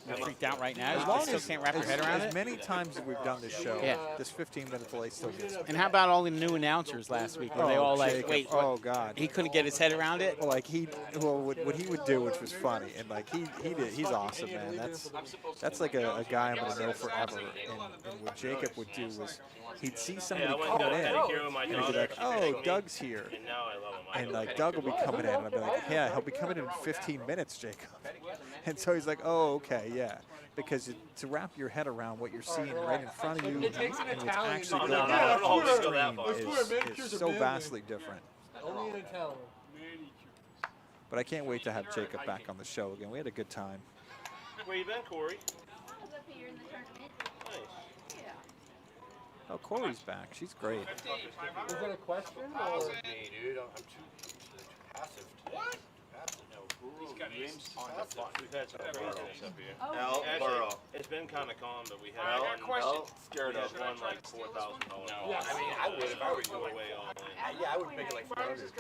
You're freaked out right now. As You long still as, can't wrap your head around as it. many times as we've done this show, Yeah. this 15-minute delay still gets me. And how about all the new announcers last week? Were they all like, Jacob. wait, oh God. he couldn't get his head around it? Well, like what he would do, which was funny, and like he's awesome, man. That's like a guy I'm gonna know forever. And what Jacob would do was he'd see somebody Yeah, I went and coming got a in, pedicure with my and he'd be daughter. like, She "Oh, picked me, Doug's here," And now I love him. I and go, like Doug will be coming in, and I'll be like, "Yeah, he'll be coming in 15 minutes, Jacob." And so he's like, "Oh, okay, yeah." Because to wrap your head around what you're seeing right in front of you and It takes an what's Italian actually to going do on that. on Let's the do it. screen Let's do it. is so vastly different. Only in Italian. But I can't wait to have Jacob back on the show again. We had a good time. Where you been, Corey? I was up here in the tournament. Nice. Yeah. Oh, Corey's back. She's great. Is it a question or? Me, dude, I'm too passive. What? Passive. No. He's got names on the We've had some craziness up here. Oh, L. okay. Burrow. It's been kind of calm, but we had I got a question. Scared of. won like $4,000. Yes. I mean, I would if I were go you. away all in. Yeah, I would make it like 400.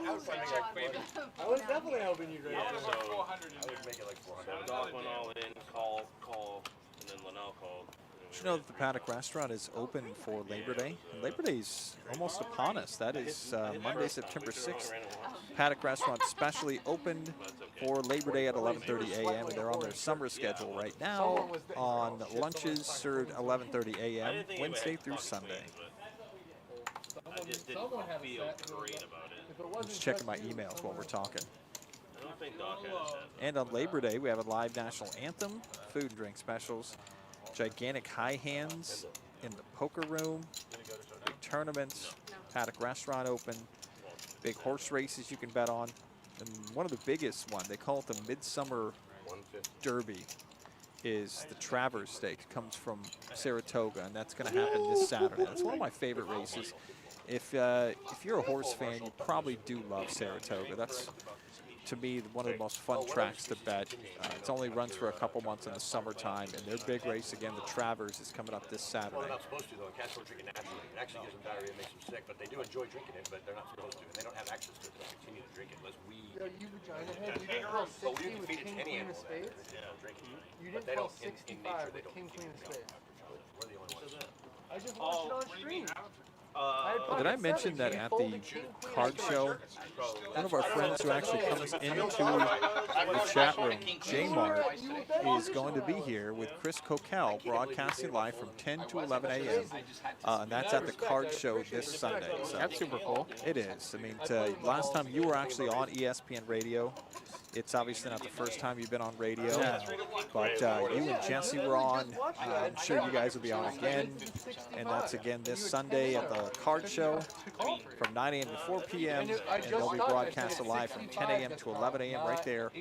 I would probably make it like 400. I was definitely helping you, Greg. I would make it like 400. Doc went all in, call, and then Linnell called. Did you know that the Paddock Restaurant is open for Labor Day? And Labor Day's almost upon us. That is Monday, September 6th. Paddock Restaurant specially opened for Labor Day at 11:30 a.m. and they're on their summer schedule right now on lunches served 11:30 a.m. Wednesday through Sunday. I just didn't feel great about it. I'm just checking my emails while we're talking. I don't think Doc has that. And on Labor Day, we have a live national anthem, food and drink specials, gigantic high hands in the poker room, big tournaments, Paddock Restaurant open, big horse races you can bet on. And one of the biggest one, they call it the Midsummer Derby, is the Travers Stakes. Comes from Saratoga, and that's going to happen this Saturday. That's one of my favorite races. If you're a horse fan, you probably do love Saratoga. That's, to me, one of the most fun tracks to bet. It only runs for a couple months in the summertime, and their big race again, the Travers, is coming up this Well, Saturday. they're not supposed to, though. Cats don't drink it naturally. It actually gives them diarrhea and makes them sick, but they do enjoy drinking it, but they're not supposed to, and they don't have access to it. They don't continue to drink it unless we... Yo, you vagina head, you didn't call But we 60 didn't with feed it to king, any queen of animal. spades? They don't drink it. You But didn't they call don't, in 65 nature, they with don't king, queen of consume spades. alcohol. We're the only ones. I just watched it on stream. Did I mention that at the card show, one of our friends who actually comes into the chat room, J-Mart, is going to be here with Chris Coquel, broadcasting live from 10 to 11 a.m. And that's at the card show this Sunday. So That's super cool. it is. I mean, last time you were actually on ESPN Radio. It's obviously not the first time you've been on radio, but you and Jesse were on. I'm sure you guys will be on again, and that's again this Sunday at the card show from 9 a.m. to 4 p.m., and they'll be broadcasted live from 10 a.m. to 11 a.m. right there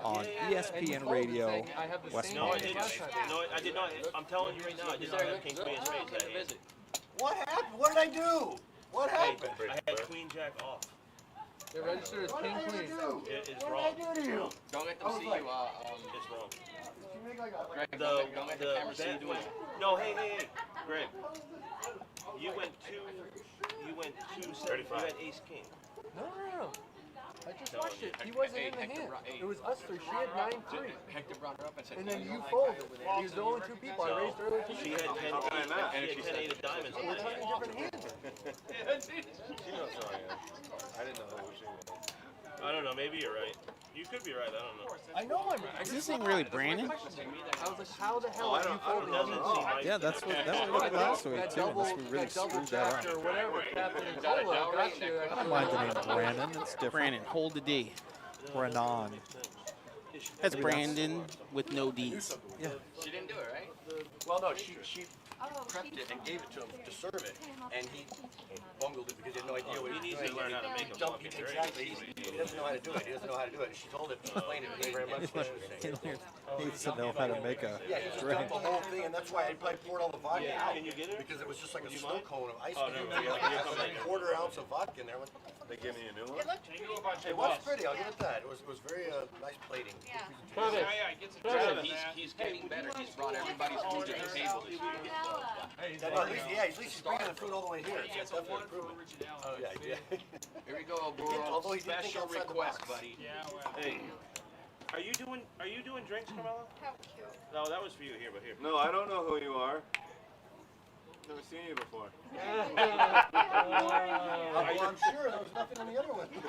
on ESPN Radio, West No, Palm I Beach. did not. I'm telling you right now, I did not have King Queen Spades that hand. What happened? What did I do? What happened? I had Queen Jack off. They're registered as King Queen. It is wrong. Don't let them see you. It's wrong. Greg, don't let the camera see you doing it. No, hey, Greg. You went two. You had Ace King. No. I just watched it. He wasn't in the hand. It was us three. She had 9-3. Hector brought her up and said, And then you folded. He was the only two people I raised earlier. She had 10-8 of diamonds in We're that playing hand. different hands. She knows who I am. I didn't know who she was. I don't know. Maybe you're right. You could be right. I don't know. I know I'm right. Is this thing really Brandon? I was like, how the hell are you folding? Yeah, that's what we did last week too, unless we really screwed that or up. whatever, Captain Cola got you. I don't mind the name Brandon. It's different. Brandon, hold the D. Brannon. That's Brandon with no D's. Yeah. She didn't do it, right? Well, no, she prepped it and gave it to him to serve it, and he bungled it because he had no idea what He he was needs doing. to learn how to make a fucking drink. Exactly. He doesn't know how to do it. He doesn't know how to do it. She told him, explained it. Thank you very much. He needs to know how to make a Yeah, he just drink. dumped the whole thing, and that's why I probably poured all the vodka out. Can you get it? Because it was just like a Would you snow mind? cone of ice Oh, cream. no, Like, it was like a quarter ounce of vodka in there. Like, They giving you a new one? It looked it was pretty. I'll give it that. It was very nice plating. Yeah. Perfect. He's getting better. He's brought everybody's food to the table this week. Well, at least he's bringing the food all the way here. It's definitely improvement. Yeah. Here we go, Although bro. he did think Special outside the request, box. buddy. Yeah, well. Hey, are you doing drinks, Carmelo? How cute. No, that was for you here, but here. No, I don't know who you are. Never seen you before. Well, I'm sure there was nothing on the other one. No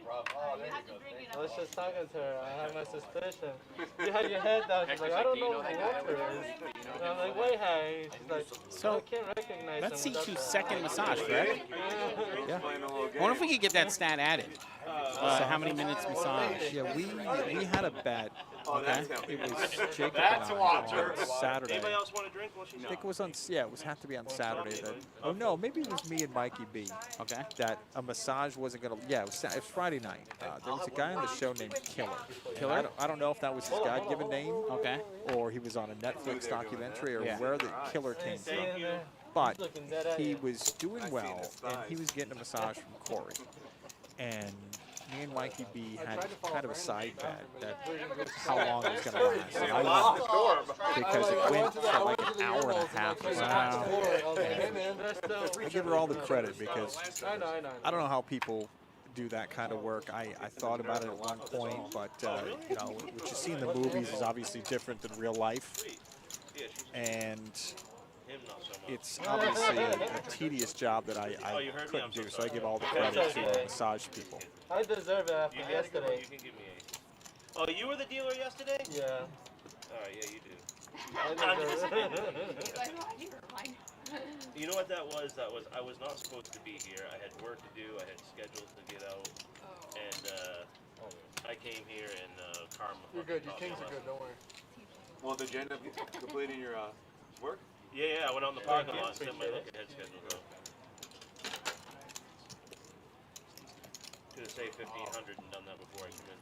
problem. Oh, there you go. I was just talking to her. I had my suspicion. You had your head down. She's like, I don't know who Walter is. And I'm like, wait, hey. She's like, So, I can't recognize that's him. C2's second massage, correct? Yeah. I wonder if we could get that stat added. How many minutes massage? Yeah, we had a bet. Okay. It was Jacob and I on Saturday. Anybody else want a drink? Well, she's I think it was on. Yeah, it was had to be on Saturday. That. Oh no, maybe it was me and Mikey B. Okay. That a massage wasn't gonna. Yeah, it was Friday night. There was a guy on the show named Killer. I don't know if that was his God-given name. Okay. Or he was on a Netflix documentary, or Yeah. where the Killer came from. But he was doing well, and he was getting a massage from Corey. And me and Mikey B had kind of a side bet that how long it was going to last. And I won because it went for like an hour and a half. I give her all the credit because I don't know how people do that kind of work. I thought about it at one point, but you know, what you see in the movies is obviously different than real life, and it's obviously a tedious job that I couldn't do. So I give all the credit to massage people. I deserve it after yesterday. You can give me a. Oh, you were the dealer yesterday? Yeah. All right, yeah, you do. I deserve it. You know what that was? I was not supposed to be here. I had work to do. I had schedules to get out, and I came here and Karma. You're good. Your kings are good. Don't worry. Well, did you end up completing your work? Yeah, I went out in the parking lot and sent my look ahead schedule out. Could have saved 1,500 and done that before I come in.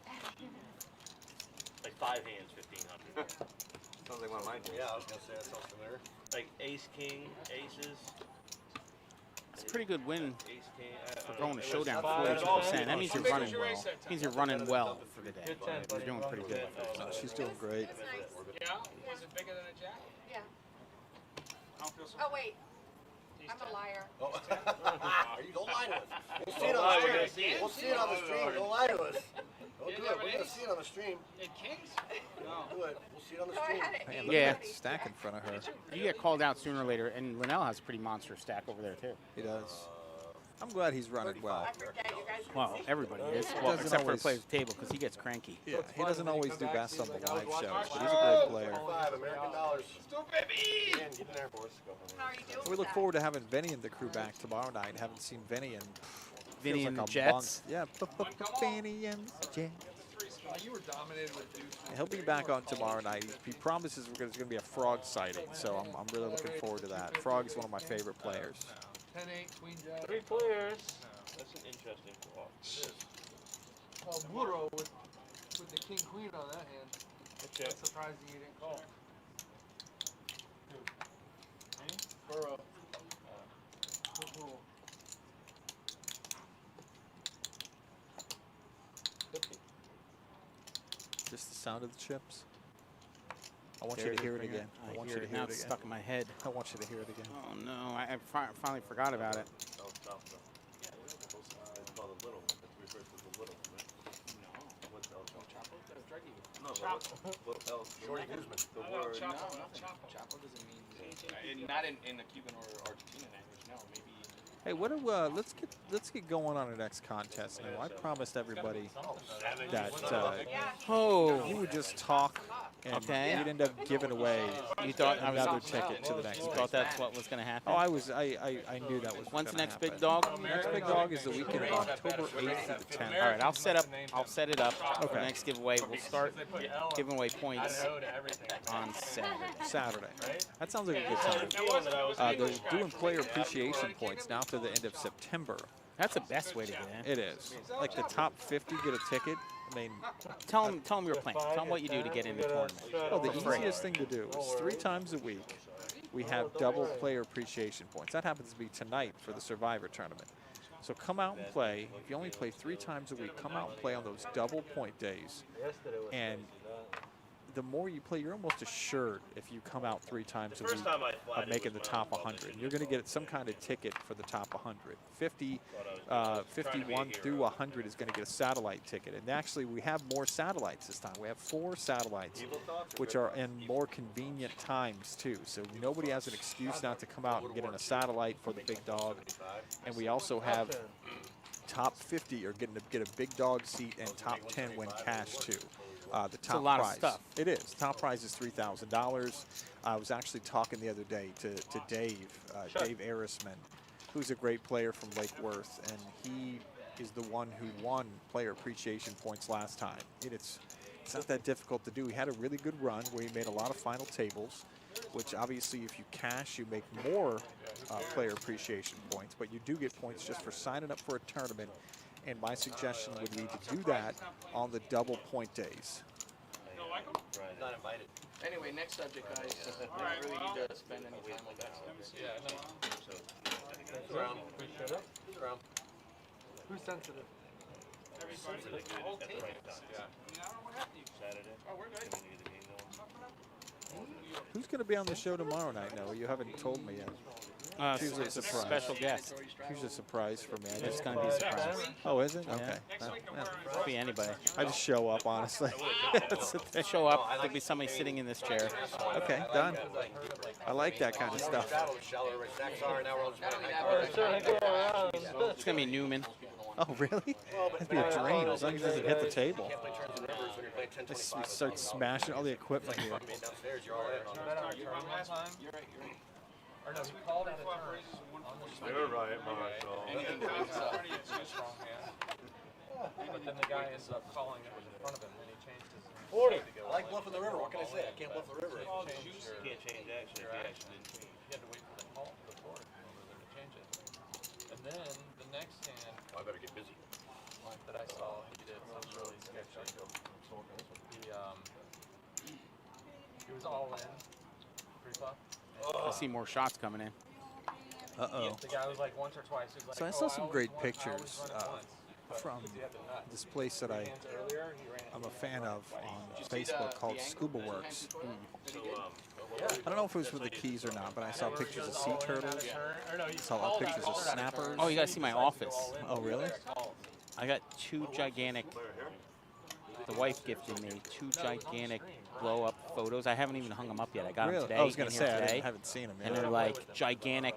Like 5 hands, 1,500. Sounds like one of my Yeah, I was gonna say that sounds familiar. Like ace, king, aces. It's a pretty good win Ace, king. for throwing a showdown Five. 42%. That means you're running well. Means you're running well for the day. You're doing pretty good. She's doing great. Yeah? Was it bigger than a jack? Yeah. I don't feel so. Oh, wait. I'm a liar. You don't lie to us. We'll see it on the stream. We'll see it on the stream. Don't lie to us. We'll do it. We're gonna see it on the stream. In Kings? We'll do it. We'll see it on the Go stream. ahead. Man, look Yeah. at that stack in front of her. You get called out sooner or later, and Linnell has a pretty monster stack over there too. He does. I'm glad he's running well. I forget you guys. Well, everybody is, He well, doesn't except for the always- player at the table because he gets cranky. Yeah, he doesn't always do best on the live shows, but he's a great player. $5 American dollars. baby! Dan, get in there for us. Go. How are you doing? We with look that? forward to having Vinny and the crew back tomorrow night. Haven't seen Vinny in Vinny feels and like the a Jets. month. Yeah, Vinny and the Jets. You were dominated with Deuce. He'll be back on tomorrow night. He promises there's going to be a frog sighting, so I'm really looking forward to that. Frog's one of my favorite players. 10-8, Queen Jack. 3 players. That's an interesting call. Burrow with the King Queen on that hand. That's surprising you didn't call. Burrow. Cool. Just the sound of the chips. I want you to hear it again. I want you to hear now it it's again. stuck in my head. I want you to hear it again. Oh no, I finally forgot about it. Shorty Guzman. No, nothing. Chapo doesn't mean not in the Cuban or Argentinian language. No, maybe. Hey, what do let's get going on our next contest now. I promised everybody that you would just talk and Okay. you'd end up giving away You thought I was another ticket to the next You race. thought that's what was going to happen? Oh, I knew that was. When's the gonna next happen. big dog? Next big dog is the weekend of October 8th through the 10th. All right, I'll set it up for the Okay. next giveaway. We'll start giving away points on Saturday. Saturday. That sounds like a good time. They're doing player appreciation points now to the end of September. That's the best way to get in. It is. Like the top 50 get a ticket. I mean, Tell them your plan. Tell them what you do to get in the tournament. oh, the For free. easiest thing to do is 3 times a week we have double player appreciation points. That happens to be tonight for the Survivor tournament. So come out and play. If you only play 3 times a week, come out and play on those double point days. And the more you play, you're almost assured if you come out 3 times a week of making the top 100. You're going to get some kind of ticket for the top 100. 51 through 100 is going to get a satellite ticket. And actually, we have more satellites this time. We have 4 satellites, which are in more convenient times, too. So nobody has an excuse not to come out and get in a satellite for the big dog. And we also have top 50 are getting to get a big dog seat, and top 10 win cash, too. The top a lot prize. of stuff. It is. Top prize is $3,000. I was actually talking the other day to Dave, Dave Arisman, who's a great player from Lake Worth, and he is the one who won player appreciation points last time. It's not that difficult to do. He had a really good run where he made a lot of final tables, which obviously if you cash, you make more player appreciation points, but you do get points just for signing up for a tournament. And my suggestion would be to do that on the double point days. Not invited. Anyway, next subject, guys. I don't really need to spend any time on that. Around. Around. Who's sensitive? Everybody, the whole team. Yeah. I don't know what happened to you. Saturday. Oh, we're good. Who's going to be on the show tomorrow night, Noah? You haven't told me yet. It's usually a surprise. Special guest. Usually a surprise for me. It's going to be a surprise. Oh, is it? Yeah. Okay. Next week, I'm Yeah. wearing Could be anybody. I just show up, honestly. That's the thing. Show up. There'll be somebody sitting in this chair. Okay, done. I like that kind of stuff. It's going to be Newman. Oh, really? That'd be a drain as long as it doesn't hit the table. Just start smashing all the equipment here. Or no, he called out a turn. You're right, Marshall. But then the guy ended up calling that was in front of him, and he changed his 40. I like bluffing the river. What can I say? I can't bluff the river. You can't change action if the action didn't change. You had to wait for the call, the board in order to change it. And then the next hand I better get busy. that I saw, he did some really sketchy. He was all in, pre-flop. I see more shots coming in. Uh-oh. The guy was like once or twice. He was like, So I saw some great always pictures run it once. from He had the nuts. this place that Hands earlier, he ran. I'm a fan of on Facebook called Scuba Works. So, I don't know if it was with the keys or not, but I saw pictures of sea turtles. Saw pictures of snappers. Oh, you got to see my office. Oh, really? I got 2 gigantic the wife gifted me 2 gigantic blow-up photos. I haven't even hung them up yet. I got them today. I was going to in here say, today, I haven't seen them yet. and they're like gigantic.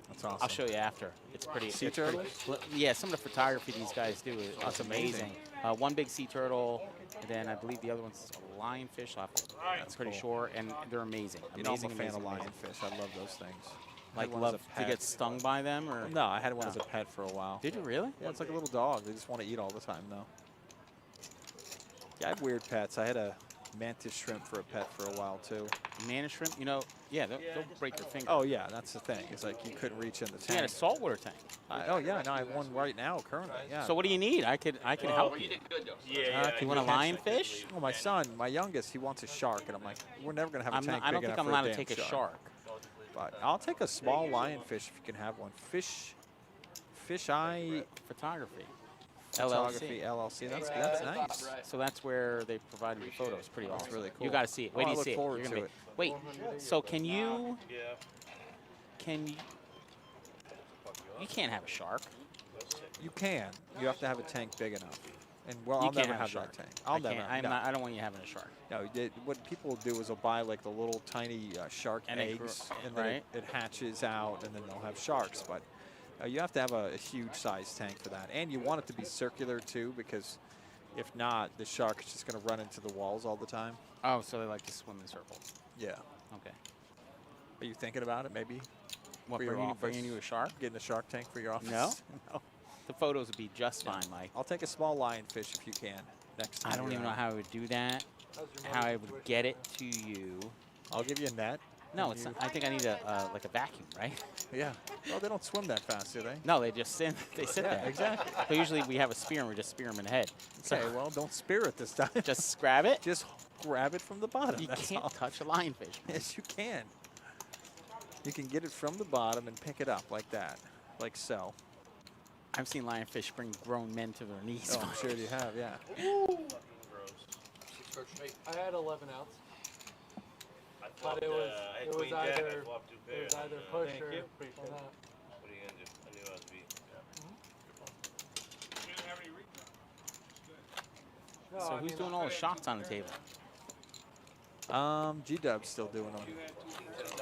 That's awesome. I'll show you after. It's pretty. Sea it's pretty- turtles? Yeah, some of the photography these guys do is That's amazing. One big sea turtle, and then I believe the other one's a lionfish. That's pretty cool. sure, and they're amazing. You know, I'm a Amazing, fan of amazing, amazing. lionfish. I love those things. I Like had one as love a to pet. get stung by them, or No, I had one as No. a pet for a while. Did you really? Yeah, it's like a little dog. They just want to eat all the time, though. Yeah, I had weird pets. I had a mantis shrimp for a pet for a while, too. Mantis shrimp, you know, yeah, they'll break your finger. Oh, yeah, that's the thing. It's like you couldn't reach in the tank. You had a saltwater tank. Oh, yeah, no, I have one right now, currently. Yeah. So what do you need? I can help you. You want a lionfish? Well, my son, my youngest, he wants a shark, and I'm like, we're never gonna have a tank I don't big think enough I'm for allowed to damn take a shark. But I'll take a small lionfish if you can have one. Fish Eye Photography. Photography LLC. That's nice. So that's where they provided the photos. Pretty awesome. That's really cool. You got to see it. Wait Oh, till I you look see it. forward You're to gonna it. Wait. So can you? You can't have a shark. You can. You have to have a tank big enough. And well, You I'll can't never have shark. that tank. I'll never. I'm no. not, I don't want you having a shark. No, what people do is they'll buy like the little tiny shark And it eggs, grow- and then right. it hatches out, and then they'll have sharks. But you have to have a huge size tank for that, and you want it to be circular too, because if not, the shark is just going to run into the walls all the time. Oh, so they like to swim in circles. Yeah. Okay. Are you thinking about it, maybe? What, for your office? bringing you a shark? Getting a shark tank for your office? No. No. The photos would be just fine, Mike. I'll take a small lionfish if you can. Next time I don't you're even know out. how I would do that. How I would get it to you. I'll give you a net. No, it's not, I think I need a like a vacuum, right? Yeah. Well, they don't swim that fast, do they? No, they just sit. They sit Yeah, there. exactly. But usually we have a spear and we just spear them in the head. So Okay, well, don't spear it this time. just grab it. Just grab it from the bottom. You that's can't all. touch a lionfish. Yes, you can. You can get it from the bottom and pick it up like that, like so. I've seen lionfish bring grown men to their knees. Oh, I'm sure you have, yeah. I had 11 ounce. I But flopped, it was I had it was queen jack, either I flopped 2 pairs. either and, push Thank or you. or not. What are you gonna do? I knew I was beat. You didn't have any rebound. Good. No, So I who's mean, doing all the shots on the table? G-Dub's still doing them. You had 2 pieces.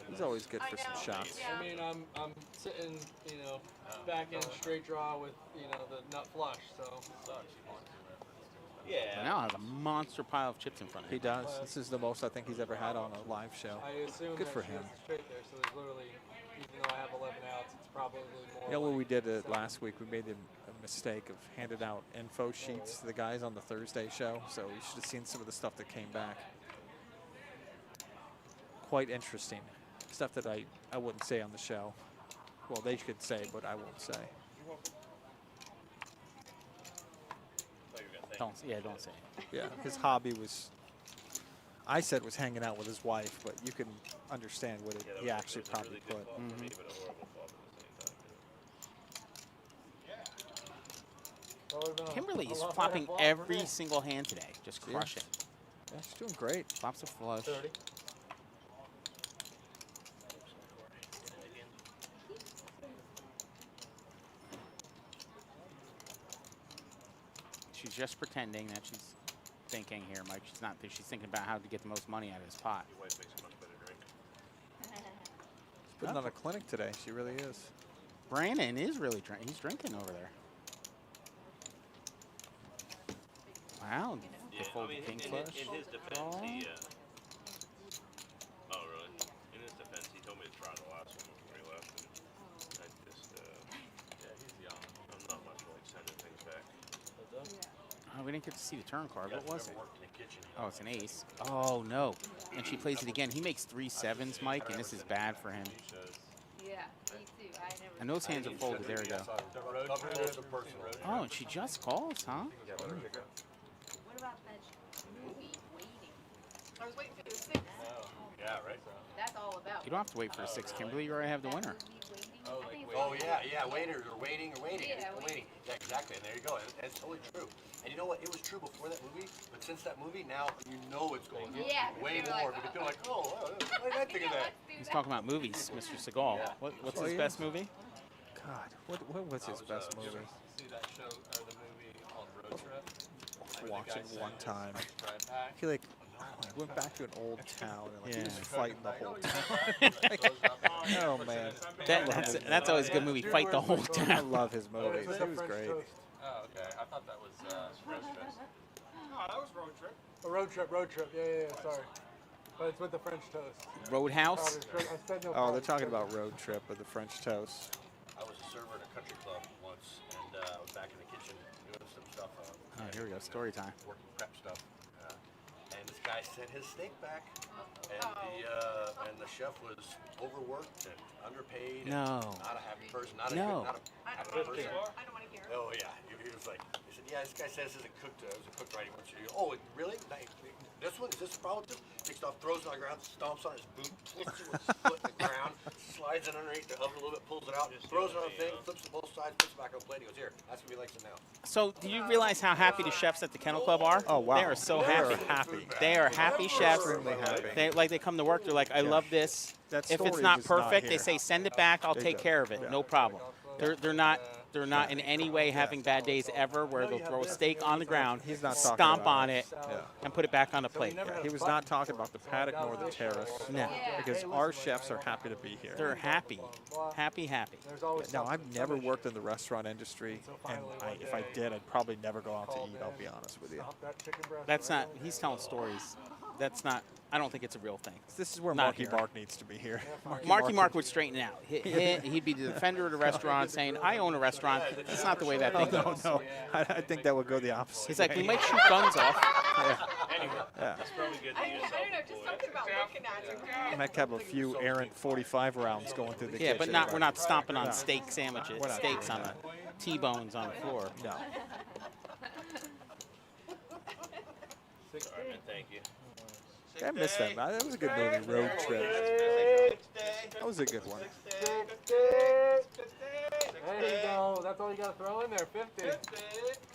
He's always good for some shots. I mean, I'm sitting, back in straight draw with, the nut flush. So Yeah. Now has a monster pile of chips in front of He him. does. This is the most I think he's ever had on a live show. I assume Good that for she him. has the straight there. So there's literally, even though I have 11 outs, it's probably more. Yeah, well, like we did it 7. last week. We made a mistake of handing out info sheets to the guys on the Thursday show, so you should have seen some of the stuff that came back. Quite interesting. Stuff that I wouldn't say on the show. Well, they could say, but I won't say. Don't say it. Yeah, his hobby was, I said was hanging out with his wife, but you can understand what he actually probably put. Kimberly is flopping every single hand today, just crushing. Yeah, she's doing great. Flops a flush. 30. She's just pretending that she's thinking here, Mike. She's not. She's thinking about how to get the most money out of his pot. Your wife makes a much better drink. She's putting on a clinic today. She really is. Brandon is really drinking. He's drinking over there. Wow. Yeah, Default king flush. in his defense, he, oh, really? In his defense, he told me to try the last one before he left. And I just, yeah, he's young. I'm not much like sending things back. Oh, we didn't get to see the turn card. You What guys was never it? worked in the kitchen. Oh, it's an ace. Oh, no. And she plays it again. He makes 3 7s, Mike, and this is bad for him. Yeah, me too. I never. And those hands are folded. There we go. Oh, and she just calls, huh? What about that movie, Waiting? I was waiting for the 6. Yeah, right? That's all about. You don't have to wait for a 6, Kimberly. You already have the winner. Oh, yeah, waiters or waiting. Yeah, waiting. Yeah, exactly, and there you go. That's totally true. And you know what? It was true before that movie, but since that movie, now you know it's going Yeah, way people more. are like, Because you're like, oh, why did I think of that? He's talking about movies, Mr. Seagal. What's his best movie? God, what was his best movie? See that show or the movie called Road Trip? watching one time. I feel like I went back to an old town and like he was fighting the whole town. Like, oh man, that's always a good movie. Fight the whole I town. love his movies. He was great. Oh, okay. I thought that was Road Trips. No, that was Road Trip. A road trip. Yeah, sorry. But it's with the French toast. Roadhouse. Oh, they're talking about Road Trip with the French toast. I was a server at a country club once, and I was back in the kitchen doing some stuff. Oh, here we go. Story time. Working prep stuff. And this guy sent his steak back, and the chef was overworked and underpaid. No. And not a happy person. Not No. a happy person. I don't want to hear. Oh yeah, he was like, he said, yeah, this guy says this isn't cooked. It was cooked right. He wants you. Oh, really? This one is this a problem too? Takes it off, throws it on the ground, stomps on his boot, flips it with his foot in the ground, slides it underneath the oven a little bit, pulls it out, throws it on the thing, flips it both sides, puts it back on the plate. He goes, here, that's what he likes it now. So, do you realize how happy the chefs at the Kennel Club are? Oh wow, They are so happy. They are happy chefs. Extremely happy. They come to work. They're like, I love this. That If it's storage not is not perfect, they here. say send it back. I'll take care of it. No problem. They're not in any way having bad days ever where they'll throw a steak on the ground, He's not talking stomp about on it, and put it back on the plate. He was not talking about the paddock nor the terrace. No. Because our chefs are happy to be here. They're happy. Happy. Now, I've never worked in the restaurant industry, and if I did, I'd probably never go out to eat, I'll be honest with you. That's not, he's telling stories. That's not, I don't think it's a real thing. This is where Not Marky here. Mark needs to be here. Marky Mark would straighten it out. He'd be the defender of the restaurant saying, I own a restaurant. That's not the way that thing goes. No. I think that would go the opposite. He's like, we might shoot guns off. Anyway, Yeah. it's probably good to I use don't know, just something about looking at it. Might have a few errant 45 rounds going through the Yeah, kitchen. but we're not stomping on steak sandwiches, We're not steaks doing on the T-bones on the floor. No. All right, man, thank you. I missed that. That was a good movie, Road Trip. That was a good one. There you go. That's all you got to throw in there. 50.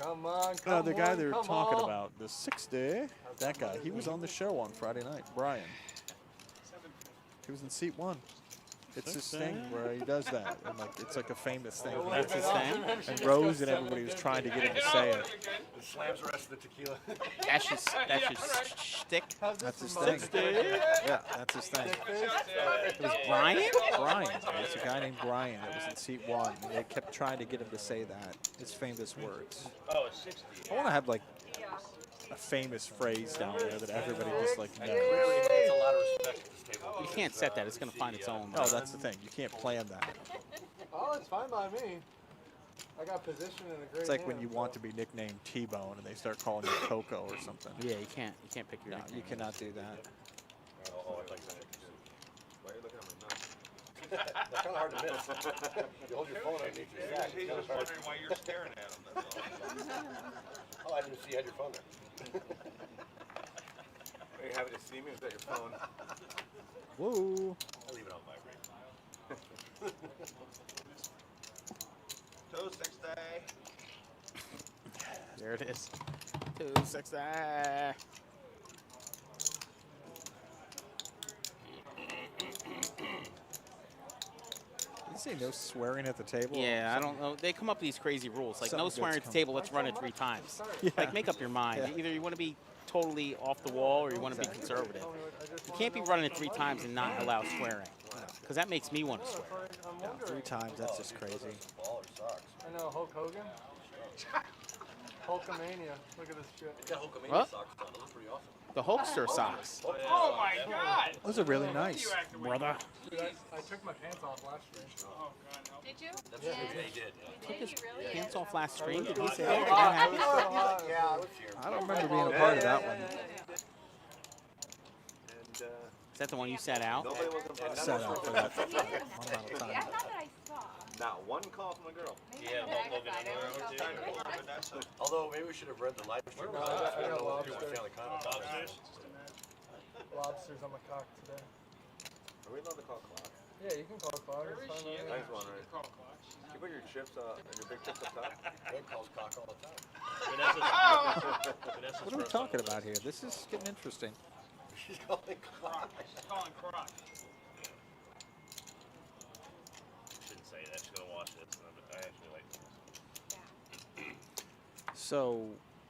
Come on, come on. The guy they were come talking on. about, the 60, that guy, he was on the show on Friday night, Brian. He was in seat 1. It's his thing where he does that, and like it's like a famous thing. That's his thing? And Rose and everybody was trying to get him to say it. It slams the rest of the tequila. That's your stick. That's his thing. Yeah, that's his thing. It was Brian? Brian. It's a guy named Brian that was in seat 1. And they kept trying to get him to say that. His famous words. Oh, it's 60. I want to have like a famous phrase down there that everybody just like knows. It's a lot of respect at this table. You can't set that. It's going to find its own. Oh, that's the thing. You can't plan that. Oh, it's fine by me. I got position in a great It's like when hand, you want to be nicknamed T-Bone and they start calling you Coco or something. Yeah, you can't pick your No, nickname. you cannot do that. Oh, I like that. Why are you looking at my nuts? They're kind of hard to miss. You hold your phone underneath your sack. He's just wondering why you're staring at him. That's all. Oh, I didn't see you had your phone there. Are you happy to see me? Is that your phone? Whoa. I'll leave it on vibrate. 260. There it is. 260. Did you say no swearing at the table? Yeah, I don't know. They come up with these crazy rules. Like, Something no good's swearing at the coming. table, let's run it 3 times. Yeah. Like, make up your mind. Yeah. Either you want to be totally off the wall or you want to be conservative. You can't be running it 3 times and not allow swearing. Because that makes me want to swear. No, 3 times, that's just crazy. Ball or socks. I know, Hulk Hogan. Hulkamania. Look at this shit. You got Hulkamania What? socks on. Those are pretty awesome. The Hulkster socks. Oh my God! Those are really nice, brother. Dude, I took my pants off last year. Oh God, help. Did you? That's what they did. Did you really? Pants off last stream. Did he say Oh, that? hot. Happy? It was so hot. Yeah, I was here. I don't remember being a part of that one. And Is that the one you sat out? nobody was impressed. Set out for that amount of I time. thought that I saw. Not one call from a girl. Yeah, Logan underwear or two. Trying to pull up in that stuff. Although maybe we should have read the live stream. I I got don't know if lobster. people were feeling kind of Lobsters? Lobsters on my cock today. Are we allowed to call clock? Yeah, you can call clock. It's fine by me. I was wondering. You put your chips, your big chips up top? Ed calls cock all the time. Vanessa's What are we talking about here? This is getting interesting. She's calling cock. She's calling crock. Shouldn't say that. She's gonna watch this. I actually like this. So,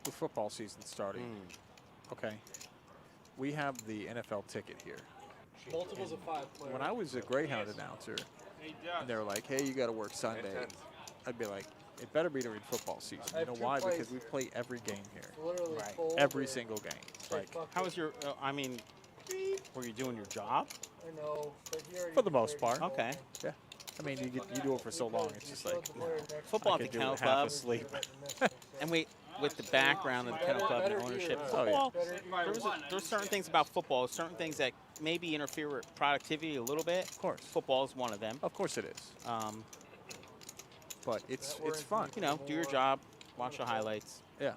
with football season starting, okay, we have the NFL ticket here. Multiples of 5 players. When I was a Greyhound announcer, and they were like, hey, you got to work Sunday, I'd be like, it better be during football season. You know why? Because we play every game here. Right. Every single game. Like, how was your, I mean, were you doing your job? I know, but he already for the most part. Okay. Yeah. I mean, you do it for so long, it's just like, Football I at the could do Kennel it half Club. asleep. And with the background of the Kennel Club and ownership, football, there's certain things about football, certain things that maybe interfere with productivity a little bit. Of course. Football is one of them. Of course it is. But it's fun. You know, do your job, watch the highlights. Yeah.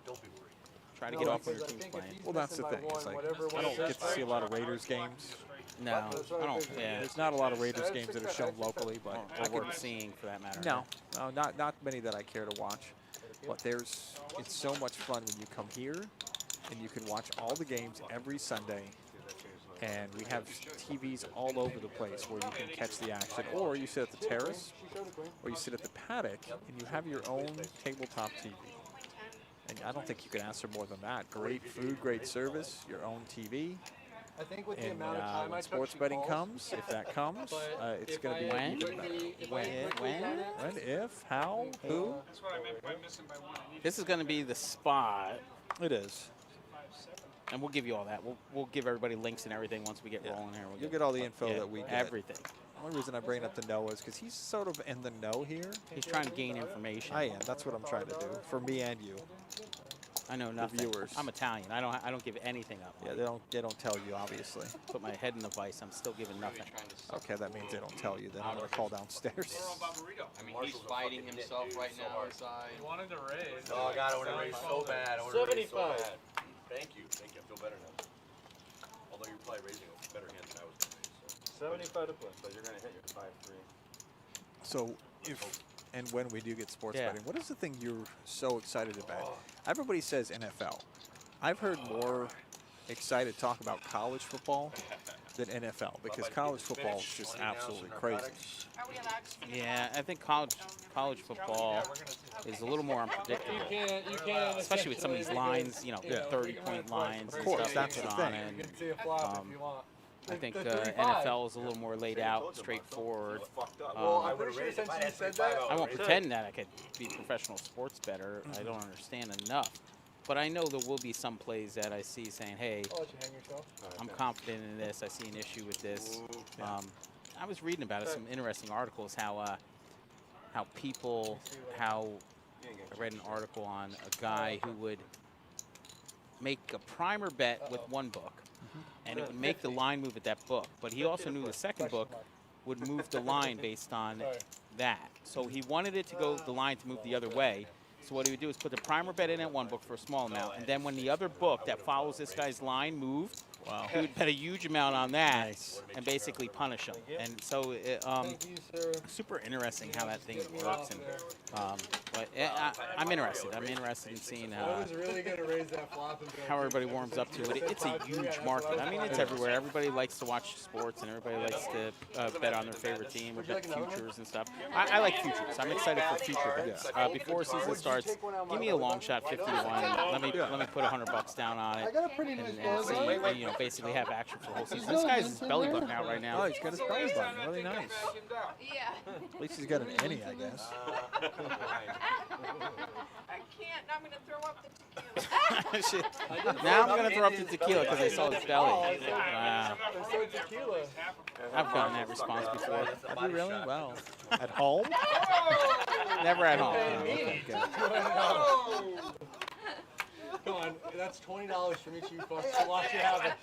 Try to get off when your team's playing. Well, that's the thing. It's like, I don't get to see a lot of Raiders games. No, I don't. Yeah. There's not a lot of Raiders games that are shown locally, but or worth seeing for that matter. No, not many that I care to watch. But it's so much fun when you come here and you can watch all the games every Sunday. And we have TVs all over the place where you can catch the action. Or you sit at the terrace, or you sit at the paddock, and you have your own tabletop TV. And I don't think you can ask for more than that. Great food, great service, your own TV. I think with the And amount of time I when took, sports she betting calls. comes, if that comes, it's going to be When? even better. When? When? If? How? Who? That's what I meant by missing by one. I needed This is going to be the spot, It is. 5, 7. and we'll give you all that. We'll give everybody links and everything once we get Yeah. rolling here. You'll get all the info that we get. Everything. The only reason I bring it up to Noah is because he's sort of in the know here. He's trying to gain information. I am. That's what I'm trying to do for me and you. I know nothing. viewers. I'm Italian. I don't give anything up. Yeah, they don't tell you, obviously. Put my head in the vice. I'm still giving nothing. Okay, that means they don't tell you. Then I'm gonna call downstairs. I mean, he's fighting himself right now inside. He wanted to raise. Oh, God, I want to raise so bad. I want to raise so 75. bad. Thank you. Thank you. I feel better now. Although you're probably raising a better hand than I was going to raise. 75 to play. But you're going to hit your 5-3. So if and when we do get sports Yeah. betting, what is the thing you're so excited about? Everybody says NFL. I've heard more excited talk about college football than NFL because college football is just absolutely crazy. Are we allowed to? Yeah, I think college football is a little more unpredictable, You can especially with some of these lines. You know, 30-point lines. Of course, and that's stuff the put on, thing. and, You can see a flop if you want. I think The 3-5. NFL is a little more laid out, straightforward. Well, I'm Um, pretty sure since you said that, I won't pretend that I could be professional sports bettor. I don't understand enough. But I know there will be some plays that I see saying, hey, I'll let you hang yourself. I'm confident in this. I see an issue with this. I was reading about it, some interesting articles, how I read an article on a guy who would make a primer bet with one book, and it would make the line move at that book. But he also knew the second book would move the line based on that. So he wanted it to go the line to move the other way. So what he would do is put the primer bet in at one book for a small amount, and then when the other book that follows this guy's line moved, he would bet a huge amount on that and basically punish him. And so super interesting how that thing works. And but I'm interested. I'm interested in seeing I was really gonna raise that flop and how everybody warms up to it. It's a huge market. I mean, it's everywhere. Everybody likes to watch sports, and everybody likes to bet on their favorite team or bet futures and stuff. I like futures. I'm excited for future bets. Before season starts, give me a long shot 50 to 1. Let me put $100 down on it. I got a pretty nice And see, you know, basically have action for the whole season. This guy's his belly button out right now. Oh, he's got his belly button. Really nice. Yeah. At least he's got an innie, I guess. I can't. I'm going to throw up the tequila. Shit. Now I'm gonna throw up the tequila because I saw his belly. Wow. So tequila. I've gotten that response before. Have you really? Wow. At home? Never at home. Okay. Come on, that's $20 from each of you folks to watch you have it.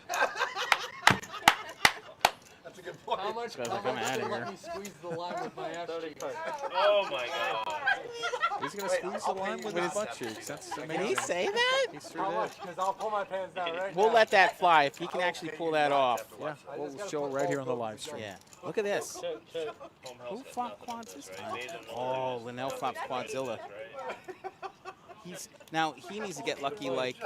That's a good point. How much Guys are coming did out they of let here. me squeeze the line with my ass cheeks? Oh my God. He's going to squeeze the line with his butt cheeks. That's amazing. Did he say that? He sure How did. much? Because I'll pull my pants down right now. We'll let that fly if he can actually pull that off. Yeah, we'll show it right here on the live stream. Yeah. Look at this. Who flopped quads this time? Oh, Linnell flopped quadzilla. He needs to get lucky like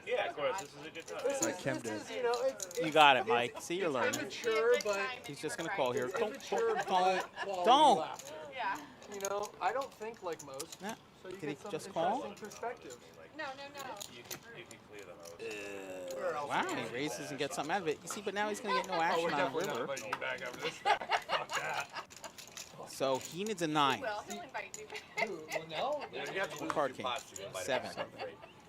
Yeah, of course. This is a good time. Like Kim did. You know, it's you got it, Mike. See, you're learning. immature, but He's just gonna call here. Don't. quality Don't. laughter. Yeah. You know, I don't think like most. Yeah. So you Did he get some just call? interesting perspectives. No. You can clear them out. Wow, he raises and gets something out of it. You see, but now he's going to get no action on the river. Back after this stack. Fuck that. So he needs a 9. Well, he'll invite you back. No. You have to lose Card two king. pots to get invited 7. back.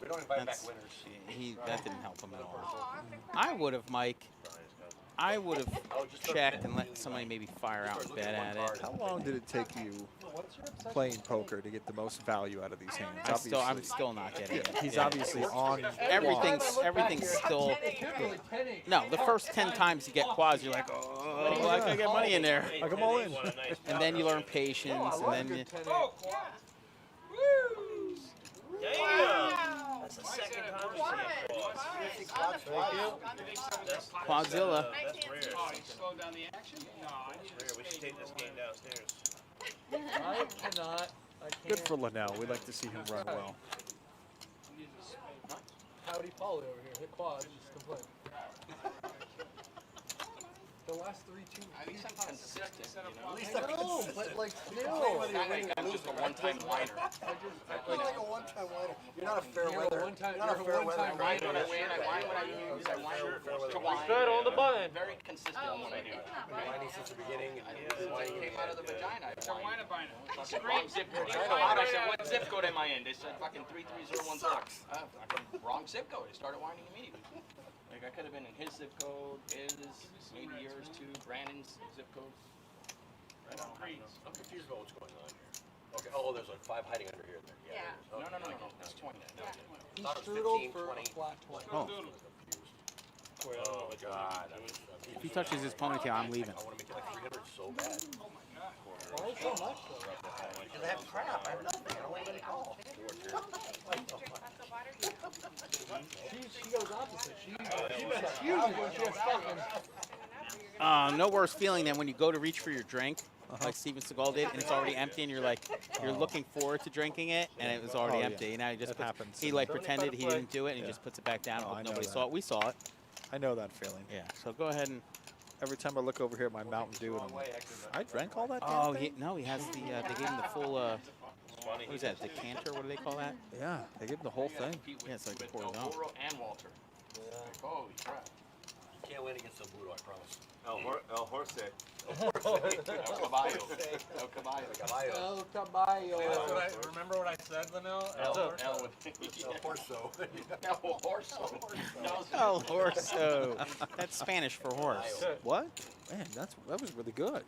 We don't invite back That's, winners. that didn't help him at all. I would have, Mike. I would have checked and let somebody maybe fire out and bet at it. How long did it take you playing poker to get the most value out of these hands? I'm still not getting it. He's Yeah. obviously on. Everything's still. No, the first 10 times you get quads, you're like, oh, I can get money in there. Like I'm all in. And then you learn patience, and then you. Damn! That's the second time we've seen Quadzilla. That's rare. Oh, you slowed down the action? No, I That's need rare. We should take this game downstairs. I cannot. Good for Linnell. We like to see him run well. Howdy Polly over here. Hit quads. Just complain. The last 3-2. At least I'm consistent, you know? At least I'm No, consistent. but like still. I'm just a one-time whiner. You're like a one-time winner. You're not a fair You're a weather. one-time- You're not a you're a fair one-time weather. I whine when I win, I whine when I lose, I whine to whine. Straight on the button. Very consistent in what I do. Whining since the beginning. And Since I came out of the vagina, I It's a whine. wine. Fucking wrong zip code. I came out, I said, what zip code am I in? They said fucking 33010. Fucking wrong zip code. They started whining immediately. Like I could have been in his zip code, his, maybe yours too, Brandon's zip code. Right on. I'm confused about what's going on here. Okay. Oh, there's like 5 hiding under here. Yeah. there is. No. It's 20. He Thought it was strudled 15, for 20. a flat 20. Oh. Oh God. If he touches his ponytail, I'm leaving. I want to make it like 300 so bad. Why so much though? Because I have crap. I have nothing. I don't want anybody to call. She goes opposite. She gets huge when she has fucking. No worse feeling than when you go to reach for your drink, like Steven Seagal did, and it's already empty, and you're like, you're looking forward to drinking it, and it was already Oh, yeah. empty. Now he just That happens. he like pretended he didn't do it, and he Yeah. just puts it back down. Oh, Hope I know nobody that. saw it. We saw it. I know that feeling. Yeah. So go ahead and. Every time I look over here at my Mountain Dew, and I drank all that. Oh, damn thing? he has the. They gave him the full. What is that? Decanter? What do they call that? Yeah, they gave him the whole thing. Yeah, it's like a With pour El out. Burro and Walter. Holy crap. You can't win against the Budo, I promise. El Horse. El Caballo. El Caballo. El Caballo. Remember what I said, Linnell? El Horso. El Horso. El Horso. That's Spanish for horse. What? Man, that was really good.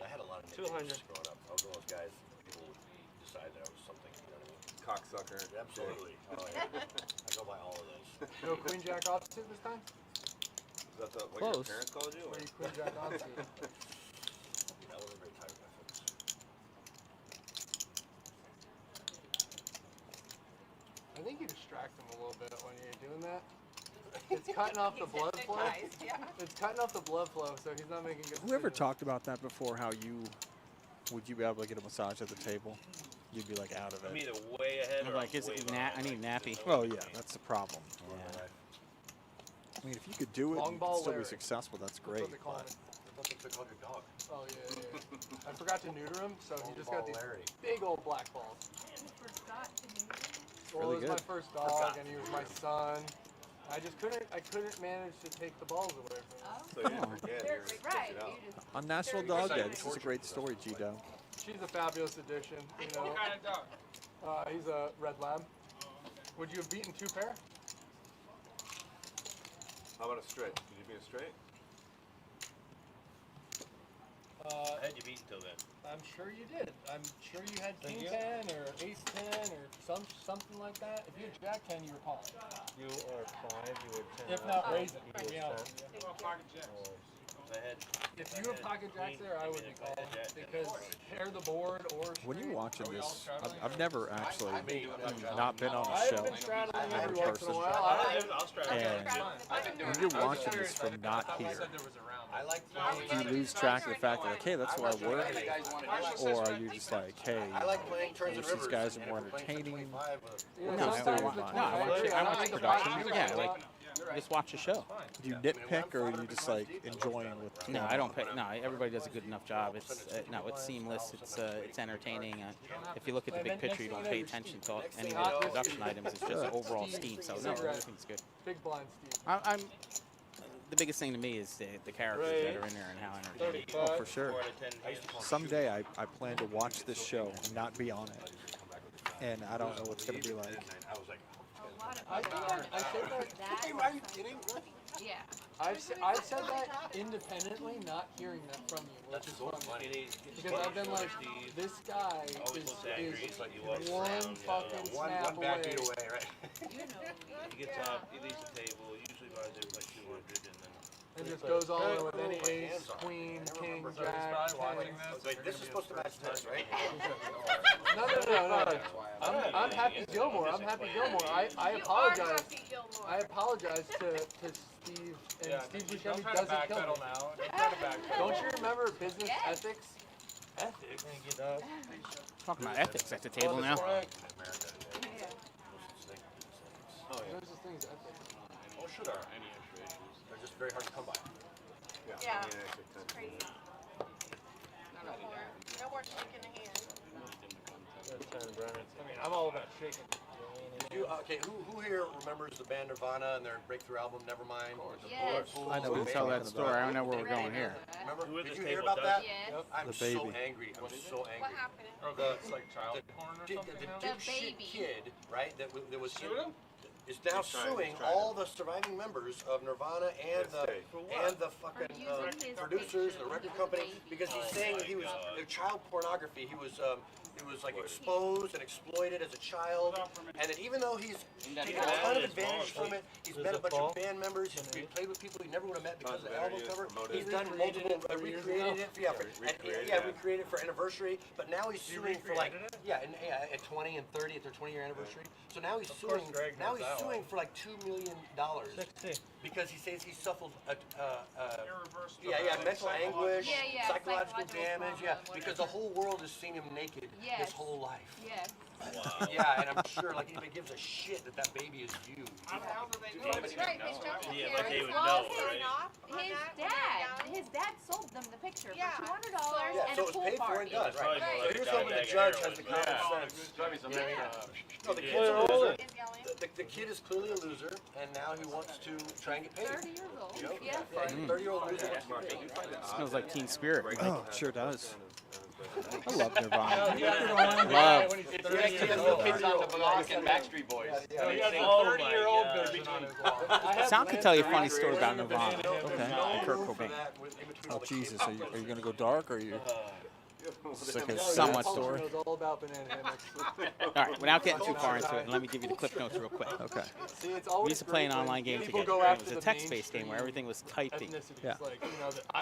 I had a lot of 200. nicknames growing up. I was one of those guys. People would decide that I was something. You know what I mean? Cocksucker. Absolutely. Oh yeah. I go by all of those. No Queen Jack opposite this time? Is that what Close. your parents called you? Or you Queen Jack opposite? That wasn't very tight with my folks. I think you distract him a little bit when you're doing that. It's cutting off the blood flow. Yeah. It's cutting off the blood flow, so he's not making good Whoever decisions. talked about that before? How would you be able to get a massage at the table? You'd be like out of I'm it. either way ahead I'm or like, is way it behind. I need a nappy. Oh yeah, that's the problem. Yeah. I mean, if you could do it Long and ball still be Larry. successful, that's That's great. what they call but- it. I thought they called your dog. Oh yeah. I forgot to neuter him, so he just got Ball these Larry. big old black balls. Well, Really it was my good. first dog, and he was my son. I couldn't manage to take the balls away from him. So you forget. They're You're right. it out. You just On National Dog Day, this is a great story, G-Do. She's a fabulous addition. You know, What kind of dog? he's a red lab. Would you have beaten 2 pair? How about a straight? Could you be a straight? Had you beat until then? I'm sure you did. I'm sure you had King 10 or Ace 10 or something like that. If you had Jack 10, you were calling. You are 5, you are 10. If not raising, You to be were honest. 10. Oh, pocket jacks. I had. If you have pocket jacks there, I wouldn't call because pair the board or When you're straight. watching this, I've never actually not been on a I've show. been straddling in every once in a person. while. I'll strap And when you're watching this from not here, I like do you lose track of the fact that, like, hey, that's where I work? Or are you just like, hey, I like playing turns and these rivers. guys are and more if we're playing entertaining? 25, Yeah, No, sometimes I the want- 25 no, I want I production. think Yeah, about like, it. just watch the show. Do you nitpick or are you just like enjoying what? No, I don't pick. No, everybody does a good enough job. It's no, it's seamless. It's entertaining. If you look at the big picture, you don't pay attention to any of the production items. It's just overall scheme. So no, everything's good. Big blind Steve. I'm the biggest thing to me is the characters that are in there and how entertaining. Oh, for sure. Someday I plan to watch this show and not be on it, and I don't know what's gonna be like. I think I said that. Are you kidding? Yeah. I've said that independently, not hearing that from you, which is funny. Because I've been like, this guy is one fucking snap away. Right? He gets up, he leaves the table, usually buys it for like 200, and then And just goes all in with any ace, queen, king, jack, Wait, this is supposed to match this, right? No. I'm Happy Gilmore. I'm Happy Gilmore. I apologize. I apologize to Steve, and Steve Buscemi doesn't kill me. Don't you remember business ethics? ethics. Talking about ethics at the table now. Oh, yeah. There's this thing as ethics. Oh, sure there are. Any extra issues. They're just very hard to come by. Yeah. It's crazy. No more shaking the hand. I mean, I'm all about shaking. Okay, who here remembers the band Nirvana and their breakthrough album Nevermind? Yes. I know. We'll tell that story. I don't know where we're going here. Remember? Did you hear about that? Yes. I'm The so baby. angry. I'm so angry. What happened? It's like child porn or something. The dipshit baby. kid, right? That was Sued him? is now suing all the surviving members of Nirvana and the fucking producers, the record company, because he's saying that he was child pornography. He was like exposed and exploited as a child, and that even though he's taken a ton of advantage from it, he's met a bunch of band members, he's played with people he never would have met because of the album cover. He's done multiple, recreated it, recreated it for anniversary, but now he's suing for like at 20 and 30th or 20-year anniversary. So now he's suing. Now he's suing for like $2 million because he says he suffered mental anguish, psychological damage, because the whole world has seen him naked his whole life. Yes. Wow. Yeah, and I'm sure like anybody gives a shit that baby is you. That's right. His Yeah, but they would know, right? His dad sold them the picture for $200 Yeah, and so a it's pool paid for party. and done, That's probably right? more So like here's a hoping the Diet judge Heroin. has the common sense. No, the kid's a Yeah. loser. The kid is clearly a loser, and now he wants to try and get paid. 30 years old. You know? Yeah. 30-year-old loser wants to get paid. Smells like Teen Spirit. Oh, it sure does. I love Nirvana. Love. Kids on the block and Backstreet Boys. He has a Oh my 30-year-old God. version on his wall. Sal can tell you a funny story about Nirvana. Okay. And Kurt Cobain. Oh Jesus, are you gonna go dark or are you? It's like a Somewhat Paul story. knows all about banana hammocks. All right, without getting too far into it, and let me give you the clip notes real quick. Okay. See, it's We always used to play an great when online game people together. go It after was a the text-based game where mainstream everything was typing. ethnicities, Yeah. like,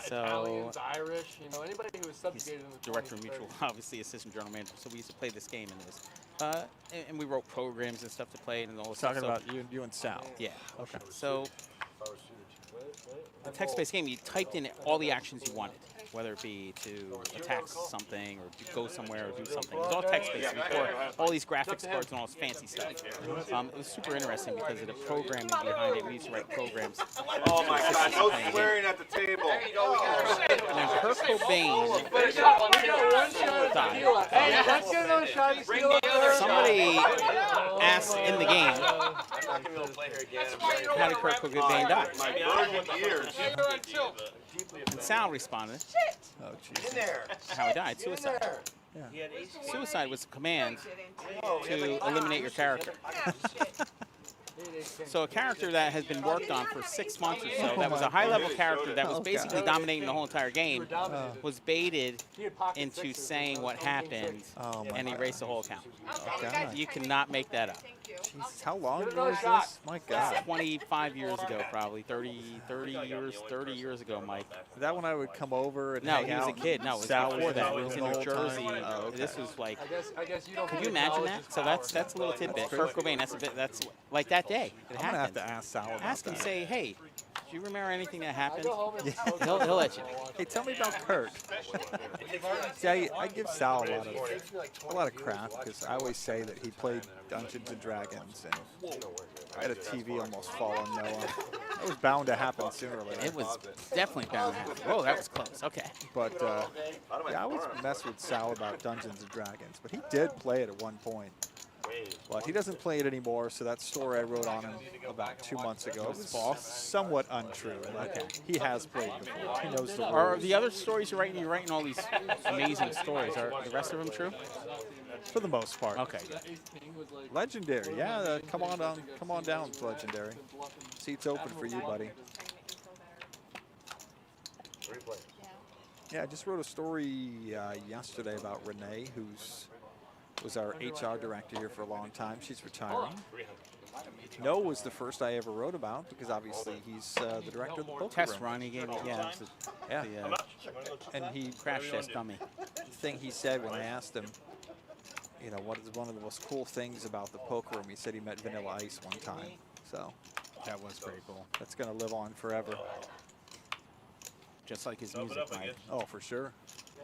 So- Italians, Irish, anybody who was He's subjugated in the director 20s of and Mutual, 30s. obviously assistant general manager. So we used to play this game and this, and we wrote programs and stuff to play and all this Talking stuff. about you and Sal. Yeah. Okay. So the text-based game, you typed in all the actions you wanted, whether it be to attack something or to go somewhere or do something. It was all text-based before all these graphics cards and all this fancy stuff. It was super interesting because of the programming behind it. We used to write programs. Oh my God, no swearing at the table. And then Kurt Cobain died. Hey, let's get another shot of tequila first. Somebody asked in the game, I'm not going to be able to play here again. how did Kurt Cobain die? My virgin years. And Sal responded, Oh In Jesus. there. how he died, suicide. He had AC. Suicide was a command to eliminate your character. So a character that has been worked on for 6 months or so, that was a high-level character that was basically dominating the whole entire game, was baited into saying what happened Oh my and erased the whole account. God. You cannot make that up. Jesus, how long ago was this? My God. 25 years ago, probably 30 years ago, Mike. Is that when I would come over and No, hang he was a out kid. and No, it was Sal before was that. in It the was in room New the whole Jersey. time? Oh, okay. This was like. I guess you don't. Could you imagine that? So that's a little tidbit. Kurt Cobain. That's a bit. That's like that day. It I'm gonna have happened. to ask Sal about Ask him. that. Say, hey, do you remember anything that I happened? go home and He'll let you know. Hey, tell me about Kurt. See, I give Sal a lot of crap because I always say that he played Dungeons and Dragons and I had a TV almost fall on Noah. That was bound to happen sooner or later. It was definitely bound to happen. Whoa, that was close. Okay. But yeah, I always mess with Sal about Dungeons and Dragons, but he did play it at one point. But he doesn't play it anymore, so that story I wrote on him about 2 months ago was somewhat untrue. Okay. He has played before. He knows the rules. Are the other stories you're writing all these amazing stories, are the rest of them true? For the most part. Okay. Legendary, yeah. Come on down to Legendary. Seat's open for you, buddy. Yeah, I just wrote a story yesterday about Renee, was our HR director here for a long time. She's retiring. No was the first I ever wrote about because obviously he's the director of the poker test room. run. He gave me, yeah. And he crash test dummy. The thing he said when I asked him, you know, what is one of the most cool things about the poker room? He said he met Vanilla Ice one time. So that was pretty cool. That's going to live on forever. Just like his music, Mike. Oh, for sure.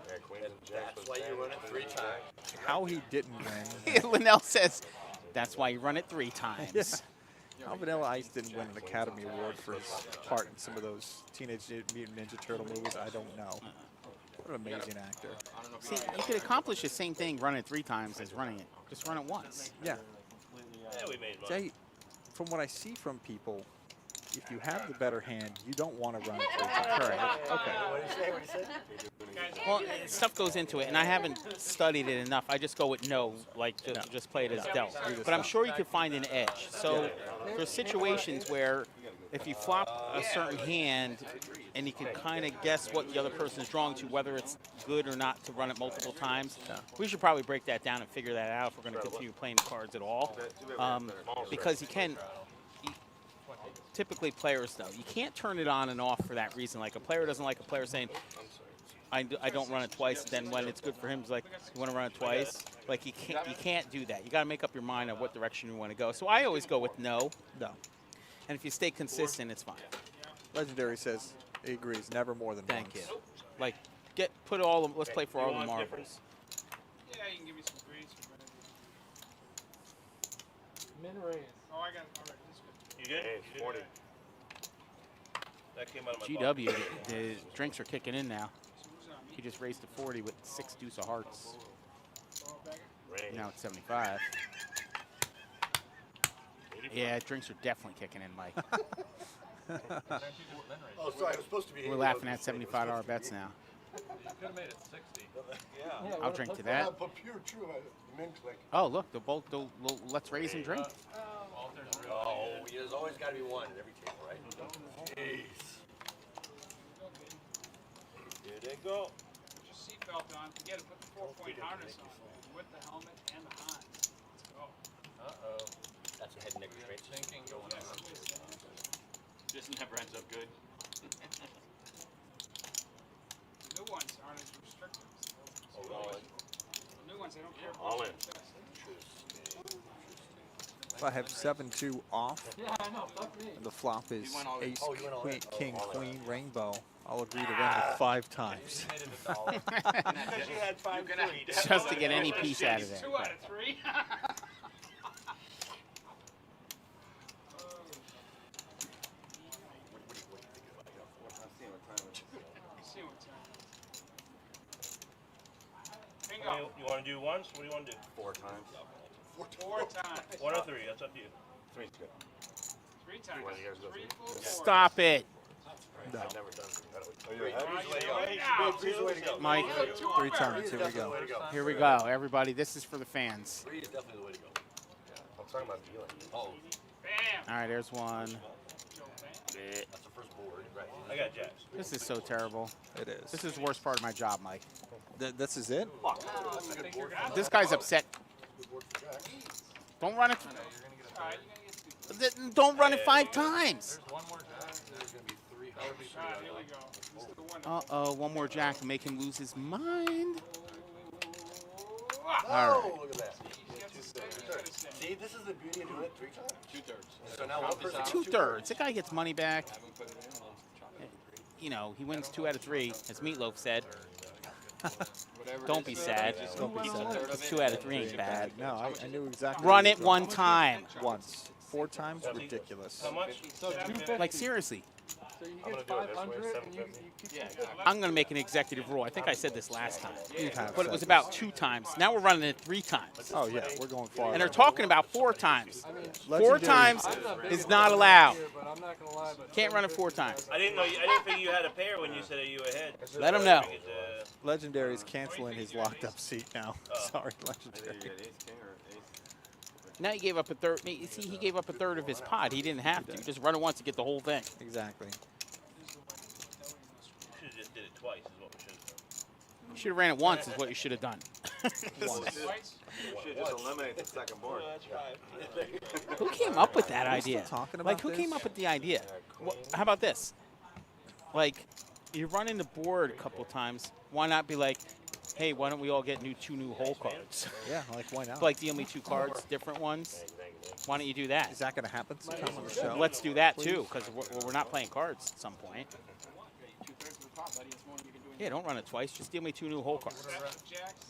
That's why you run it 3 times. How he didn't win. Linnell says, that's why you run it 3 times. Yeah. How Vanilla Ice didn't win an Academy Award for his part in some of those Teenage Mutant Ninja Turtle movies, I don't know. What an amazing actor. See, you could accomplish the same thing running it 3 times as running it. Just run it once. Yeah. Yeah, we made money. See, from what I see from people, if you have the better hand, you don't want to run it 3 times. Correct. Okay. What did you say? What did you say? Well, stuff goes into it, and I haven't studied it enough. I just go with just play it as dealt. But I'm sure you could find an edge. So there's situations where if you flop a certain hand and you can kind of guess what the other person is drawing to, whether it's good or not to run it multiple times, we should probably break that down and figure that out if we're going to continue playing cards at all. Because you can... Typically players, though, you can't turn it on and off for that reason. Like a player doesn't like a player saying, I don't run it twice, then when it's good for him, it's like, you want to run it twice? Like, you can't do that. You got to make up your mind of what direction you want to go. So I always go with no. No. And if you stay consistent, it's fine. Legendary says he agrees, never more than Thank once. you. Like, put all of, let's play for all the marbles. Yeah, you can give me some grades. Min raise. Oh, I got it. All right, this is good. You good? Hey, 40. That came out of my GW, the drinks are kicking in now. He just raised to 40 with 6 deuce of hearts. Now it's 75. Yeah, drinks are definitely kicking in, Mike. Oh, sorry, it was supposed to be. We're laughing at $75 bets now. You could have made it 60. Yeah. I'll drink to that. But pure true, min click. Oh, look, the let's raise and drink. Oh, there's always got to be one at every table, right? Jeez. Here they go. Put your seatbelt on. Forget it. Put the 4-point harness on with the helmet and the Hans. Let's go. Uh-oh. That's a head and neck straight. Thinking going on. This never ends up good. The new ones aren't as restrictive. Oh, all in. The new ones, they don't care about All in. success. If I have 7-2 off, Yeah, I know. Fuck me. and the flop is went all in. ace, Oh, you went all in. queen, Oh, king, all in. queen, rainbow, I'll agree to run it 5 times. Because you had 5-3. Just to get any piece out of it. 2 out of 3. See what's happening. Bingo. You want to do once? What do you want to do? 4 times. 4 times. 1 or 3? That's up to you. 3's good. 3 times. wanna hear us go 3 through? full 4. Stop it. No. I've never done it. Three's the way to go. Mike, 3 times, here we go. here we go. Everybody, this is for the fans. 3 is definitely the way to go. I'm talking about dealing. Oh, Bam. All right, there's one. that's the first board. Right. I got jacks. This is so terrible. It is. This is the worst part of my job, Mike. This is it? This guy's upset. Don't run it. Don't run it 5 times. One more jack. There's going to be 3. That would be Here we go. This is the one. Uh-oh, one more jack to make him lose his mind. Oh, All right. look at that. See, this is the beauty of doing it 3 times. 2/3. So now one person gets 2/3. The guy gets money back. You know, he wins 2 out of 3, as Meatloaf said. Don't be sad. Don't be sad. It's 2 out of 3 ain't bad. No, I knew exactly. Run where it you 1 time. were going. Once. 4 times? Ridiculous. How much? So 250. Like, seriously. So you I'm get gonna do it this way, 500 and you 750. keep Yeah, I'm going to make an executive rule. I think I said this last time. You have But it said was this. about 2 times. Now we're running it 3 times. Oh, yeah, we're going far. And they're talking about 4 times. I mean, 4 times is not allowed. but I'm not gonna lie, but Can't run it 4 times. I didn't know. I didn't think you had a pair when you said you ahead. Let them know. Legendary's canceling his locked up seat now. Sorry, Legendary. Now he gave up a third. See, he gave up a third of his pot. He didn't have to. Just run it once to get the whole thing. Exactly. Should have just did it twice. Is what we should have done. You should have ran it once. Is what you should have done. Once. Should just eliminate the second board. Who came up with that idea? talking Like, about who this? came up with the idea? How about this? Like, you're running the board a couple times. Why not be like, hey, why don't we all get 2 new hole cards? Yeah, like why not? Like the only 2 cards, different ones. Why don't you do that? Is that going to happen sometime on the show? Let's do that too, because we're not playing cards at some point. Yeah, don't run it twice. Just deal me 2 new hole cards.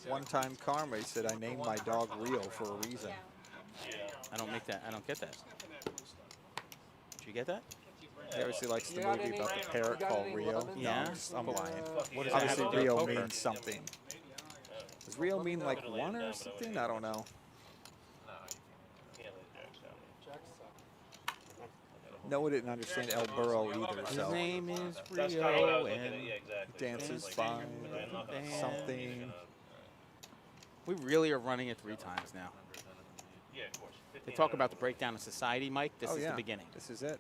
One-time karma, he said, I named my dog Rio for a reason. I don't make that. I don't get that. Did you get that? He obviously likes the movie about the parrot called Rio. Yeah. No, I'm lying. What does that have Obviously, to do with Rio poker? means something. Does Rio mean like 1 or something? I don't know. Noah didn't understand El Burro either, His so name is That's kind of what I Rio was looking at. and Yeah, exactly. dances Like, by Bam. something. we really are running it 3 times now. Yeah, of course. They talk about the breakdown of society, Mike. This Oh, is yeah. the beginning. This is it.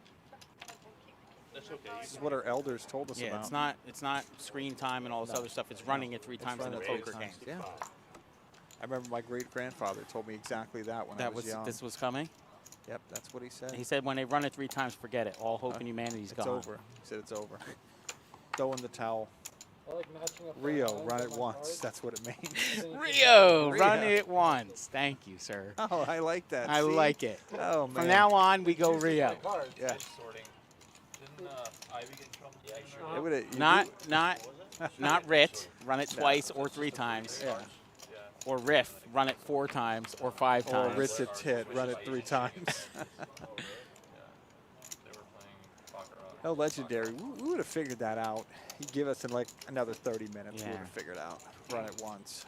That's okay. This is what our elders told us Yeah, about. it's not screen time and all this other stuff. It's running it 3 times in the poker game. Yeah. I remember my great-grandfather told me exactly that when I That was was young. this was coming. Yep, that's what he said. He said when they run it 3 times, forget it. All hope in humanity's It's gone. over. He said it's over. Throw in the towel. I like matching up Rio, lines run on it my once. cards. That's what it means. Rio, run Rio. it once. Thank you, sir. Oh, I like that. I See? like it. Oh, man. From now on, we go Rio. Yeah. It would've- you Not Rit. Run it twice or 3 times. Yeah. Or Riff. Run it 4 times or 5 Or times. Ritz it tit, run it 3 times. No, Legendary. We would have figured that out. He'd give us in like another 30 minutes. We Yeah. would have figured out. Run it once.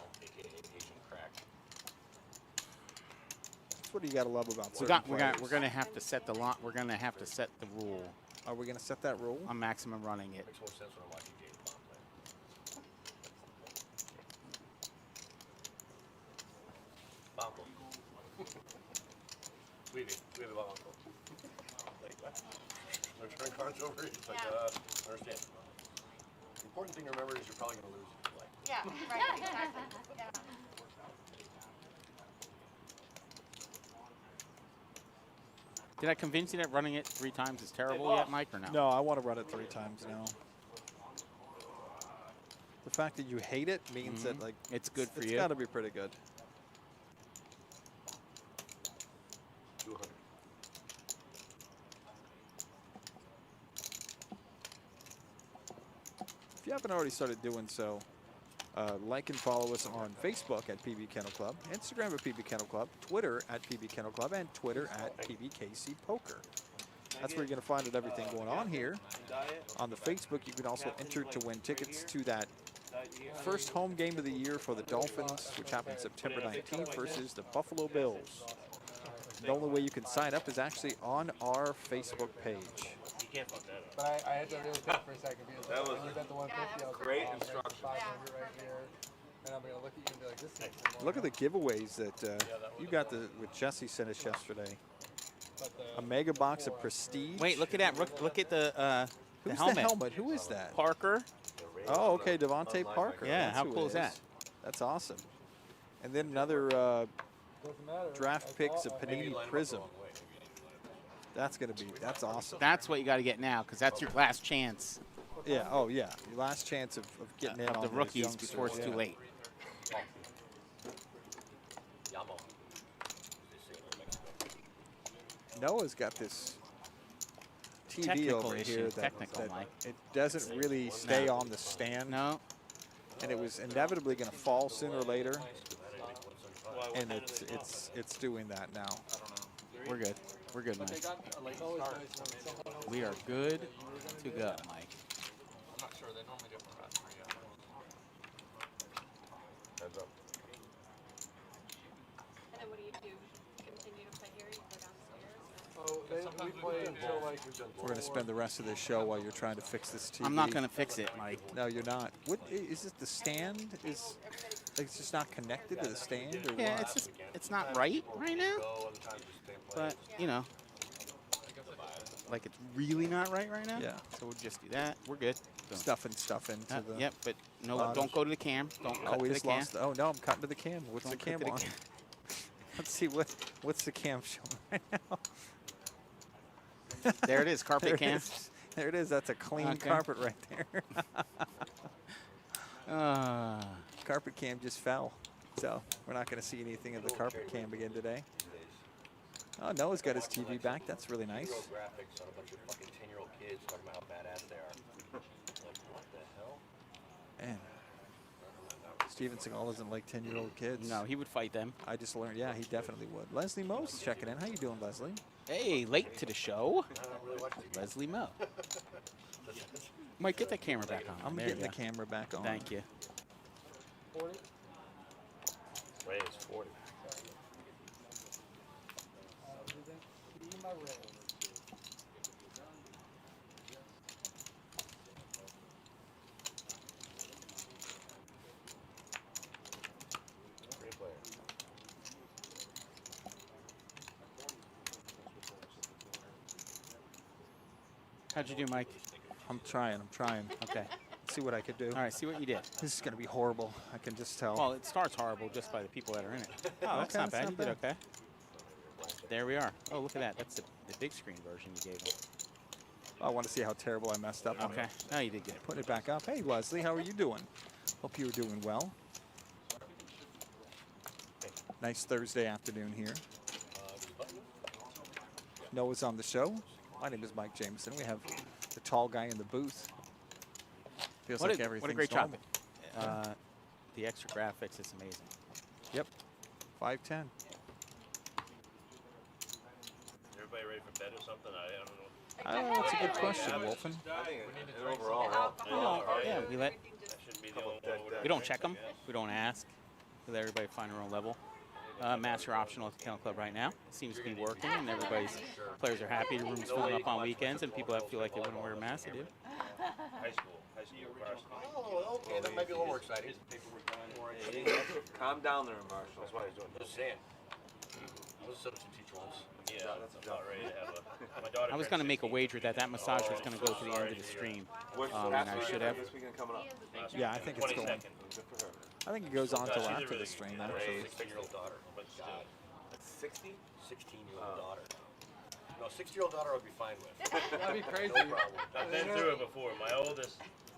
That's what you got to love about certain players. We're gonna have to set the lot. We're gonna have to set the rule Are we going to set that rule? on maximum running it. Makes more sense when I'm watching James Bond play. Uncle. We have a uncle. Like what? They're turning cards over. It's like, understand. The important thing to remember is you're probably going to lose. Like, Yeah, right, exactly. Yeah. Did I convince you that running it 3 times is terrible yet, Mike, or no? No, I want to run it 3 times now. The fact that you hate it means that like It's good for it's you. got to be pretty good. 200. If you haven't already started doing so, like and follow us on Facebook at PB Kennel Club, Instagram at PB Kennel Club, Twitter at PB Kennel Club, and Twitter at PBKC Poker. That's where you're going to find out everything going on here. On the Facebook, you can also enter to win tickets to that first home game of the year for the Dolphins, which happens September 19th versus the Buffalo Bills. The only way you can sign up is actually on our Facebook page. You can't fuck that up. But I had to really think for a second because That was when you bet the 150, I was great like, oh, instruction. 500 right here. And I'm going to look at you and be like, this seems more Look at the giveaways that you got what Jesse sent us yesterday. A mega box of Prestige. Wait, look at that. Look at the Who's helmet. the helmet? Who is that? Parker. Oh, okay, Devontae Parker. Yeah, That's how who cool it is that? That's awesome. And then another Doesn't matter. draft picks of Maybe Panini line 'em up the Prism. wrong way. That's awesome. That's what you got to get now, because that's your last chance Yeah, oh yeah. Your last chance of getting in of on the those rookies youngsters, before it's too yeah. late. Yamo. Noah's got this TV Technical over issue, here that technical, Mike. it doesn't really stay on the stand. No. And it was inevitably going to fall sooner or later. And it's doing that now. We're good. We're good, But they Mike. got a late start. Someone else We are good to go, Mike. I'm not sure. They normally do it for about 3 hours. Heads up. And then what do? Continue to play here? You go downstairs? Oh, we play until like. We're going to spend the rest of the show while you're trying to fix this TV. I'm not going to fix it, Mike. No, you're not. What is it? The stand is it's just not connected to the stand, or Yeah, what? it's not right now. But you know, like it's really not right now. Yeah. So we'll just do that. We're good. So, Stuffing stuff into the. Yep, but no, bottom. don't go to the cam. Don't cut we to the just cam. lost. Oh no, I'm cutting to the cam. What's Don't the cut cam to the on? cam. Let's see what's the cam showing right now. There it is, carpet There it cam. is. There it is. That's a clean Okay. carpet right there. Carpet cam just fell, so we're not going to see anything of the carpet cam again today. Oh, Noah's got his TV back. That's really nice. Graphics on a bunch of fucking 10-year-old kids talking about how badass they are. Like, what the hell? Man, Steven Seagal doesn't like 10-year-old kids. No, he would fight them. I just learned. Yeah, he definitely would. Leslie Mo's checking in. How you doing, Leslie? Hey, late to the show. I don't really watch TV. Leslie Mo. Mike, get that camera back on. I'm There getting you the go. camera back on. Thank you. 40? Ray is 40. Be my ring. Great player. How'd you do, Mike? I'm trying. Okay. See what I could do. All right, see what you did. This is going to be horrible. I can just tell. Well, it starts horrible just by the people that are in it. Oh, that's Okay, not that's bad. not You did bad. okay. There we are. Oh, look at that. That's the big screen version you gave him. I want to see how terrible I messed up on Okay. it. No, you did good. Putting it back up. Hey, Leslie, how are you doing? Hope you were doing well. Nice Thursday afternoon here. Noah's on the show. My name is Mike Jameson. We have the tall guy in the booth. Feels like everything's what a great normal. job. The extra graphics is amazing. Yep. 5'10". Everybody ready for bed or something? I don't know. That's a good question, Wolfen. Overall, Yeah, we let. That shouldn't be the only one. We don't check them. We don't ask. We let everybody find their own level. Master optional at the Kennel Club right now. Seems to be working, and everybody's players are happy. The room's filling up on weekends, and people that feel like they wouldn't wear a mask, they do. High school varsity. Oh, okay. That might be a little more exciting. Calm down there, Marshall. That's why he's doing. Just saying. I was a substitute teacher once. Yeah, that's about ready to have a. My daughter. I was going to make a wager that massage was going to go to the end of the stream, and I should have. This weekend coming up. Yeah, I think it's going. 22nd. I think it goes on till She's a after really the stream, good actually. 16-year-old daughter. But still. 60? 16-year-old daughter. No, 60-year-old daughter I'd be fine with. That'd be crazy. No problem. I've been through it before. My oldest.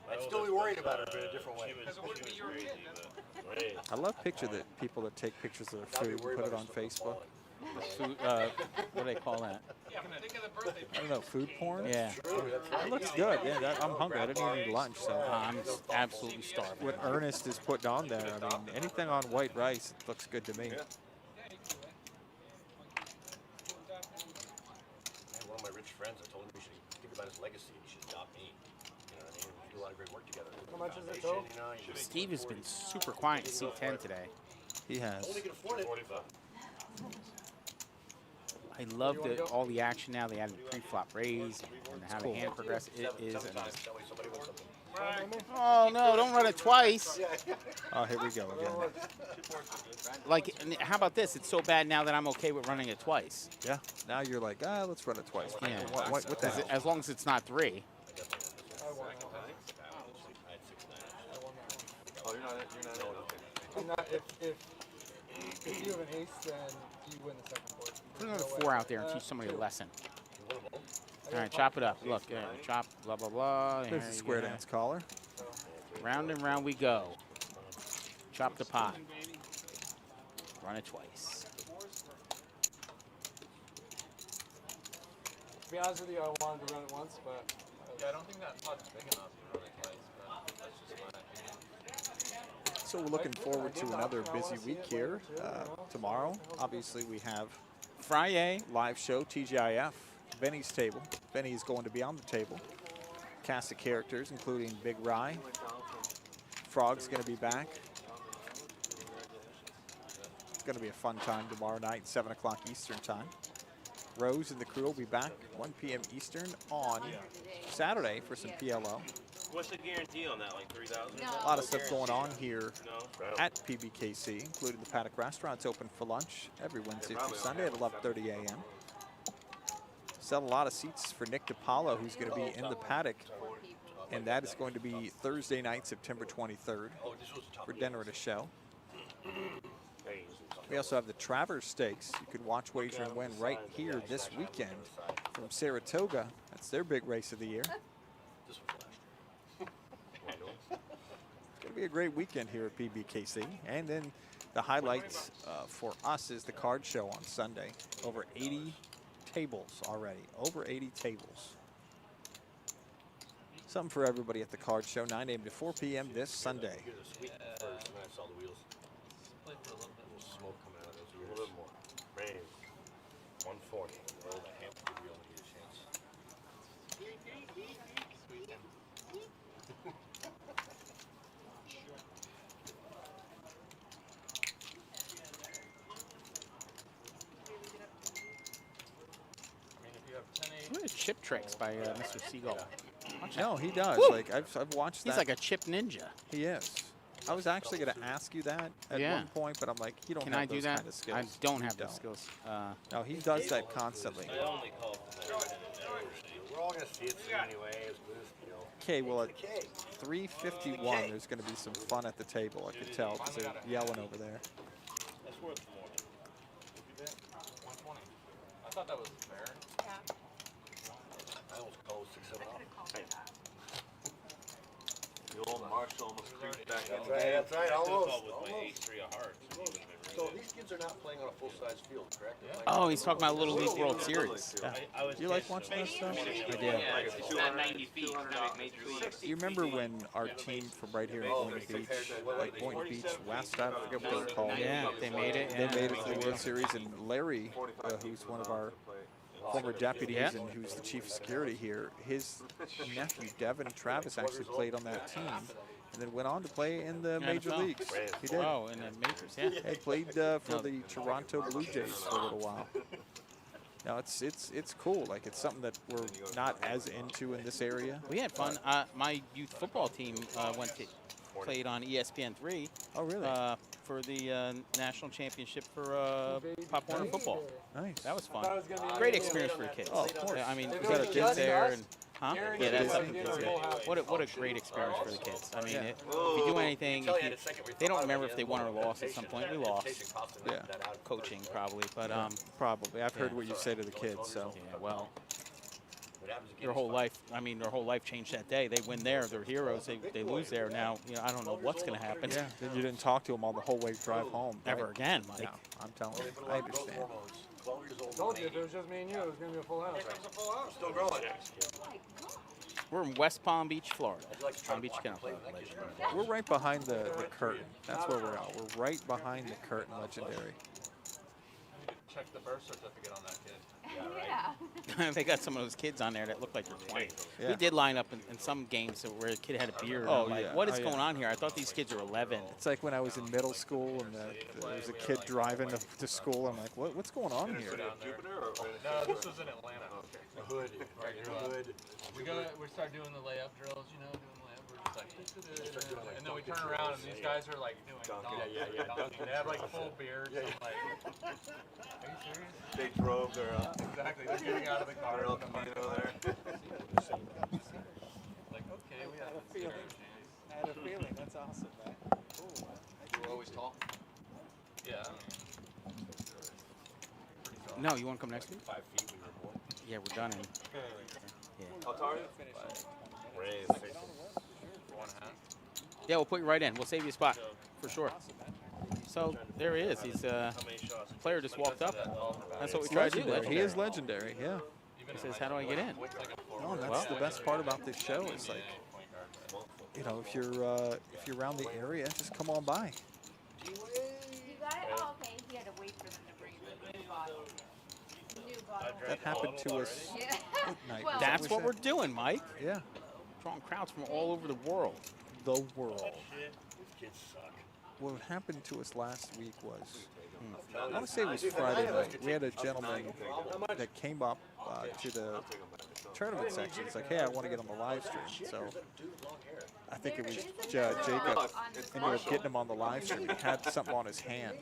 I'd still be worried about her, but in a different way. She was crazy, but Ray. I love people that take pictures of their I'd be food and worried put it about on her still Facebook. Food, what do they call that? I don't know, food porn? Yeah. That looks good. Yeah, I'm hungry. I didn't even eat lunch, so. I'm absolutely starving. What Ernest is putting on there, I mean, anything on white rice, it looks good to me. Man, one of my rich friends, I told him he should think about his legacy. He should adopt me. You know what I mean? We do a lot of great work together. How much is it, Joe? Steve has been super quiet in C10 today. He has. Only can afford it. 45. I love all the action now. They added pre-flop raise and how the hand progresses. It is amazing. That way somebody wins something. Oh no! Don't run it twice. Oh, here we go again. Like, and how about this? It's so bad now that I'm okay with running it twice. Yeah. Now you're like, let's run it twice. Yeah. What the hell? As long as it's not 3. I won that one. Oh, you're not in. I'm not, if you have an ace, then you win the second board. Put another 4 out there and teach somebody a lesson. All right, chop it up. Look, chop, blah, blah, blah. There's the square dance caller. Round and round we go. Chop the pot. Run it twice. To be honest with you, I wanted to run it once, but... Yeah, I don't think that pot's big enough to run it twice, but that's just my opinion. So we're looking forward to another busy week here tomorrow. Obviously, we have Friday. Live show, TGIF, Benny's table. Benny is going to be on the table. Cast of characters, including Big Rye. Frog's going to be back. It's going to be a fun time tomorrow night, 7 o'clock Eastern time. Rose and the crew will be back 1 p.m. Eastern on Saturday for some PLO. What's the guarantee on that? Like 3,000? A lot of stuff going on here at PBKC, including the Paddock Restaurant. It's open for lunch every Wednesday through Sunday at 11:30 a.m. Sell a lot of seats for Nick DiPaolo, who's going to be in the Paddock, and that is going to be Thursday night, September 23rd, for dinner at a show. We also have the Travers Stakes. You could watch, wager, and win right here this weekend from Saratoga. That's their big race of the year. It's going to be a great weekend here at PBKC. And then the highlights for us is the card show on Sunday. Over 80 tables already. Over 80 tables. Something for everybody at the card show, 9 a.m. to 4 p.m. this Sunday. Smoke coming out of those ears. A little more. Man, 140. Oh, the hamster wheel need a chance. What are chip tricks by Mr. Siegel? No, he does. Woo! Like I've watched that. He's like a chip ninja. He is. I was actually going to ask you that at one point, but I'm like, you don't Can have I do those that? kind of skills. I don't You have those skills. No, he does that constantly. We're all going to see it soon anyway. As good as, you know. Okay, well at 3:51, there's going to be some fun at the table. I could tell because they're yelling over there. That's worth more. 120. I thought that was fair. Yeah. I almost called 6, 7 off. The old Marshall almost creeped back in. That's right, almost. With my H3 of hearts. So these kids are not playing on a full-size field, correct? Oh, he's talking about Little League World Series. Yeah. You like watching that stuff? I do. Yeah, it's about 90 feet to make major league. You remember when our team from right here in Boynton Beach, like Boynton Beach West, I forget what they were called. Yeah, they made it. They made it to the World Series, and Larry, who's one of our former deputies and who's the chief of security here, his nephew Devin Travis actually played on that team, and then went on to play in the major leagues. He did. Oh, in the majors, yeah. He played for the Toronto Blue Jays for a little while. Now it's cool. Like it's something that we're not as into in this area. We had fun. My youth football team played on ESPN3. Oh, really? For the national championship for Pop Warner football. Nice. That was fun. Great experience for the kids. Oh, of course. Yeah, I mean, Was we that got a kids Disney? there, and yeah, that's Disney? something. What a great experience for the kids. I mean, if you do anything, they don't remember if they won or lost. At some point, we lost. Yeah. Coaching probably, but probably. I've heard what you say to the kids. So yeah, well. Their whole life, I mean, their whole life changed that day. They win there, they're heroes. They lose there. Now, you know, I don't know what's going to happen. Yeah, then you didn't talk to them all the whole way drive home. Ever again, Mike. No, I'm telling you, I understand. I told you if it was just me and you, it was going to be a full house. Still growing. We're in West Palm Beach, Florida. Palm Beach, California. We're right behind the curtain. That's where we're at. We're right behind the curtain, legendary. Check the birth certificate on that kid. They got some of those kids on there that look like they're 20. Yeah. We did line up in some games where a kid had a beard. Oh, I'm like, yeah. what is Oh, yeah. going on here? I thought these kids were 11. It's like when I was in middle school and there was a kid driving to school. I'm like, what's going on here? No, this was in Atlanta. A hood. Right, your hood. We start doing the layup drills, you know, We're just like, and then we turn around and these guys are like doing dunking. They have like full beards. I'm like, are you serious? They drove their Exactly. They're getting out of the car. El Camino there. Like, okay, we have a feeling. I had a feeling. That's awesome, man. You were always tall? Yeah. No, you want to come next week? 5 feet we were born. Yeah, we're done. How tall are you? Yeah, we'll put you right in. We'll save you a spot for sure. So there he is. He's player just walked up. That's what we try to do. He is legendary. Yeah. He says, "How do I get in?" No, that's the best part about this show. It's like, you know, if you're around the area, just come on by. You got it? Oh, okay. He had to wait for them to bring the bottle. That happened to us at night. Well, That's what we're doing, Mike. Yeah. Drawing crowds from all over the world. The world. Shit, these kids suck. What happened to us last week was, I want to say it was Friday night. We had a gentleman that came up to the tournament section. It's like, hey, I want to get on the live stream. So I think it was Jacob ended up getting him on the live stream. He had something on his hand.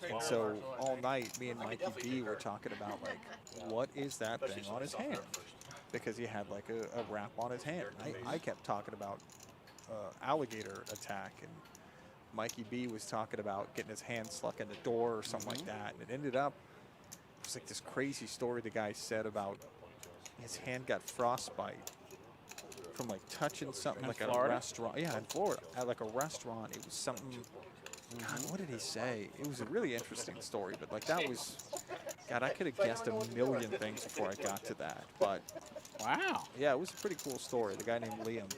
And so all night, me and Mikey B were talking about, like, what is that thing on his hand? Because he had, like, a wrap on his hand. I kept talking about alligator attack, and Mikey B was talking about getting his hand stuck in the door or something like that. And it ended up, it was like this crazy story the guy said about his hand got frostbite from like touching something In like Florida? a restaurant. Yeah, in Florida, at like a restaurant. It was something, God, what did he say? It was a really interesting story, but like that was, God, I could have guessed a million things before I got to that. But wow. Yeah, it was a pretty cool story. The guy named Liam.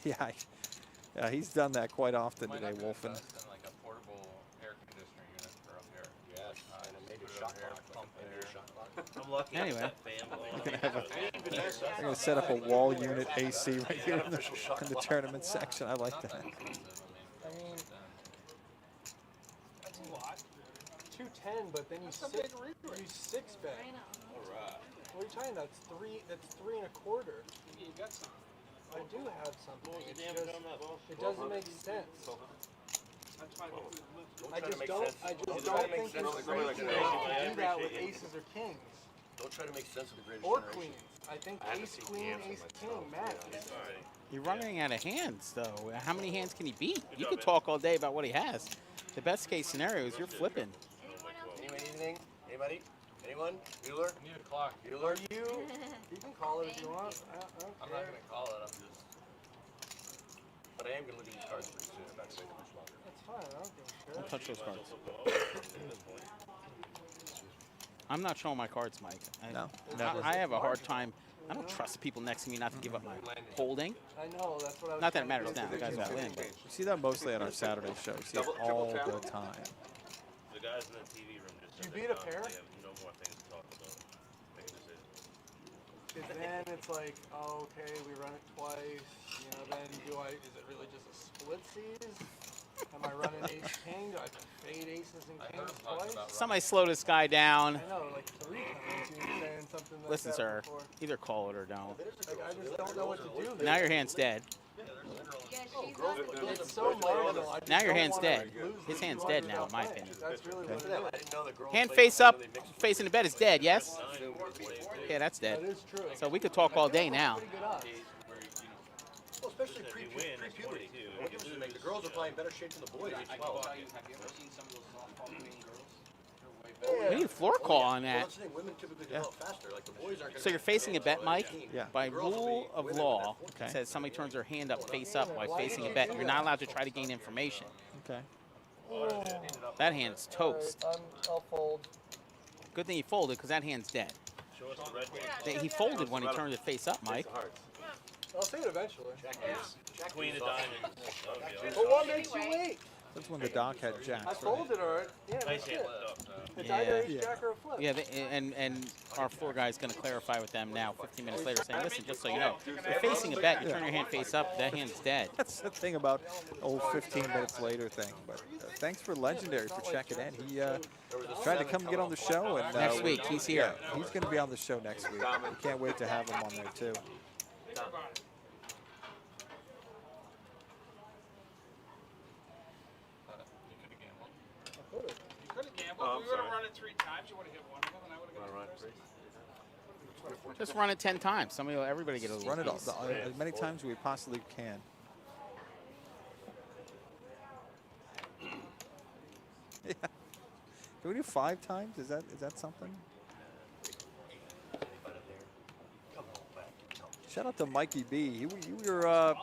Yeah, he's done that quite often today, Wolfen. Like a portable air conditioner unit for up here. Yes, and maybe a shot clock. Maybe a shot clock. I'm lucky. Anyway, I'm I'm going to set up a wall unit AC right here in the tournament section. I like that. I mean, That's a lot. 210, but then you six bet. I know. What are you talking about? That's 3 1/4. You got some. I do have something. you It's damn just, done that, Wolf? it doesn't make sense. That's why we I just don't think sense of it's the greatest reasonable to do that with aces or kings. Don't try to make sense of the greatest Or generation. queens. I think I had to ace, see queen, hands ace, for king myself. matters. You're running out of hands, though. How many hands can he beat? You could talk all day about what he has. The best case scenario is you're flipping. Anything? Anybody? Anyone? Bueller? I need a clock. Bueller? You can call it if you want. I don't I'm care. not gonna call it. I'm just. But I am going to look at these cards pretty soon. I'm not going to make it much longer. That's fine. I don't give a shit. Don't touch those cards. I'm not showing my cards, Mike. No, I have a hard time. I don't trust the people next to me not to give up my holding. I know. That's what I was Not that it trying to matters go now. to. The guys are winning. But You see that mostly at our Saturday show. You see it all the time. The guys in the TV room just You said beat they a pair? constantly have no more things to talk about. Make a decision. Because then it's like, oh, okay, we run it twice. You know, then is it really just a split seas? Am I running ace king? Do I fade aces and kings twice? somebody slow this guy down. I know, like 3 times you were saying something like Listen, that sir. before. Either call it or don't. Like, I just don't know what to do. Now your hand's dead. It's so marginal. I just Now your don't hand's wanna, dead. like, lose His the hand's 200 dead now, I'll in my play. opinion. That's really what it I is. didn't know the girls Hand played face together, up, they mixed facing the bed is dead, yes? Yeah, that's That dead. is true. So we could talk all day now. Pretty good odds. Well, especially pre-puberty. The girls are playing better shape than the boys at 12. Have you ever seen some of those softball queen girls? We need a floor call on Well, that. that's the thing. Women typically develop faster. Like the boys aren't So you're facing a bet, Mike? Yeah. By rule of law, it says somebody turns their hand up face up while facing a bet. You're not allowed to try to gain information. Okay. That hand's toast. I'll fold. Good thing he folded because that hand's dead. Show us the red one. He folded when he turned it face up, Mike. I'll see it eventually. Queen of diamonds. Okay. But what makes you wait? That's when the doc had jacks, I right? folded already. Yeah, Nice that's hand it. left up. It's Yeah. either ace jack or a flip. Yeah, and our floor guy's going to clarify with them now 15 minutes later saying, listen, just so you know, you're facing a bet, you turn your hand face up, that hand's dead. That's the thing about 15 minutes later thing. But thanks for Legendary for checking in. He tried to come get on the show. And Next week, he's here. Yeah, he's going to be on the show next week. We can't wait to have him on there, too. You could have gambled. We would have run it 3 times. You would have hit one of them, and I would have got the Just run it 10 times. Everybody get a little Run it all, piece. as many times as we possibly can. Yeah. Can we do 5 times? Is that something? Shout out to Mikey B. You were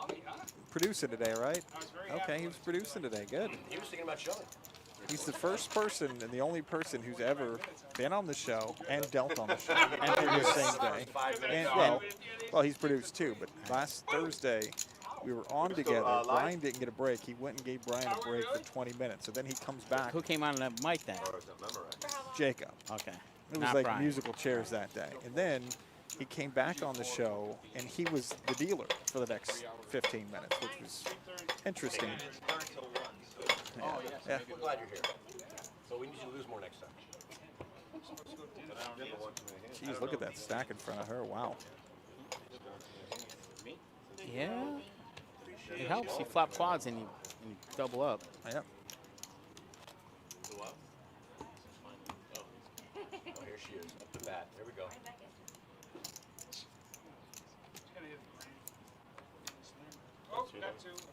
producing today, right? Okay, he was producing today. Good. He was thinking about showing. He's the first person and the only person who's ever been on the show and dealt on the show and produced the same day. And, well, he's produced too, but last Thursday We were on together. Brian didn't get a break. He went and gave Brian a break for 20 minutes. So then he comes back. Who came on that mic then? Jacob. Okay. It was Not like Brian. musical chairs that day. And then he came back on the show, and he was the dealer for the next 15 minutes, which was interesting. Oh, yeah. We're glad you're here. So we need you to lose more next time. Jeez, look at that stack in front of her. Wow. Yeah. It helps. You flop quads and you double up. Yep. Oh, here she is, up the bat. There we go.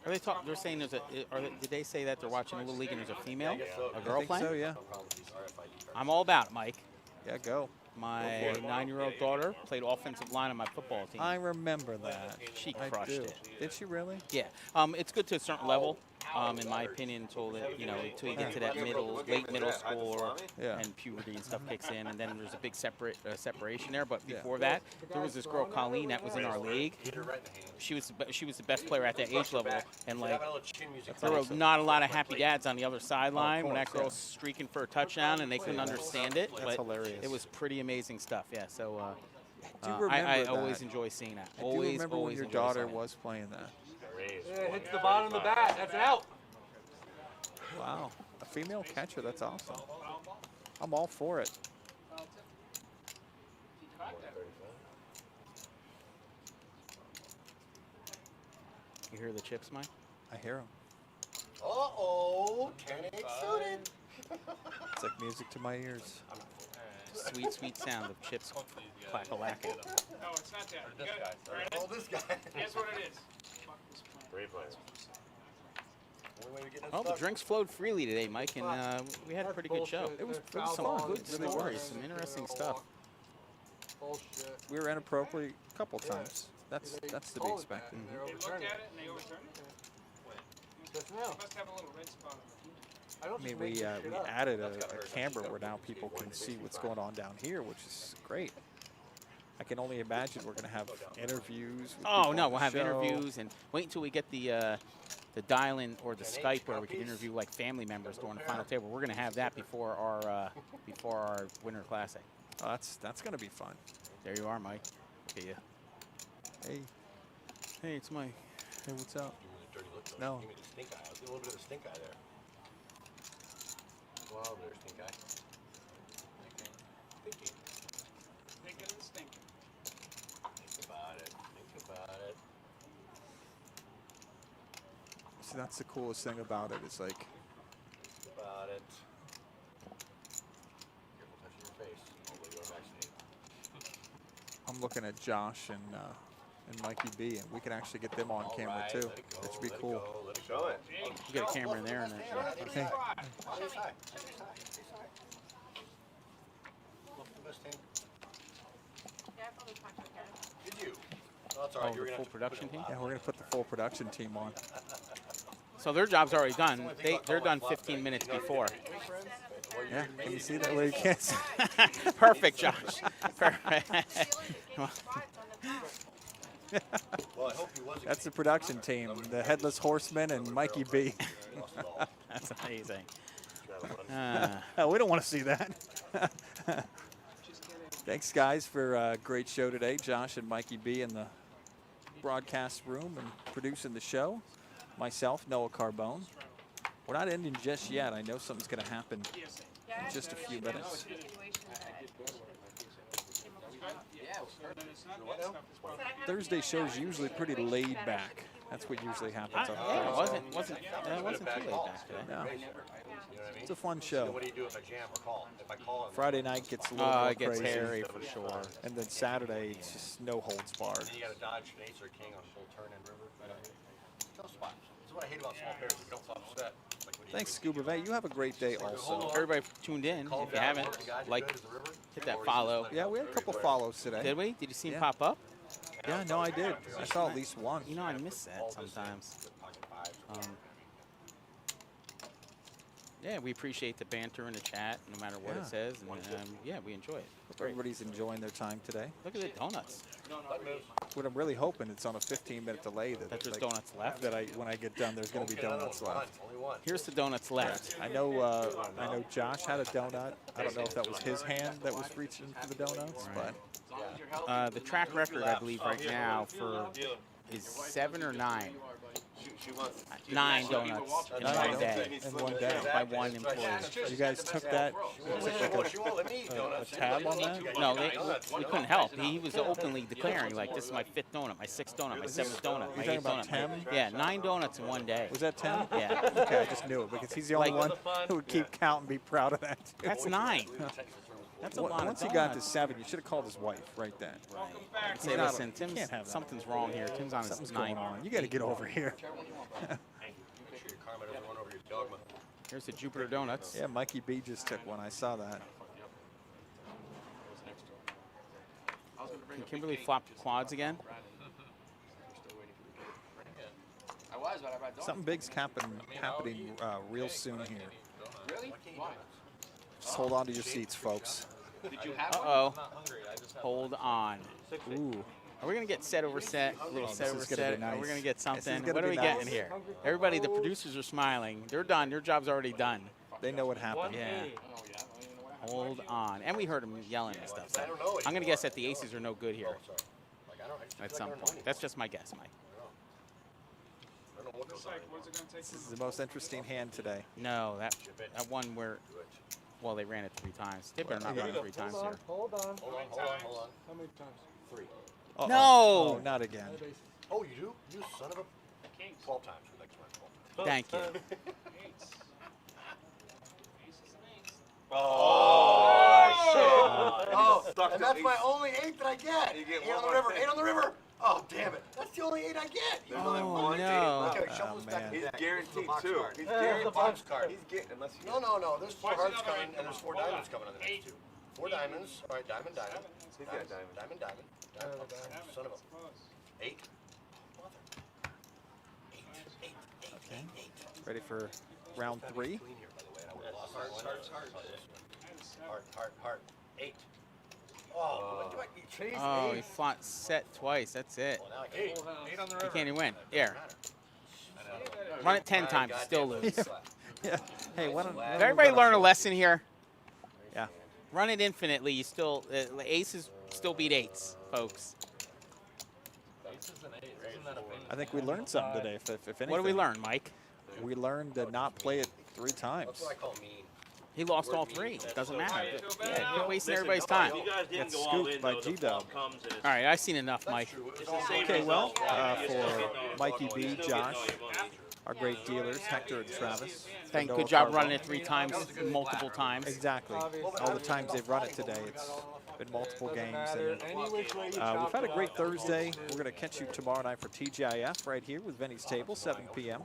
Are they talking? They're saying there's a. Did they say that they're watching a little league and there's a female, a girl I think playing? so, yeah. I'm all about it, Mike. Yeah, go. My 9-year-old daughter played offensive line on my football team. I remember that. She I crushed do. it. Did she really? Yeah. It's good to a certain level, in my opinion, until you get to that late middle school and puberty and stuff kicks in, and then there's a big separation there. But before that, there was this girl Colleen that was in our league. She was the best player at that age level, and like there were not a lot of happy dads on the other sideline when that girl's streaking for a touchdown, and they couldn't understand it. That's but hilarious. It was pretty amazing stuff. Yeah. So I always enjoy seeing that. I do remember when your daughter was playing that. Yeah, it hits the bottom of the bat. That's an out. Wow. A female catcher. That's awesome. I'm all for it. You hear the chips, Mike? I hear them. Uh-oh, 10-8 suited. It's like music to my ears. Sweet, sweet sound of chips clack-a-lacking. No, it's not that. You This gotta, guy. Oh, this guy. Here's what it is. Great player. Oh, the drinks flowed freely today, Mike, and we had a pretty good show. It was some fun. good It really stories, was. some interesting stuff. Bullshit. We were inappropriate a couple times. That's to be expected. They looked at it and they overturned it. Just now. Must have a little red spot on it. I mean, we added a camera where now people can see what's going on down here, which is great. I can only imagine we're going to have interviews. With Oh people no, on we'll the have show. interviews, and wait until we get the dial-in or the Skype where we can interview like family members during the final table. We're going to have that before our Winter Classic. Oh, that's going to be fun. There you are, Mike. Look at you. Hey. Hey, it's Mike. Hey, what's up? Dirty look, though. No. Give me the stink eye. I'll do a little bit of a stink eye there. Go out there, stink eye. Thinking. Thinking and stinking. Think about it. Think about it. See, that's the coolest thing about it. It's like, Think about it. Careful touching your face. Although you're vaccinated. I'm looking at Josh and Mikey B, and we can actually get them on camera too. That should be cool. Let it go. You get a camera in there, and Okay. Did you? Oh, that's all right. Oh, You're the gonna full have to production put it team? a Yeah, lot. we're going to put the full production team on. so their job's already done. They're done 15 minutes before. Yeah, can you see that way? You can't see. Perfect, Josh. Perfect. Well, I hope he wasn't. That's the production team, the Headless Horseman and Mikey B. That's amazing. We don't want to see that. Thanks, guys, for a great show today. Josh and Mikey B in the broadcast room and producing the show. Myself, Noah Carbone. We're not ending just yet. I know something's going to happen in just a few minutes. Thursday show's usually pretty laid back. That's what usually happens on Yeah, Thursday. it wasn't too late back today. No. You know what I mean? It's a fun Then show. what do you do if I jam or call? If I call him, Friday night gets a little more It gets crazy. hairy for sure. And then Saturday, it's just no holds barred. then you got to dodge an ace or king on full turn and river. You know what I mean? Tough spot. This is what I hate about small pairs. We don't flop set. Like when you Thanks, Scuba Vet. You have a great day also. Everybody tuned in. call If him you down, haven't, work the guy, you like, good as the river, hit or that you just follow. let it Yeah, go. we had a couple follows today. Did we? Did you see him Yeah. pop up? Yeah, no, I did. I saw at least one. You know, I miss that sometimes. Yeah, we appreciate the banter in the chat, no matter what it says, and yeah, we enjoy it. Everybody's enjoying their time today. Look at the donuts. What I'm really hoping it's on a 15-minute delay that there's donuts left. That when I get done, there's going to be donuts left. Here's the donuts left. I know Josh had a donut. I don't know if that was his hand that was reaching for the donuts, but the track record, I believe, right now for is 7 or 9. 9 donuts in one day. In one day. By one employee. You guys took that? A tab on that? No, we couldn't help. He was openly declaring, like, this is my 5th donut, my 6th donut, my 7th donut, my 8th donut. 10? Yeah, 9 donuts in one day. Was that 10? Yeah. Okay, I just knew it because he's the only one who would keep count and be proud of that. Too. That's 9. That's a lot. Once he got to 7, you should have called his wife right then. Say, listen, Tim's, something's wrong here. Tim's on his 9. You got to get over here. Here's the Jupiter Donuts. Yeah, Mikey B just took one. I saw that. Can Kimberly flop quads again? Something big's happening real soon here. Really? Why? Just hold on to your seats, folks. Did you have Uh-oh. Hold on. Ooh. Are we going to get set over set? A little set over set? Nice. Are we going to get something? What are we getting here? Everybody, the producers are smiling. They're done. Their job's already done. They know what happened. Yeah. Hold on. And we heard them yelling and stuff. So I'm going to guess that the aces are no good here at some point. That's just my guess, Mike. This is the most interesting hand today. No, that one where, well, they ran it 3 times. They better not run it 3 times here. Hold on. How many times? 3. Uh-oh. No! Oh, not again. Oh, you do? You son of a... 12 times. The next one. Thank you. Oh, shit. Oh, and that's my only 8 that I get. 8 on the river. 8 on the river. Oh, damn it. That's the only 8 I get. You Oh, only no. Okay, shuffle this back. He's guaranteed 2. He's guaranteed box card. He's getting, unless he No. There's 4 hearts coming, and there's 4 diamonds coming on the next 2. 4 diamonds. All right, diamond. He's got diamond. Diamond. Son of a... 8. Okay. Ready for round 3? Heart. 8. Oh, what do I chase? Oh, he fought set twice. That's it. 8 on the river. He can't even win. Here. Run it 10 times. Still lose. Yeah. Hey, Did everybody learn a lesson here? Yeah. Run it infinitely. You still aces still beat 8s, folks. I think we learned something today. If anything. What did we learn, Mike? We learned to not play it 3 times. That's what I call mean. He lost all 3. It doesn't matter. Yeah, you're wasting everybody's time. You guys didn't Gets go all scooped in, by though. The G-Dub. flop comes and it's, All right, I've seen enough, Mike. it's the same Okay, well, result. You still for get all Mikey your B, money. Josh, our great dealers, Hector and Travis. Thank Noah good job Carbone. running it 3 times, multiple times. Exactly. All the times they've run it today, it's been multiple games. And, we've had a great Thursday. We're going to catch you tomorrow night for TGIF right here with Vinny's Table, 7 p.m.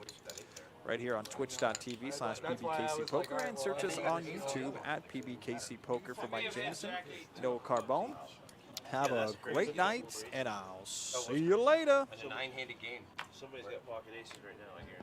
Right here on twitch.tv/PBKC Poker, and search us on YouTube at PBKC Poker for Mike Jameson, Noah Carbone. Have a great night, and I'll see you later. It's a 9-handed game. Somebody's got pocket aces right now, I hear.